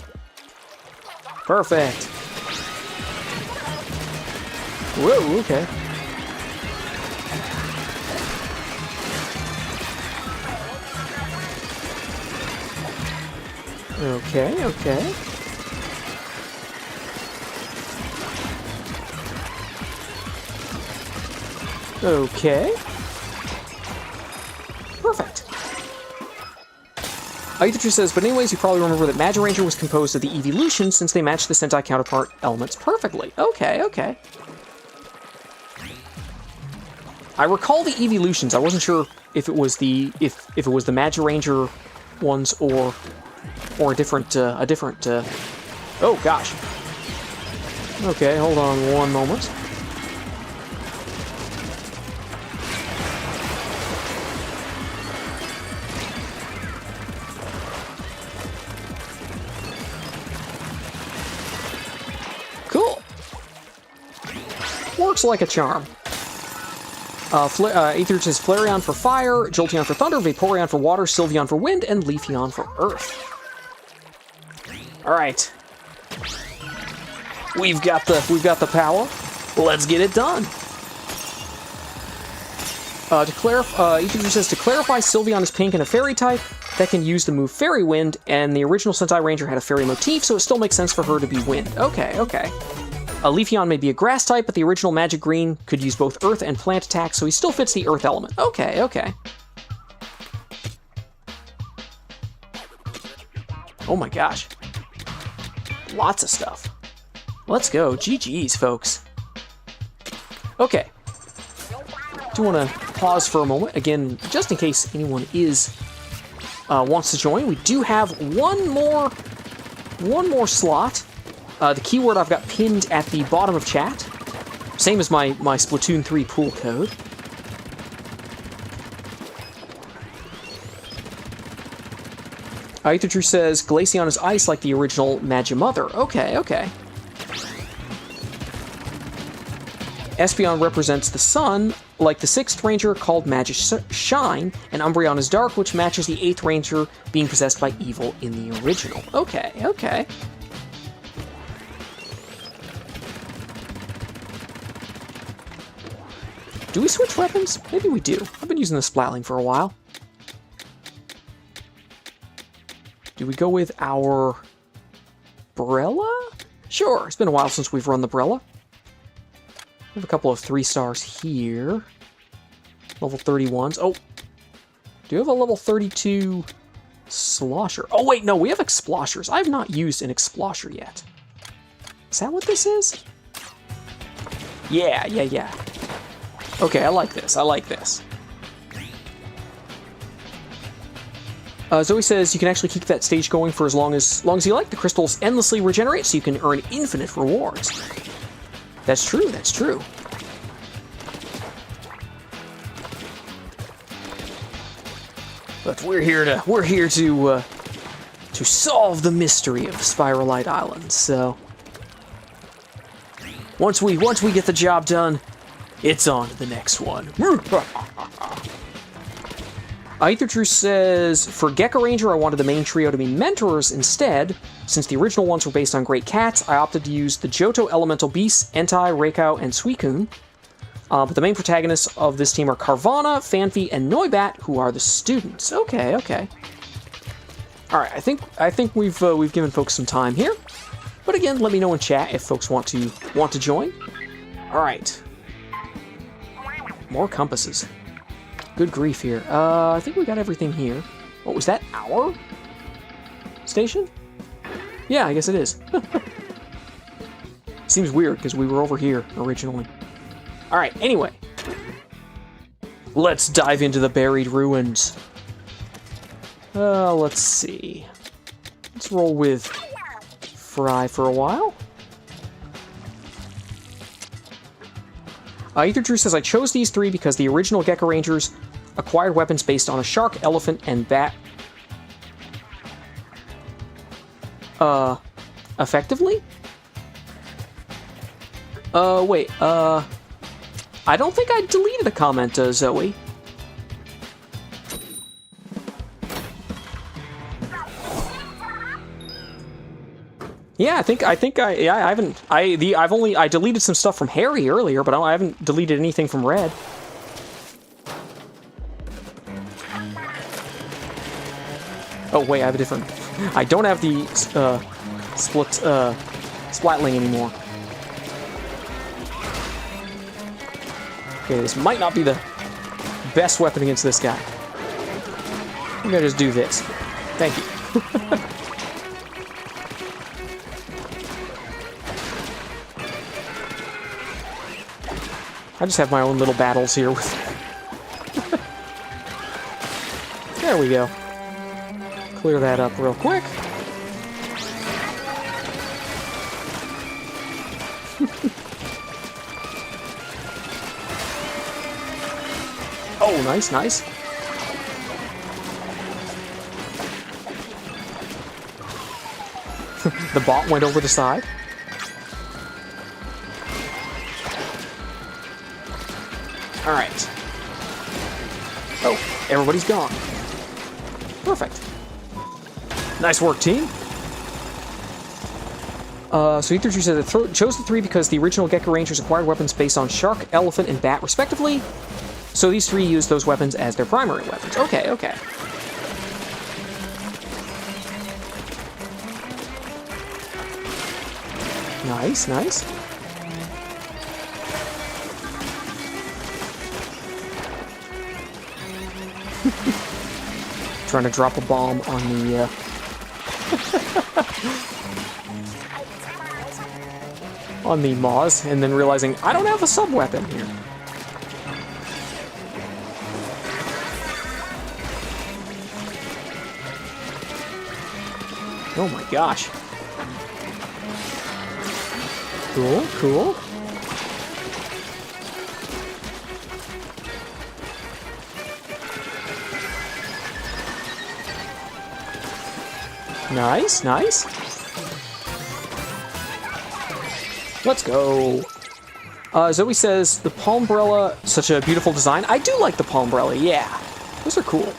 Perfect. Whoa, okay. Okay, okay. Okay. Perfect. Aether says, but anyways, you probably remember that Magiranger was composed of the evolution since they match the Sentai counterpart elements perfectly. Okay, okay. I recall the evolutions. I wasn't sure if it was the if it was the Magiranger ones or Or a different, oh gosh. Okay, hold on one moment. Cool. Works like a charm. Aether says Flareon for fire, Jolteon for thunder, Vaporeon for water, Sylveon for wind, and Leafeon for earth. Alright. We've got the power. Let's get it done. Aether says to clarify, Sylveon is pink and a fairy type that can use the move Fairy Wind, and the original Sentai Ranger had a fairy motif, so it still makes sense for her to be wind. Okay, okay. Leafeon may be a grass type, but the original Magic Green could use both earth and plant attacks, so he still fits the earth element. Okay, okay. Oh my gosh. Lots of stuff. Let's go. GG's, folks. Okay. Do want to pause for a moment, again, just in case anyone wants to join. We do have one more slot. The keyword I've got pinned at the bottom of chat. Same as my Splatoon 3 pool code. Aether says Glaceon is ice like the original Magimother. Okay, okay. Espeon represents the sun, like the 6th Ranger called Magic Shine, and Umbreon is dark, which matches the 8th Ranger being possessed by evil in the original. Okay, okay. Do we switch weapons? Maybe we do. I've been using the Splatling for a while. Do we go with our Brella? Sure, it's been a while since we've run the Brella. We have a couple of 3 stars here. Level 31s. Oh, do you have a level 32 Slosher? Oh wait, no, we have Exploshers. I have not used an Explosher yet. Is that what this is? Yeah, yeah, yeah. Okay, I like this. I like this. Zoe says you can actually keep that stage going for as long as you like. The crystals endlessly regenerate, so you can earn infinite rewards. That's true. That's true. But we're here to solve the mystery of Spirhalite Islands. So once we get the job done, it's on to the next one. Aether says, for Gecko Ranger, I wanted the main trio to be mentors instead. Since the original ones were based on great cats, I opted to use the Johto Elemental Beasts, Entei, Reikau, and Suicune. But the main protagonists of this team are Carvanha, Phanpy, and Noibat, who are the students. Okay, okay. All right, I think we've given folks some time here. But again, let me know in chat if folks want to join. All right. More compasses. Good grief here. I think we got everything here. What was that? Our station? Yeah, I guess it is. Seems weird because we were over here originally. All right, anyway. Let's dive into the buried ruins. Let's see. Let's roll with Fry for a while. Aether says, I chose these 3 because the original Gecko Rangers acquired weapons based on a shark, elephant, and bat. Effectively? Wait, I don't think I deleted a comment, Zoe. Yeah, I deleted some stuff from Harry earlier, but I haven't deleted anything from Red. Oh wait, I have a different. I don't have the Splatling anymore. Okay, this might not be the best weapon against this guy. I'm gonna just do this. Thank you. I just have my own little battles here with... There we go. clear that up real quick. Oh, nice, nice. The bot went over the side. Alright. Oh, everybody's gone. Perfect. Nice work, team. So Ether2 said it chose the 3 because the original Gecko Rangers acquired weapons based on shark, elephant, and bat, respectively. So these 3 use those weapons as their primary weapons. Okay, okay. Nice, nice. Trying to drop a bomb on the, on the Moz, and then realizing, I don't have a sub-weapon here. Oh my gosh. Cool, cool. Nice, nice. Let's go. Zoe says, the Palmbrella, such a beautiful design. I do like the Palmbrella, yeah. Those are cool.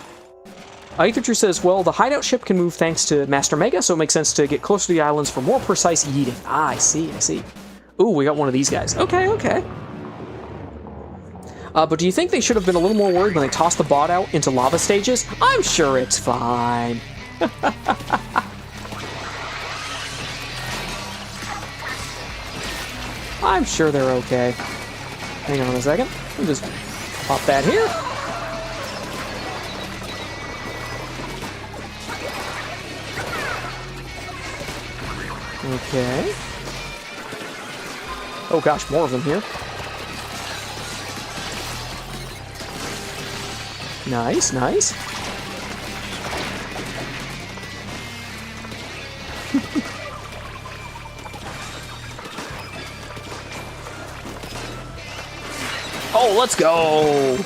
Ether2 says, well, the hideout ship can move thanks to Master Mega, so it makes sense to get closer to the islands for more precise yeeting. Ah, I see, I see. Ooh, we got one of these guys. Okay, okay. But do you think they should have been a little more worried when they tossed the bot out into lava stages? I'm sure it's fine. I'm sure they're okay. Hang on a second. I'll just pop that here. Okay. Oh gosh, more of them here. Nice, nice. Oh, let's go!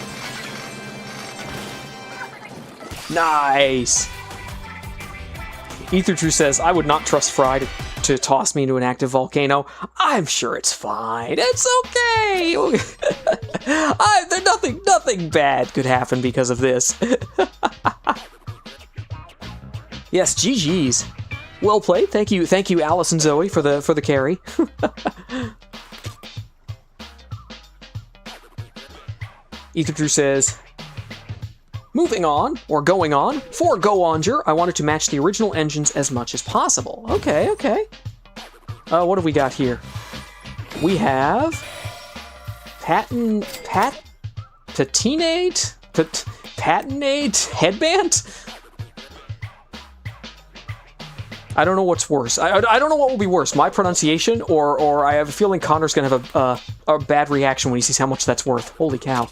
Nice! Ether2 says, I would not trust Fry to toss me into an active volcano. I'm sure it's fine. It's okay! Nothing bad could happen because of this. Yes, GG's. Well played. Thank you, Alice and Zoe, for the carry. Ether2 says, moving on, or going on, for Go Onger, I wanted to match the original engines as much as possible. Okay, okay. What have we got here? We have patinate headband? I don't know what's worse. I don't know what will be worse, my pronunciation, or I have a feeling Connor's gonna have a bad reaction when he sees how much that's worth. Holy cow.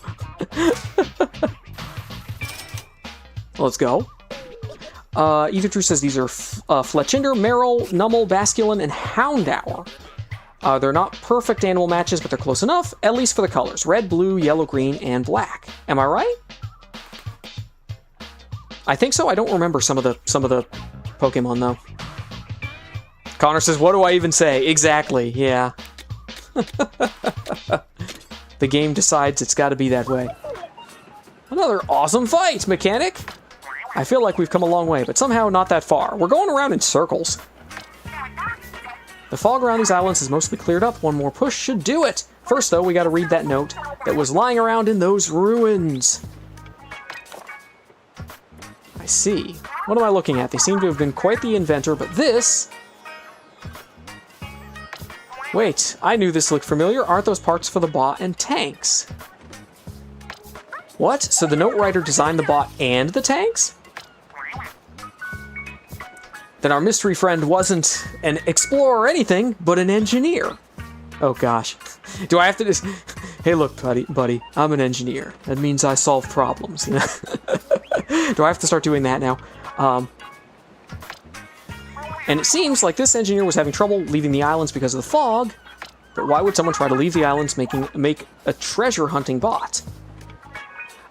Let's go. Ether2 says these are Fletchinder, Merrill, Nummel, Basculin, and Houndour. They're not perfect animal matches, but they're close enough, at least for the colors. Red, blue, yellow, green, and black. Am I right? I think so. I don't remember some of the Pokemon, though. Connor says, what do I even say? Exactly, yeah. The game decides it's got to be that way. Another awesome fight, Mechanic! I feel like we've come a long way, but somehow not that far. We're going around in circles. The fog around these islands is mostly cleared up. One more push should do it. First, though, we got to read that note that was lying around in those ruins. I see. What am I looking at? They seem to have been quite the inventor, but this... Wait, I knew this looked familiar. Aren't those parts for the bot and tanks? What? So the note writer designed the bot and the tanks? Then our mystery friend wasn't an explorer or anything, but an engineer. Oh gosh. Do I have to just... Hey look, buddy, I'm an engineer. That means I solve problems. Do I have to start doing that now? And it seems like this engineer was having trouble leaving the islands because of the fog, but why would someone try to leave the islands make a treasure hunting bot?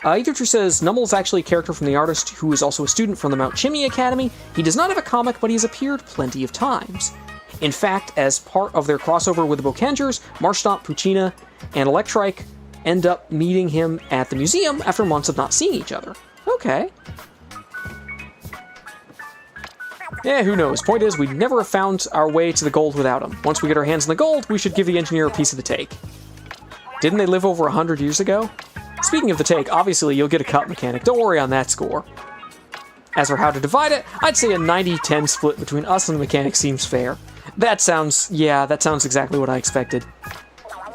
Ether says, Nummel is actually a character from the artist who is also a student from the Mount Chimney Academy. He does not have a comic, but he has appeared plenty of times. In fact, as part of their crossover with the Bokengers, Marshtomp, Puccina, and Electrike end up meeting him at the museum after months of not seeing each other. Okay. Yeah, who knows? Point is, we'd never have found our way to the gold without him. Once we get our hands on the gold, we should give the engineer a piece of the take. Didn't they live over 100 years ago? Speaking of the take, obviously you'll get a cut mechanic. Don't worry on that score. As for how to divide it, I'd say a 90-10 split between us and the mechanic seems fair. That sounds exactly what I expected.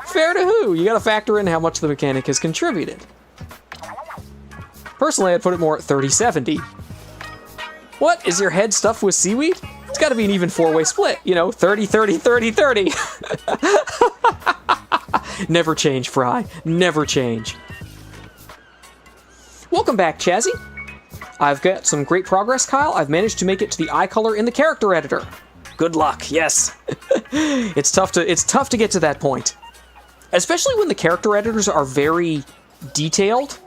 Fair to who? You gotta factor in how much the mechanic has contributed. Personally, I'd put it more at 30-70. What? Is your head stuffed with seaweed? It's gotta be an even four-way split. You know, 30-30-30-30. Never change, Fry. Never change. Welcome back, Chazzy. I've got some great progress, Kyle. I've managed to make it to the eye color in the character editor. Good luck, yes. It's tough to get to that point. Especially when the character editors are very detailed.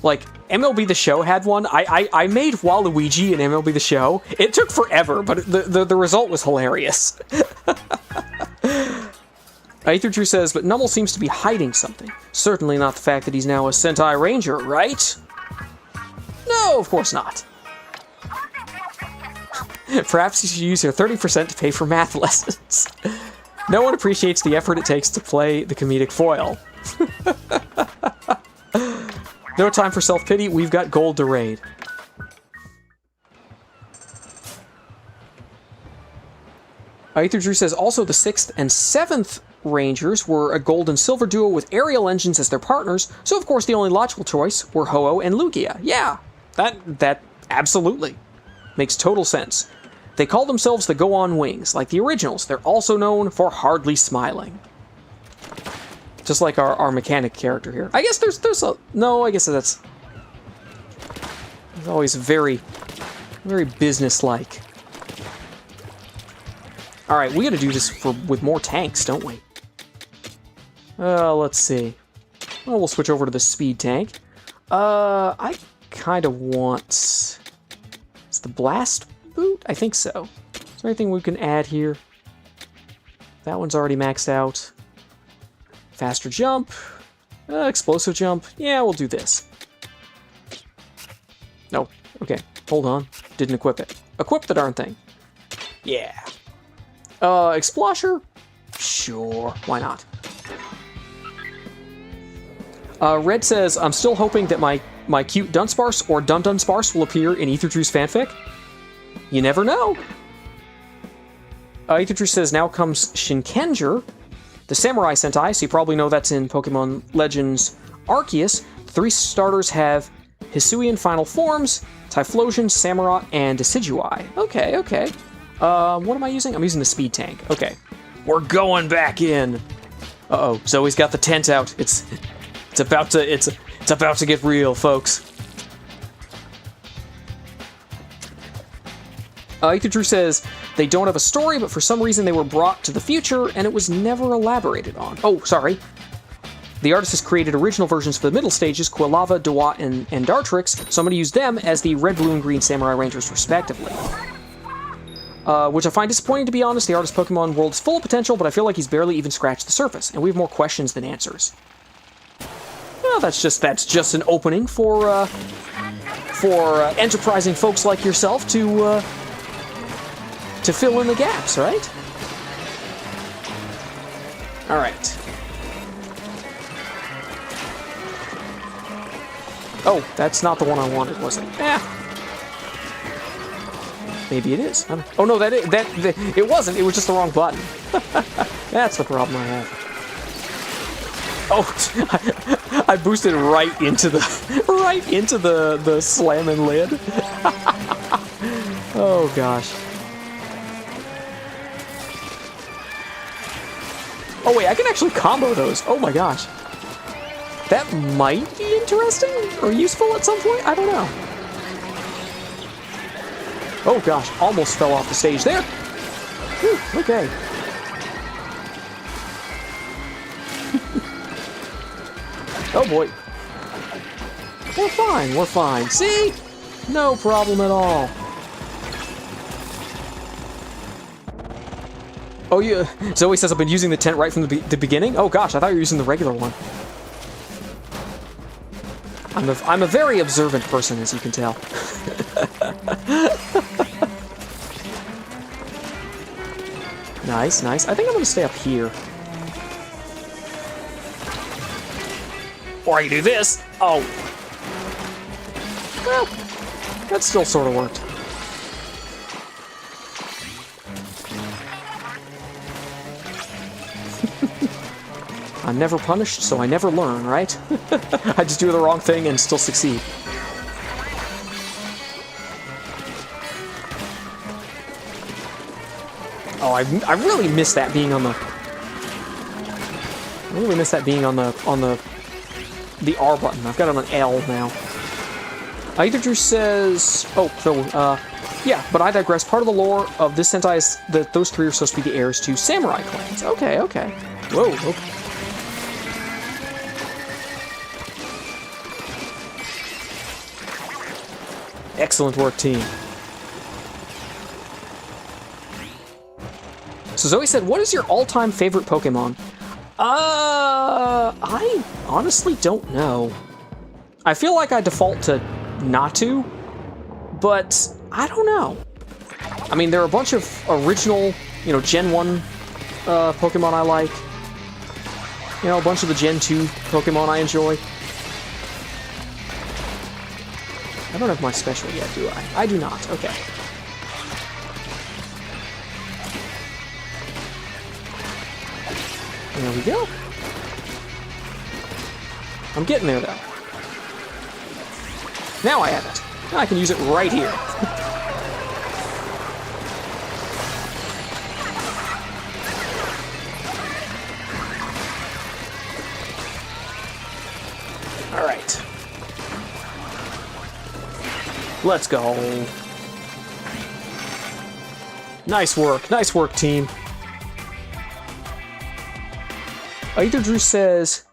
Like, MLB The Show had one. I made Waluigi in MLB The Show. It took forever, but the result was hilarious. Ether True says, but Nummel seems to be hiding something. Certainly not the fact that he's now a Sentai Ranger, right? No, of course not. Perhaps you should use your 30% to pay for math lessons. No one appreciates the effort it takes to play the comedic foil. No time for self-pity, we've got gold to raid. Ether Drew says, also the 6th and 7th Rangers were a gold and silver duo with aerial engines as their partners, so of course the only logical choice were Ho-Oh and Lugia. Yeah, that absolutely makes total sense. They call themselves the Go On Wings, like the originals. They're also known for hardly smiling. Just like our mechanic character here. I guess there's a... No, I guess that's... It's always very business-like. Alright, we gotta do this with more tanks, don't we? Let's see. Well, we'll switch over to the speed tank. I kind of want... It's the blast boot? I think so. Is there anything we can add here? That one's already maxed out. Faster jump. Explosive jump. Yeah, we'll do this. No. Okay. Hold on. Didn't equip it. Equip the darn thing. Yeah. Explosher? Sure. Why not? Red says, I'm still hoping that my cute Dunsparce or Dun Dunsparce will appear in Ether Drew's fanfic. You never know. Ether Drew says, now comes Shinkenger, the Samurai Sentai, so you probably know that's in Pokemon Legends Arceus. 3 starters have Hisuian Final Forms, Typhlosion, Samurott, and Decidueye. Okay, okay. What am I using? I'm using the speed tank. Okay. We're going back in. Uh-oh, Zoe's got the tent out. It's about to get real, folks. Ether Drew says, they don't have a story, but for some reason they were brought to the future, and it was never elaborated on. Oh, sorry. The artist has created original versions for the middle stages, Quilava, Dewat, and Dartrix, so I'm going to use them as the red, blue, and green Samurai Rangers, respectively. Which I find disappointing, to be honest. The artist's Pokemon world is full of potential, but I feel like he's barely even scratched the surface, and we have more questions than answers. Well, that's just an opening for enterprising folks like yourself to fill in the gaps, right? All right. Oh, that's not the one I wanted, was it? Maybe it is. Oh no, it wasn't. It was just the wrong button. That's the problem I have. Oh, I boosted right into the slamming lid. Oh gosh. Oh wait, I can actually combo those. Oh my gosh. That might be interesting or useful at some point. I don't know. Oh gosh, almost fell off the stage there. Whew, okay. Oh boy. We're fine. See? No problem at all. Oh yeah, Zoe says I've been using the tent right from the beginning? Oh gosh, I thought you were using the regular one. I'm a very observant person, as you can tell. Nice, nice. I think I'm gonna stay up here. Or I can do this. Oh. Well, that still sort of worked. I'm never punished, so I never learn, right? I just do the wrong thing and still succeed. Oh, I really miss that being on the... I really miss that being on the R button. I've got it on L now. Either Drew says... Oh, so, yeah, but I digress. Part of the lore of this Sentai is that those three are supposed to be the heirs to samurai clans. Okay, okay. Whoa, okay. Excellent work, team. So Zoe said, what is your all-time favorite Pokemon? I honestly don't know. I feel like I default to Natu, but I don't know. I mean, there are a bunch of original, you know, Gen 1 Pokemon I like. You know, a bunch of the Gen 2 Pokemon I enjoy. I don't have my special yet, do I? I do not. Okay. There we go. I'm getting there, though. Now I have it. Now I can use it right here. All right. Let's go. Nice work, team. Either Drew says,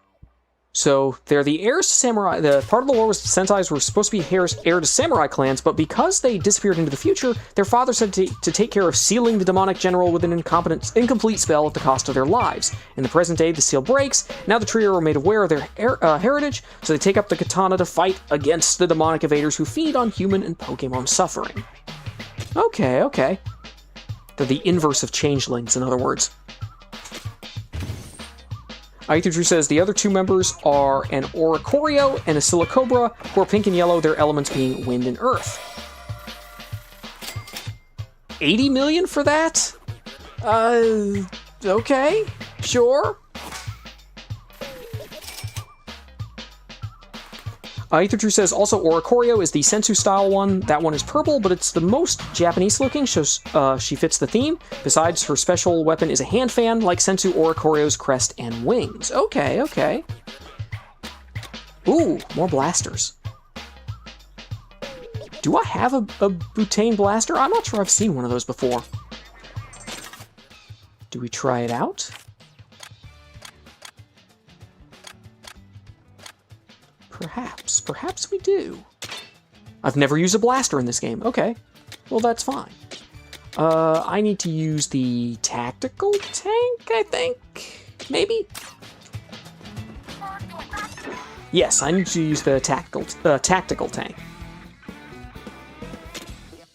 so they're the heirs to samurai. The part of the lore was the Sentais were supposed to be heir to samurai clans, but because they disappeared into the future, their father said to take care of sealing the demonic general with an incomplete spell at the cost of their lives. In the present day, the seal breaks. Now the trio are made aware of their heritage, so they take up the katana to fight against the demonic invaders who feed on human and Pokemon suffering. Okay, okay. They're the inverse of changelings, in other words. Aitudru says the other two members are an Oricorio and a Silicobra, who are pink and yellow, their elements being wind and earth. 80 million for that? Okay, sure. Aitudru says also Oricorio is the Sensu style one. That one is purple, but it's the most Japanese looking, so she fits the theme. Besides, her special weapon is a hand fan, like Sensu Oricorio's crest and wings. Okay, okay. Ooh, more blasters. Do I have a butane blaster? I'm not sure I've seen one of those before. Do we try it out? Perhaps we do. I've never used a blaster in this game. Okay, well that's fine. I need to use the tactical tank, I think? Maybe? Yes, I need to use the tactical tank.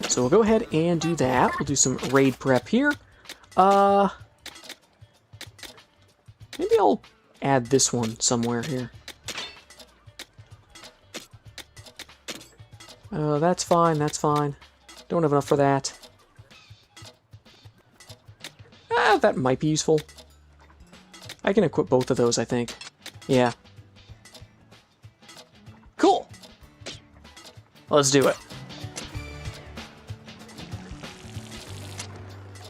So we'll go ahead and do that. We'll do some raid prep here. Maybe I'll add this one somewhere here. That's fine, that's fine. Don't have enough for that. That might be useful. I can equip both of those, I think. Yeah. Cool! Let's do it.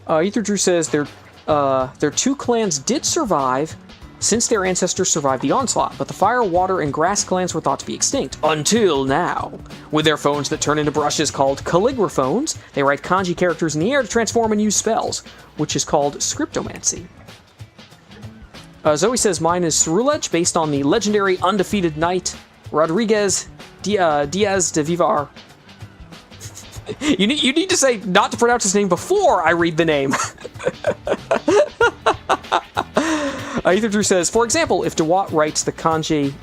Ether Drew says their two clans did survive, since their ancestors survived the onslaught, but the fire, water, and grass clans were thought to be extinct. Until now. With their phones that turn into brushes called calligraphones, they write kanji characters in the air to transform and use spells, which is called scriptomancy. Zoe says mine is Cerulege, based on the legendary undefeated knight Rodriguez Diaz de Vivar. You need to say not to pronounce his name before I read the name. Ether Drew says, for example, if DeWatt writes the kanji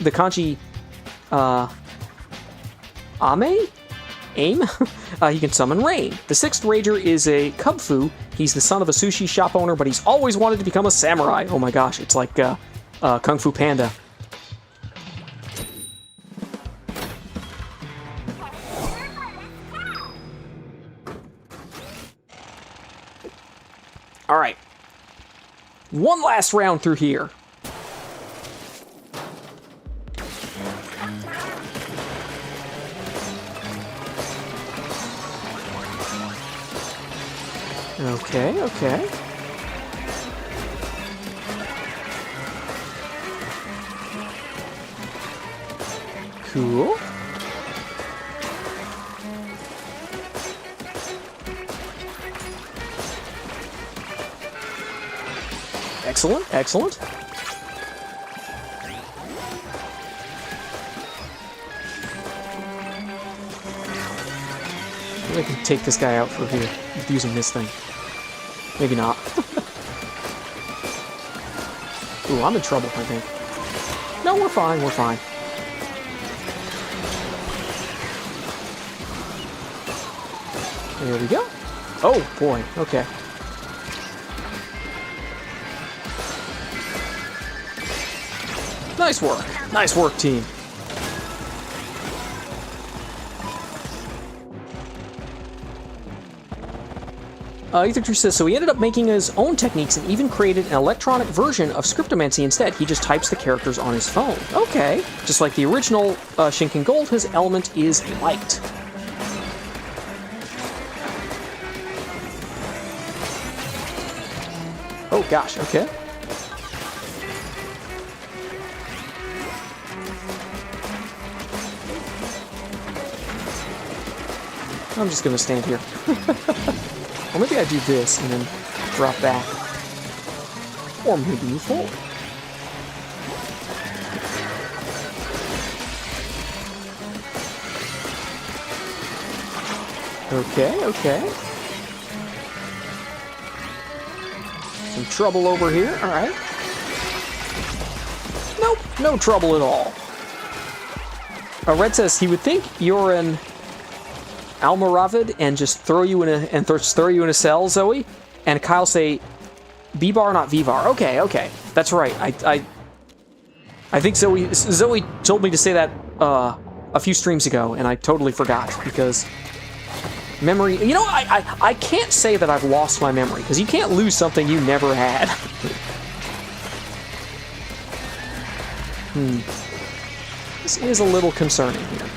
aim, he can summon rain. The sixth rager is a Kubfu. He's the son of a sushi shop owner, but he's always wanted to become a samurai. Oh my gosh, it's like Kung Fu Panda. All right. One last round through here. Okay, okay. Cool. Excellent, excellent. Maybe I can take this guy out from here using this thing. Maybe not. Ooh, I'm in trouble, I think. No, we're fine, we're fine. There we go. Oh, boy, okay. Nice work. Nice work, team. Ether says, so he ended up making his own techniques and even created an electronic version of scriptomancy instead. He just types the characters on his phone. Okay. Just like the original Shinken Gold, his element is light. Oh gosh, okay. I'm just gonna stand here. Or maybe I do this and then drop back. Or maybe move forward. Okay, okay. Some trouble over here, alright. Nope, no trouble at all. Red says he would think you're an Almoravid and just throw you in a cell, Zoe. And Kyle say B-bar, not V-bar. Okay, okay, that's right. I think Zoe told me to say that a few streams ago, and I totally forgot because memory. You know, I can't say that I've lost my memory because you can't lose something you never had. This is a little concerning here.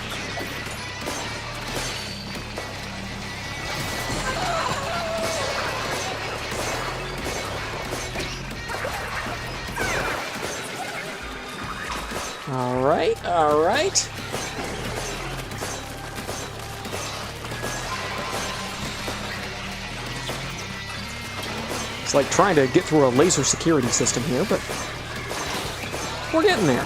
Alright, alright. It's like trying to get through a laser security system here, but we're getting there.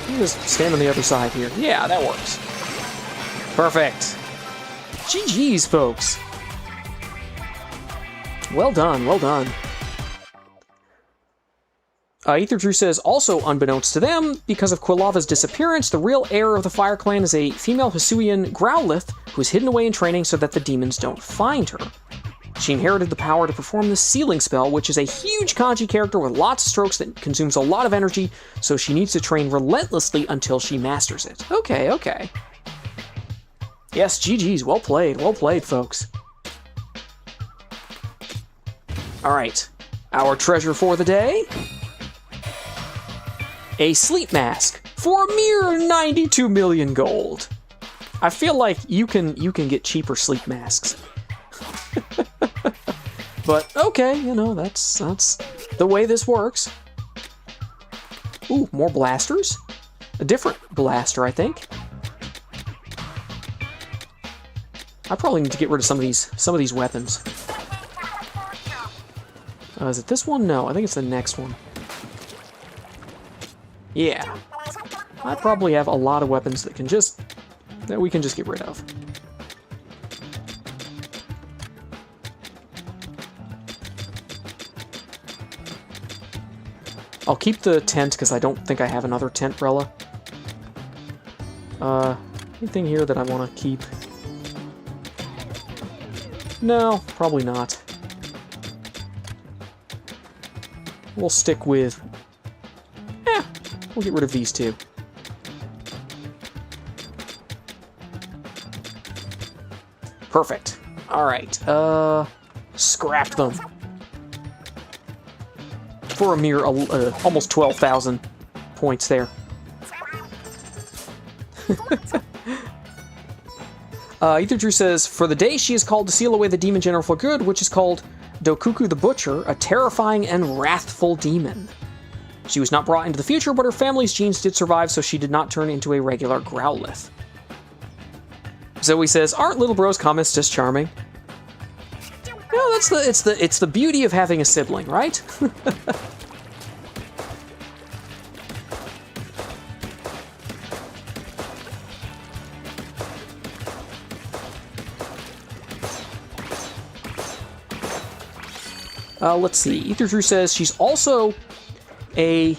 I'm just stand on the other side here. Yeah, that works. Perfect. GG's, folks. Well done, well done. Ether Drew says, also unbeknownst to them, because of Quilava's disappearance, the real heir of the Fire Clan is a female Hisuian Growlithe who is hidden away in training so that the demons don't find her. She inherited the power to perform the sealing spell, which is a huge kanji character with lots of strokes that consumes a lot of energy, so she needs to train relentlessly until she masters it. Okay, okay. Yes, GG's, well played, folks. Alright, our treasure for the day? A sleep mask for a mere 92 million gold. I feel like you can get cheaper sleep masks. But okay, you know, that's the way this works. Ooh, more blasters. A different blaster, I think. I probably need to get rid of some of these weapons. Is it this one? No, I think it's the next one. Yeah. I probably have a lot of weapons that we can just get rid of. I'll keep the tent because I don't think I have another tent umbrella. Anything here that I want to keep? No, probably not. We'll stick with... we'll get rid of these two. Perfect. Alright, scrap them. For a mere almost 12,000 points there. Ether Drew says, for the day she is called to seal away the demon general for good, which is called Dokuku the Butcher, a terrifying and wrathful demon. She was not brought into the future, but her family's genes did survive, so she did not turn into a regular Growlithe. Zoe says, aren't little bro's comments just charming? No, it's the beauty of having a sibling, right? Let's see. Ether Drew says she's also a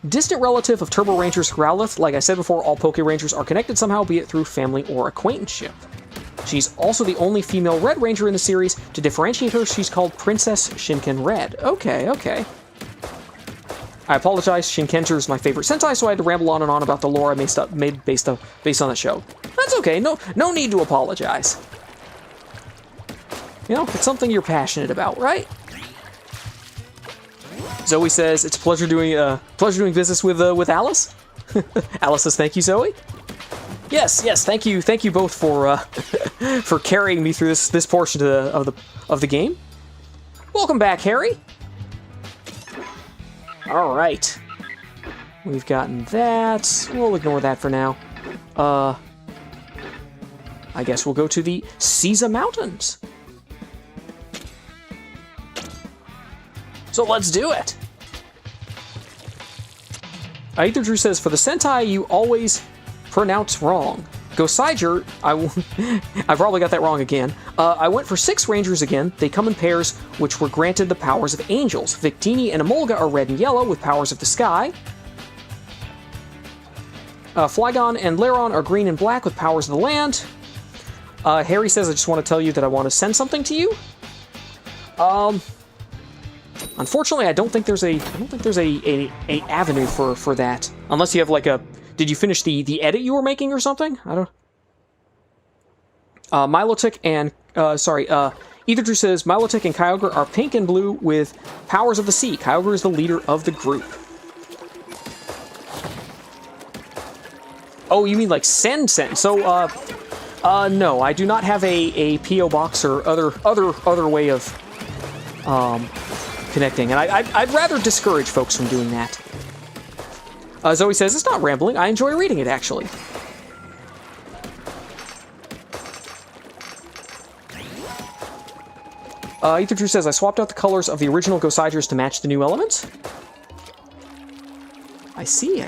distant relative of Turbo Ranger's Growlithe. Like I said before, all Poke Rangers are connected somehow, be it through family or acquaintanceship. She's also the only female Red Ranger in the series. To differentiate her, she's called Princess Shinken Red. Okay, okay. I apologize, Shinkenger is my favorite Sentai, so I had to ramble on and on about the lore I made based on the show. That's okay, no need to apologize. You know, it's something you're passionate about, right? Zoe says it's a pleasure doing business with Alice. Alice says thank you, Zoe. Yes, thank you both for for carrying me through this portion of the game. Welcome back, Harry. All right, we've gotten that. We'll ignore that for now. I guess we'll go to the Caesar Mountains. So let's do it! Ether Drew says, for the Sentai, you always pronounce wrong. Goseiger, I probably got that wrong again. I went for 6 Rangers again. They come in pairs, which were granted the powers of angels. Victini and Emolga are red and yellow, with powers of the sky. Flygon and Laron are green and black, with powers of the land. Harry says, I just want to tell you that I want to send something to you. Unfortunately, I don't think there's a avenue for that. Unless you have like a... Did you finish the edit you were making or something? I don't... Milotic and... Ether Drew says, Milotic and Kyogre are pink and blue with powers of the sea. Kyogre is the leader of the group. Oh, you mean like send? So, no, I do not have a P.O. box or other way of, connecting, and I'd rather discourage folks from doing that. Zoe says, it's not rambling, I enjoy reading it, actually. Ether Drew says, I swapped out the colors of the original Goseigers to match the new elements. I see.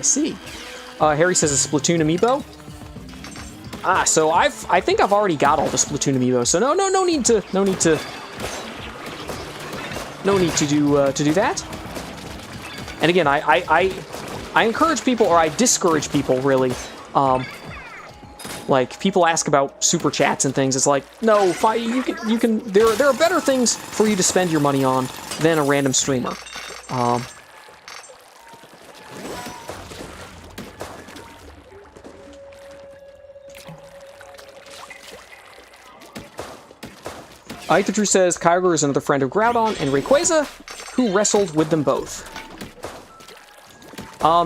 Harry says a Splatoon amiibo. So I think I've already got all the Splatoon amiibo, so no need to do that. And again, I encourage people, or I discourage people, really. Like, people ask about super chats and things. It's like, no, you can. There are better things for you to spend your money on than a random streamer. Ether Drew says Kyogre is another friend of Groudon and Rayquaza, who wrestled with them both.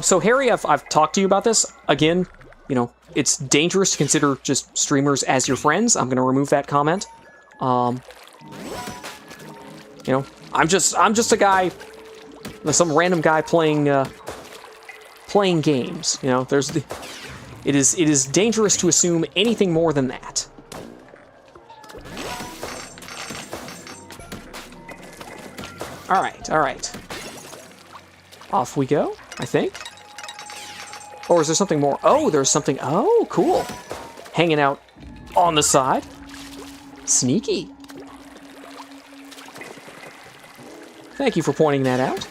So Harry, I've talked to you about this. Again, you know, it's dangerous to consider just streamers as your friends. I'm gonna remove that comment. You know, I'm just a guy some random guy playing games. You know, it is dangerous to assume anything more than that. All right. Off we go, I think. Or is there something more? Oh, there's something. Oh, cool. Hanging out on the side. Sneaky. Thank you for pointing that out.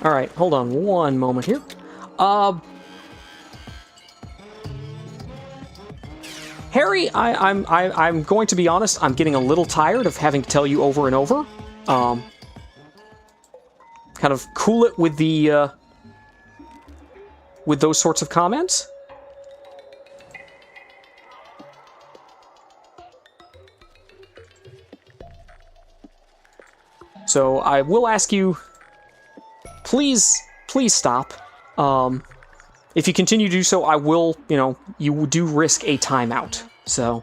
All right, hold on one moment here. Harry, I'm going to be honest. I'm getting a little tired of having to tell you over and over. Kind of cool it with the with those sorts of comments. So I will ask you, please stop. If you continue to do so, I will, you do risk a timeout. So.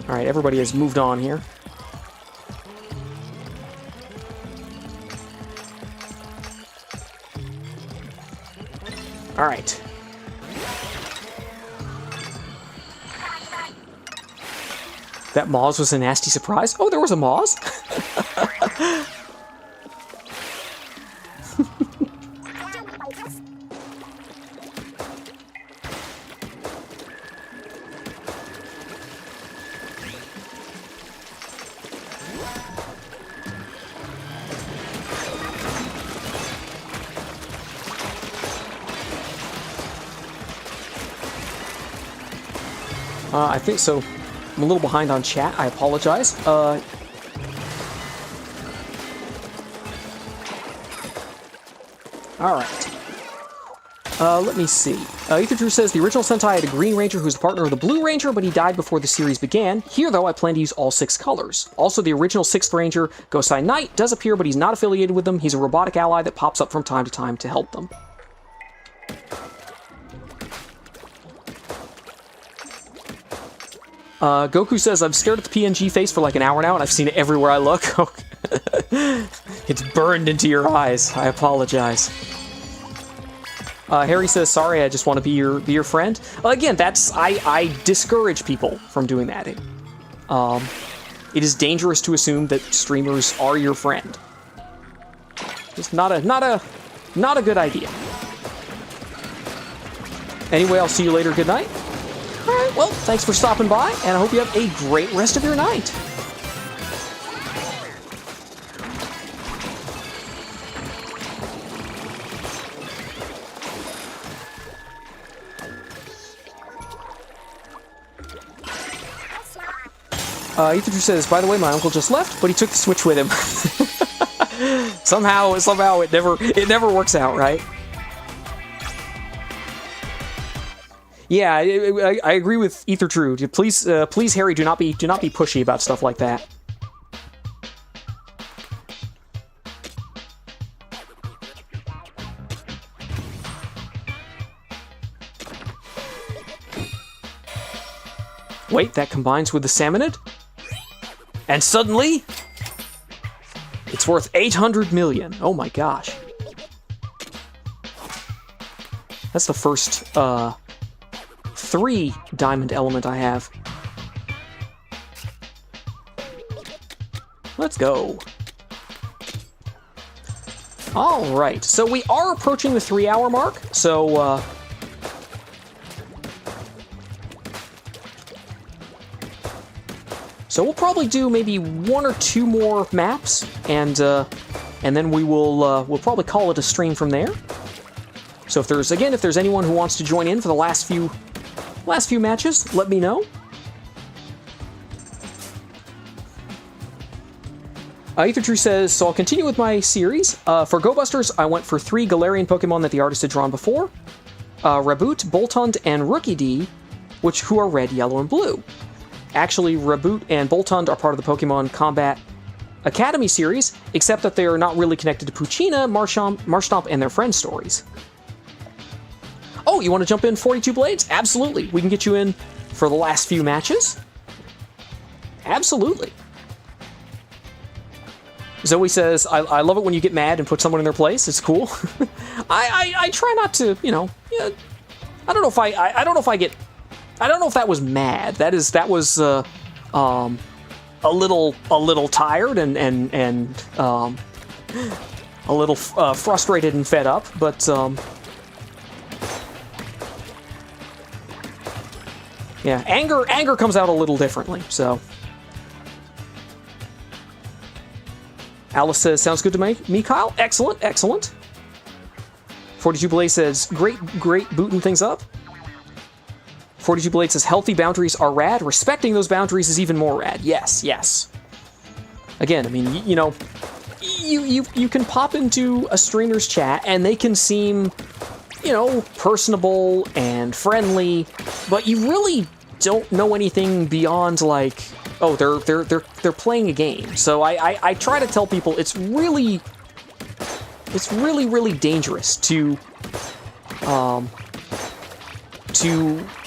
All right, everybody has moved on here. All right. That Moz was a nasty surprise. Oh, there was a Moz? I think so. I'm a little behind on chat. I apologize. Alright. Let me see. Ether Drew says, the original Sentai had a Green Ranger who's the partner of the Blue Ranger, but he died before the series began. Here, though, I plan to use all 6 colors. Also, the original 6th Ranger, Gosai Knight, does appear, but he's not affiliated with them. He's a robotic ally that pops up from time to time to help them. Goku says, I'm scared of the PNG face for like an hour now, and I've seen it everywhere I look. It's burned into your eyes. I apologize. Harry says, sorry, I just want to be your friend. Again, I discourage people from doing that. It is dangerous to assume that streamers are your friend. It's not a good idea. Anyway, I'll see you later. Good night. All right, well, thanks for stopping by, and I hope you have a great rest of your night. Ether says, by the way, my uncle just left, but he took the Switch with him. somehow it never works out, right? Yeah, I agree with Ether True. Please, Harry, do not be pushy about stuff like that. Wait, that combines with the Salmonid? And suddenly, it's worth 800 million. Oh my gosh. That's the first, 3 diamond element I have. Let's go. All right, so we are approaching the 3-hour mark, so we'll probably do maybe 1 or 2 more maps, and then we'll probably call it a stream from there. So if there's anyone who wants to join in for the last few matches, let me know. Ether True says, so I'll continue with my series. For Go Busters, I went for 3 Galarian Pokemon that the artist had drawn before. Raboot, Boltund, and Rookie D, who are red, yellow, and blue. Actually, Raboot and Boltund are part of the Pokemon Combat Academy series, except that they are not really connected to Puccina, Marshtomp, and their friend stories. Oh, you want to jump in 42 Blades? Absolutely. We can get you in for the last few matches. Absolutely. Zoe says, I love it when you get mad and put someone in their place. It's cool. I try not to, you know, I don't know if I don't know if I get, I don't know if that was mad. That was a little tired and a little frustrated and fed up, but yeah, anger comes out a little differently. So Alice says, sounds good to me, Kyle. Excellent, excellent. 42 Blade says, great booting things up. 42 Blade says, healthy boundaries are rad. Respecting those boundaries is even more rad. Yes, yes. Again, I mean, you know, you can pop into a streamer's chat and they can seem, you know, personable and friendly, but you really don't know anything beyond, like, oh, they're playing a game. So I try to tell people it's really dangerous to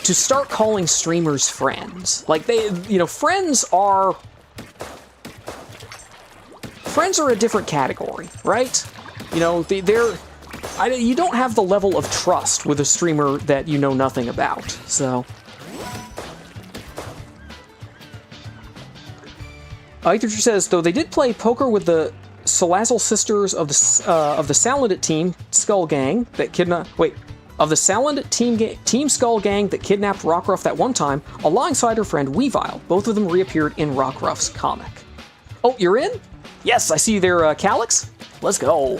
start calling streamers friends. Like, they, you know, friends are a different category, right? You know, you don't have the level of trust with a streamer that you know nothing about. So Either says, though they did play poker with the Salazzle sisters of the Salandit team Skull Gang that kidnapped. Of the Salandit team Skull Gang that kidnapped Rockruff that one time, alongside her friend Weavile. Both of them reappeared in Rockruff's comic. Oh, you're in? Yes, I see you there, Calyx. Let's go.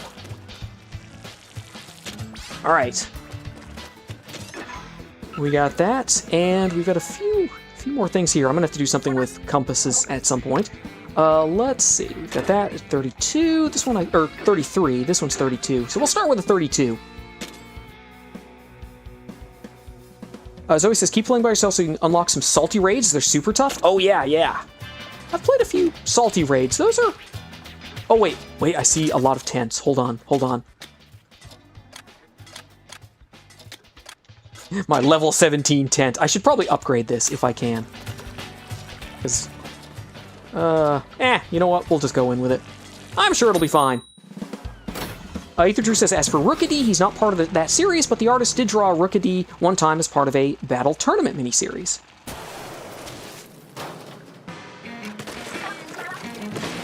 All right. We got that, and we've got a few more things here. I'm gonna have to do something with compasses at some point. Let's see. We've got that at 32. This one, or 33. This one's 32. So we'll start with a 32. Zoe says, keep playing by yourself so you can unlock some salty raids. They're super tough. Oh, yeah. I've played a few salty raids. Those are... Oh, wait, I see a lot of tents. Hold on. My level 17 tent. I should probably upgrade this if I can. Because... you know what? We'll just go in with it. I'm sure it'll be fine. Ether Drew says, as for Rookity, he's not part of that series, but the artist did draw Rookity one time as part of a battle tournament miniseries.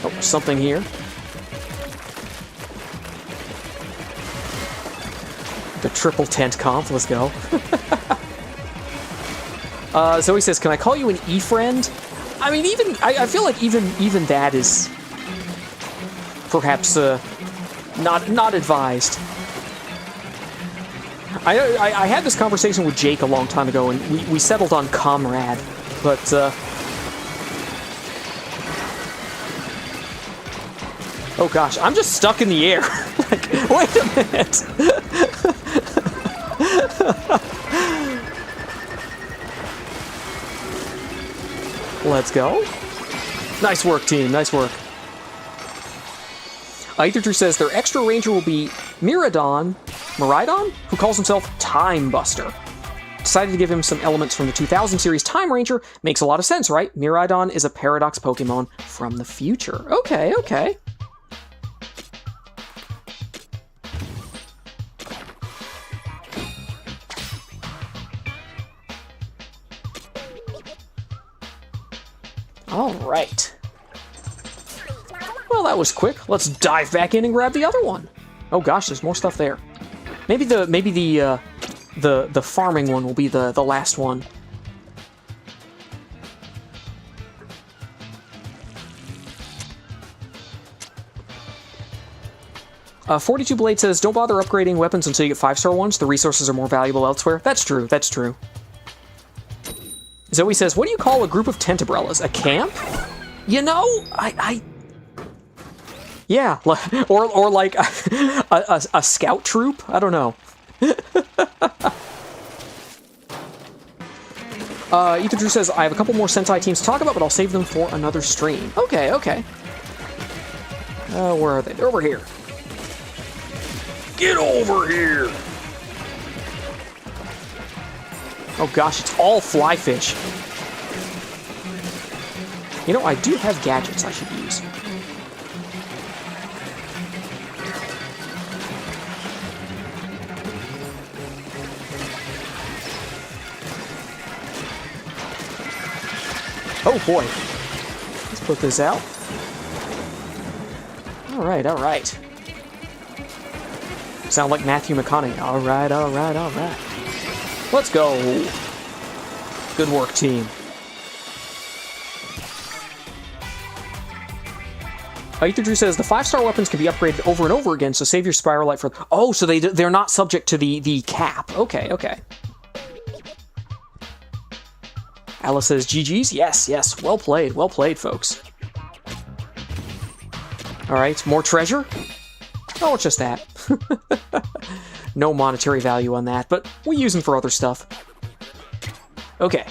Oh, something here. The triple tent comp, let's go. Zoe says, can I call you an E-friend? I mean, I feel like even that is perhaps not advised. I had this conversation with Jake a long time ago, and we settled on comrade, but oh gosh, I'm just stuck in the air. Like, wait a minute. Let's go. Nice work, team. Nice work. Ether says their extra ranger will be Miraidon, who calls himself Time Buster. Decided to give him some elements from the 2000 series Time Ranger. Makes a lot of sense, right? Miraidon is a paradox Pokemon from the future. Okay. All right. Well, that was quick. Let's dive back in and grab the other one. Oh gosh, there's more stuff there. Maybe the farming one will be the last one. Uh, 42 Blade says, don't bother upgrading weapons until you get 5-star ones. The resources are more valuable elsewhere. That's true. Zoe says, what do you call a group of tent umbrellas? A camp? You know, yeah, or like a scout troop? I don't know. Ether Drew says, I have a couple more Sentai teams to talk about, but I'll save them for another stream. Okay. Where are they? They're over here. Get over here! Oh gosh, it's all fly fish. You know, I do have gadgets I should use. Oh boy. Let's put this out. Alright, alright. Sound like Matthew McConaughey. Alright, alright, alright. Let's go. Good work, team. Ether Drew says the 5-star weapons can be upgraded over and over again, so save your Spirhalite for... Oh, so they're not subject to the cap. Okay, okay. Alice says GG's. Yes, yes. Well played, folks. Alright, more treasure? Oh, it's just that. No monetary value on that, but we use them for other stuff. Okay.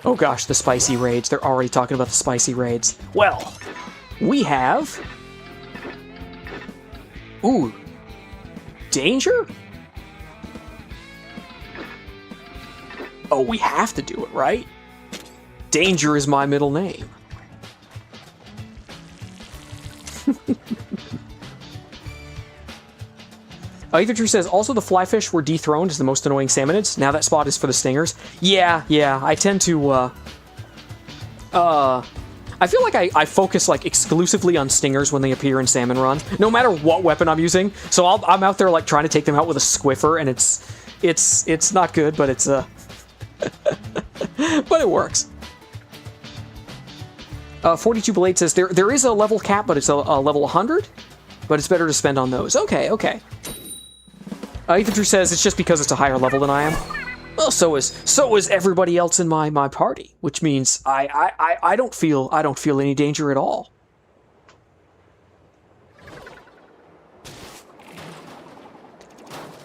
Oh gosh, the spicy raids. They're already talking about the spicy raids. Well, we have... Ooh. Danger? Oh, we have to do it, right? Danger is my middle name. Ether True says, also the flyfish were dethroned as the most annoying salmonids. Now that spot is for the stingers. Yeah, I tend to, I feel like I focus, like, exclusively on stingers when they appear in Salmon Run, no matter what weapon I'm using. So I'm out there, like, trying to take them out with a squiffer, and it's not good, but it's, but it works. 42 Blade says, there is a level cap, but it's a level 100, but it's better to spend on those. Okay, okay. Ethan Drew says it's just because it's a higher level than I am. Well, so is everybody else in my party, which means I don't feel any danger at all.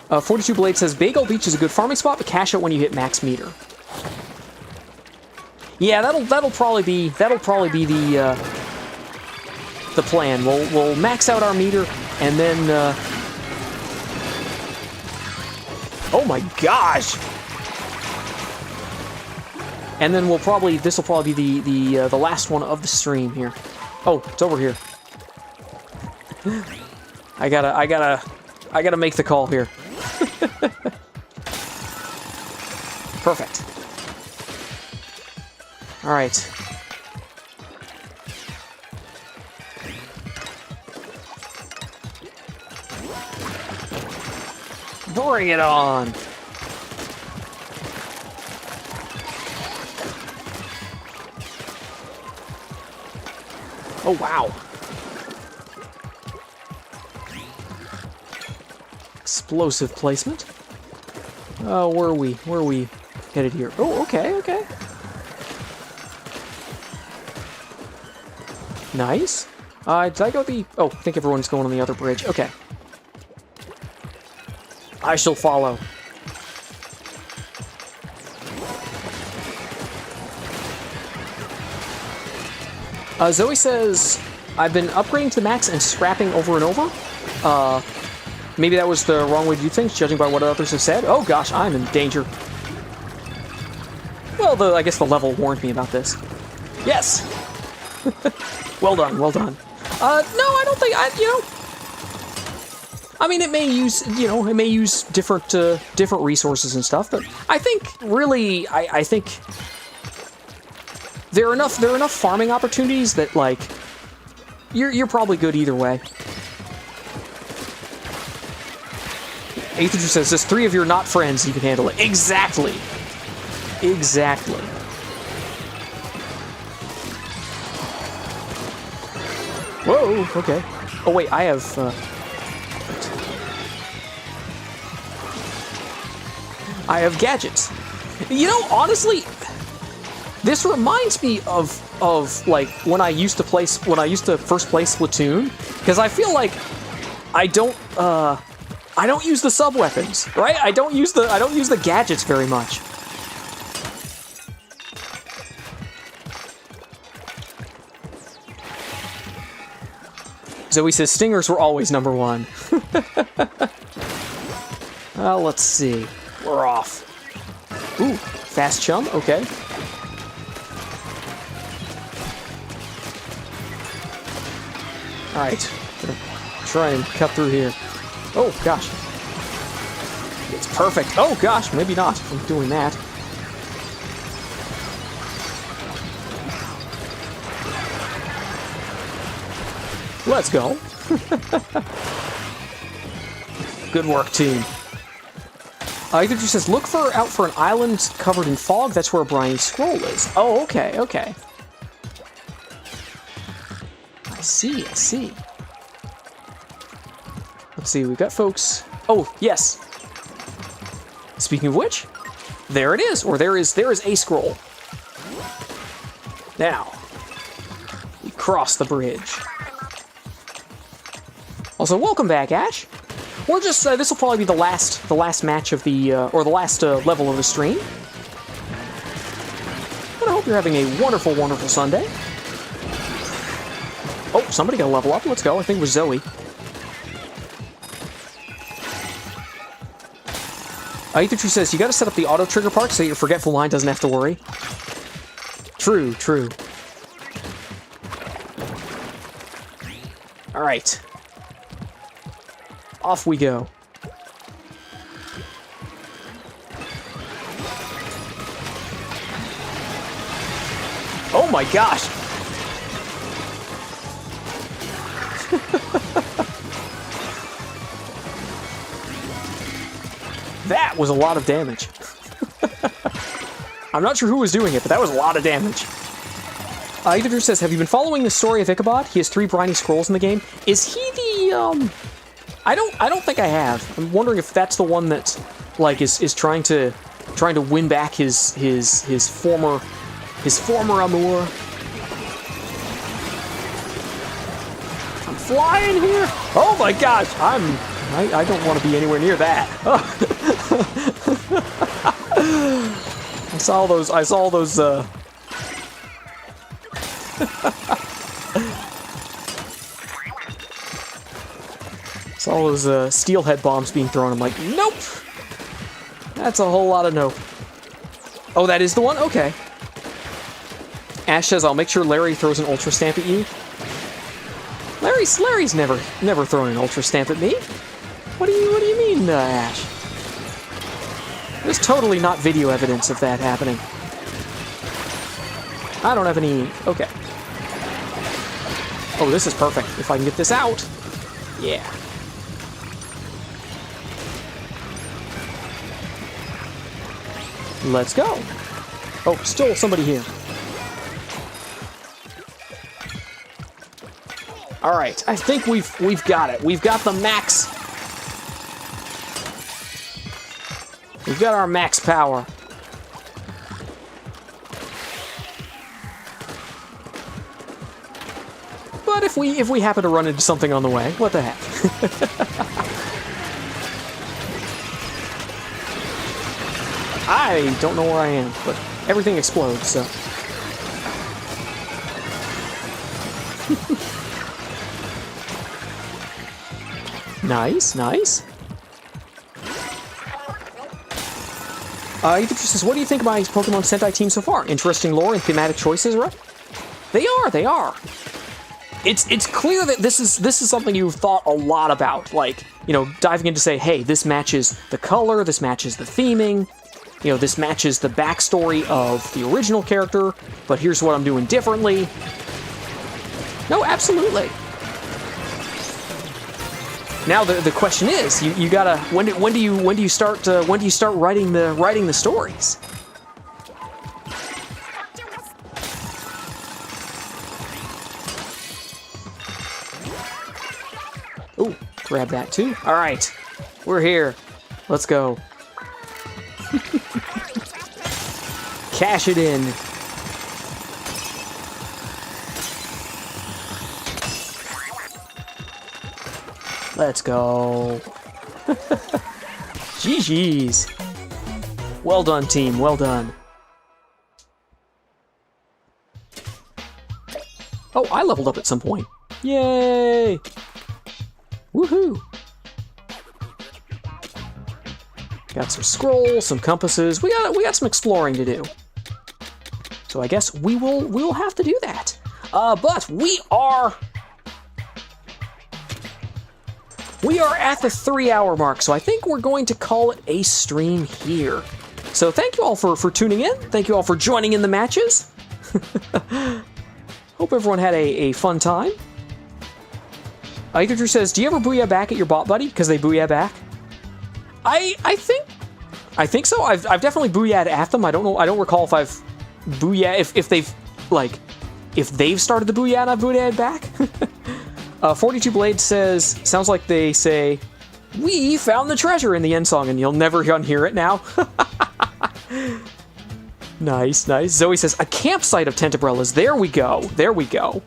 42 Blade says Bagel Beach is a good farming spot, but cash out when you hit max meter. Yeah, that'll probably be the plan. We'll max out our meter and then. Oh my gosh! And then this will probably be the last one of the stream here. Oh, it's over here. I gotta make the call here. Perfect. All right. Bring it on! Oh, wow. Explosive placement. Oh, where are we headed here? Oh, okay, okay. Nice. Did I go the... Oh, I think everyone's going on the other bridge. Okay. I shall follow. Zoe says, I've been upgrading to the max and scrapping over and over. Maybe that was the wrong way to do things, judging by what others have said. Oh gosh, I'm in danger. Well, I guess the level warned me about this. Yes! Well done, well done. No, I don't think, I mean, it may use different resources and stuff, but I think really, I think there are enough farming opportunities that like you're probably good either way. Ethan says, "There's 3 of your not friends, you can handle it." Exactly. Exactly. Whoa. Okay. Oh wait, I have. I have gadgets. You know, honestly, this reminds me of like when I used to first play Splatoon, because I feel like I don't use the sub weapons, right? I don't use the gadgets very much. Zoe says stingers were always number one. Let's see. We're off. Ooh, fast chum, okay. Alright, gonna try and cut through here. Oh, gosh. It's perfect. Oh, gosh, maybe not. I'm doing that. Let's go. Good work, team. Either just says, look out for an island covered in fog. That's where a briny scroll is. Oh, okay, okay. I see. Let's see, we've got folks. Oh, yes. Speaking of which, there it is, or there is a scroll. Now, we cross the bridge. Also, welcome back, Ash. We're just, this will probably be the last match of the, or the last level of the stream. And I hope you're having a wonderful, wonderful Sunday. Oh, somebody got a level up. Let's go. I think it was Zoe. Ethertrue says, you gotta set up the auto trigger part so your forgetful mind doesn't have to worry. True, true. Alright. Off we go. Oh my gosh! That was a lot of damage. I'm not sure who was doing it, but that was a lot of damage. Ethertrue says, have you been following the story of Ichabod? He has 3 briny scrolls in the game. Is he the, I don't think I have. I'm wondering if that's the one that, like, is trying to win back his former amour. I'm flying here. Oh my gosh, I don't want to be anywhere near that. I saw those. Saw those steelhead bombs being thrown. I'm like, nope. That's a whole lot of nope. Oh, that is the one? Okay. Ash says, I'll make sure Larry throws an ultra stamp at you. Larry's never thrown an ultra stamp at me. What do you mean, Ash? There's totally not video evidence of that happening. I don't have any... Okay. Oh, this is perfect. If I can get this out. Yeah. Let's go. Oh, still somebody here. All right, I think we've got it. We've got the max. We've got our max power. But if we happen to run into something on the way, what the heck? I don't know where I am, but everything explodes, so. Nice, nice. Ethertrue says, what do you think of my Pokemon Sentai team so far? Interesting lore and thematic choices, right? They are. It's clear that this is something you've thought a lot about. Like, you know, diving in to say, hey, this matches the color, this matches the theming, you know, this matches the backstory of the original character, but here's what I'm doing differently. No, absolutely. Now the question is, you gotta when do you start writing the stories? Ooh, grab that too. All right, we're here. Let's go. Cash it in. Let's go. GG's. Well done, team. Well done. Oh, I leveled up at some point. Yay! Woohoo! Got some scrolls, some compasses. We got some exploring to do. So I guess we will have to do that. But we are at the 3-hour mark, so I think we're going to call it a stream here. So thank you all for tuning in. Thank you all for joining in the matches. Hope everyone had a fun time. Ether says, do you ever booyah back at your bot buddy? Because they booyah back? I think so. I've definitely booyahed at them. I don't know. I don't recall if I've booyah if they've started the booyah and I've booyahed back. 42 Blade says, sounds like they say, we found the treasure in the end song and you'll never unhear it now. Nice, nice. Zoe says, a campsite of tent umbrellas. There we go. There we go.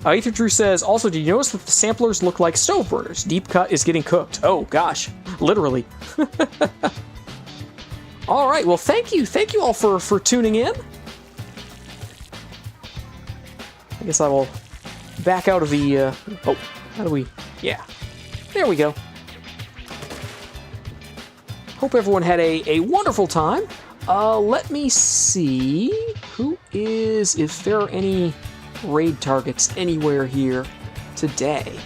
Ether Drew says, also, did you notice that the samplers look like stove burners? Deep cut is getting cooked. Oh, gosh. Literally. All right. Well, thank you. Thank you all for tuning in. I guess I will back out of the... oh, how do we... Yeah. There we go. Hope everyone had a wonderful time. Let me see if there are any raid targets anywhere here today.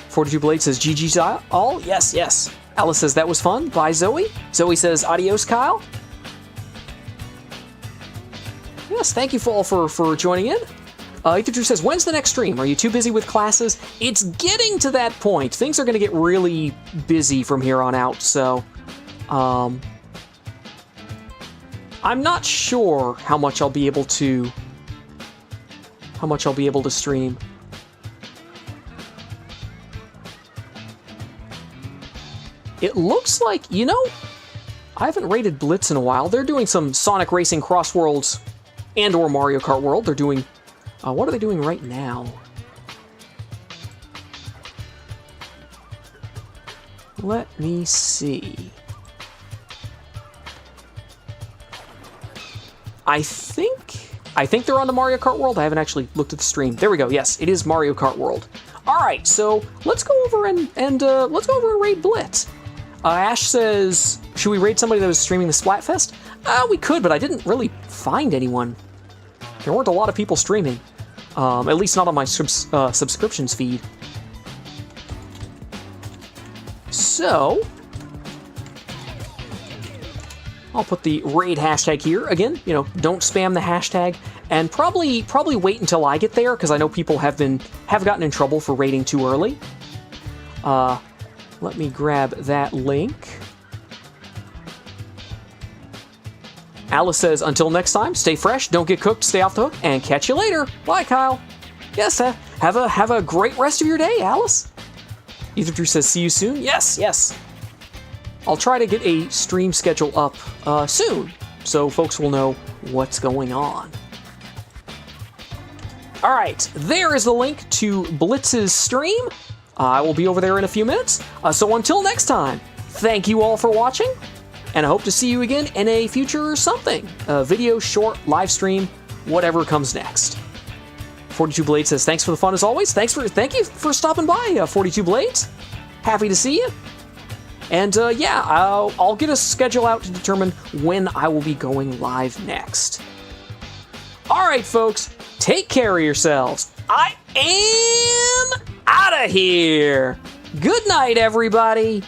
Fortitude Blade says, GG's all? Yes, yes. Alice says, that was fun. Bye, Zoe. Zoe says, adios, Kyle. Yes, thank you all for joining in. Ether says, when's the next stream? Are you too busy with classes? It's getting to that point. Things are going to get really busy from here on out, so... I'm not sure how much I'll be able to stream. It looks like, I haven't rated Blitz in a while. They're doing some Sonic Racing Cross Worlds and or Mario Kart World. They're doing, what are they doing right now? Let me see. I think they're on the Mario Kart World. I haven't actually looked at the stream. There we go. Yes, it is Mario Kart World. All right, so let's go over and raid Blitz. Ash says, should we raid somebody that was streaming the Splatfest? We could, but I didn't really find anyone. There weren't a lot of people streaming, at least not on my subscriptions feed. So I'll put the raid hashtag here. Again, don't spam the hashtag, and probably wait until I get there, because I know people have gotten in trouble for raiding too early. Let me grab that link. Alice says, until next time, stay fresh, don't get cooked, stay off the hook, and catch you later. Bye, Kyle. Yes, have a great rest of your day, Alice. Ether Drew says, see you soon. Yes, yes. I'll try to get a stream schedule up soon, so folks will know what's going on. All right, there is the link to Blitz's stream. I will be over there in a few minutes. So until next time, thank you all for watching, and I hope to see you again in a future something. Video, short, live stream, whatever comes next. 42 Blades says, thanks for the fun as always. Thank you for stopping by, 42 Blades. Happy to see you. And yeah, I'll get a schedule out to determine when I will be going live next. All right, folks, take care of yourselves. I am out of here. Good night, everybody.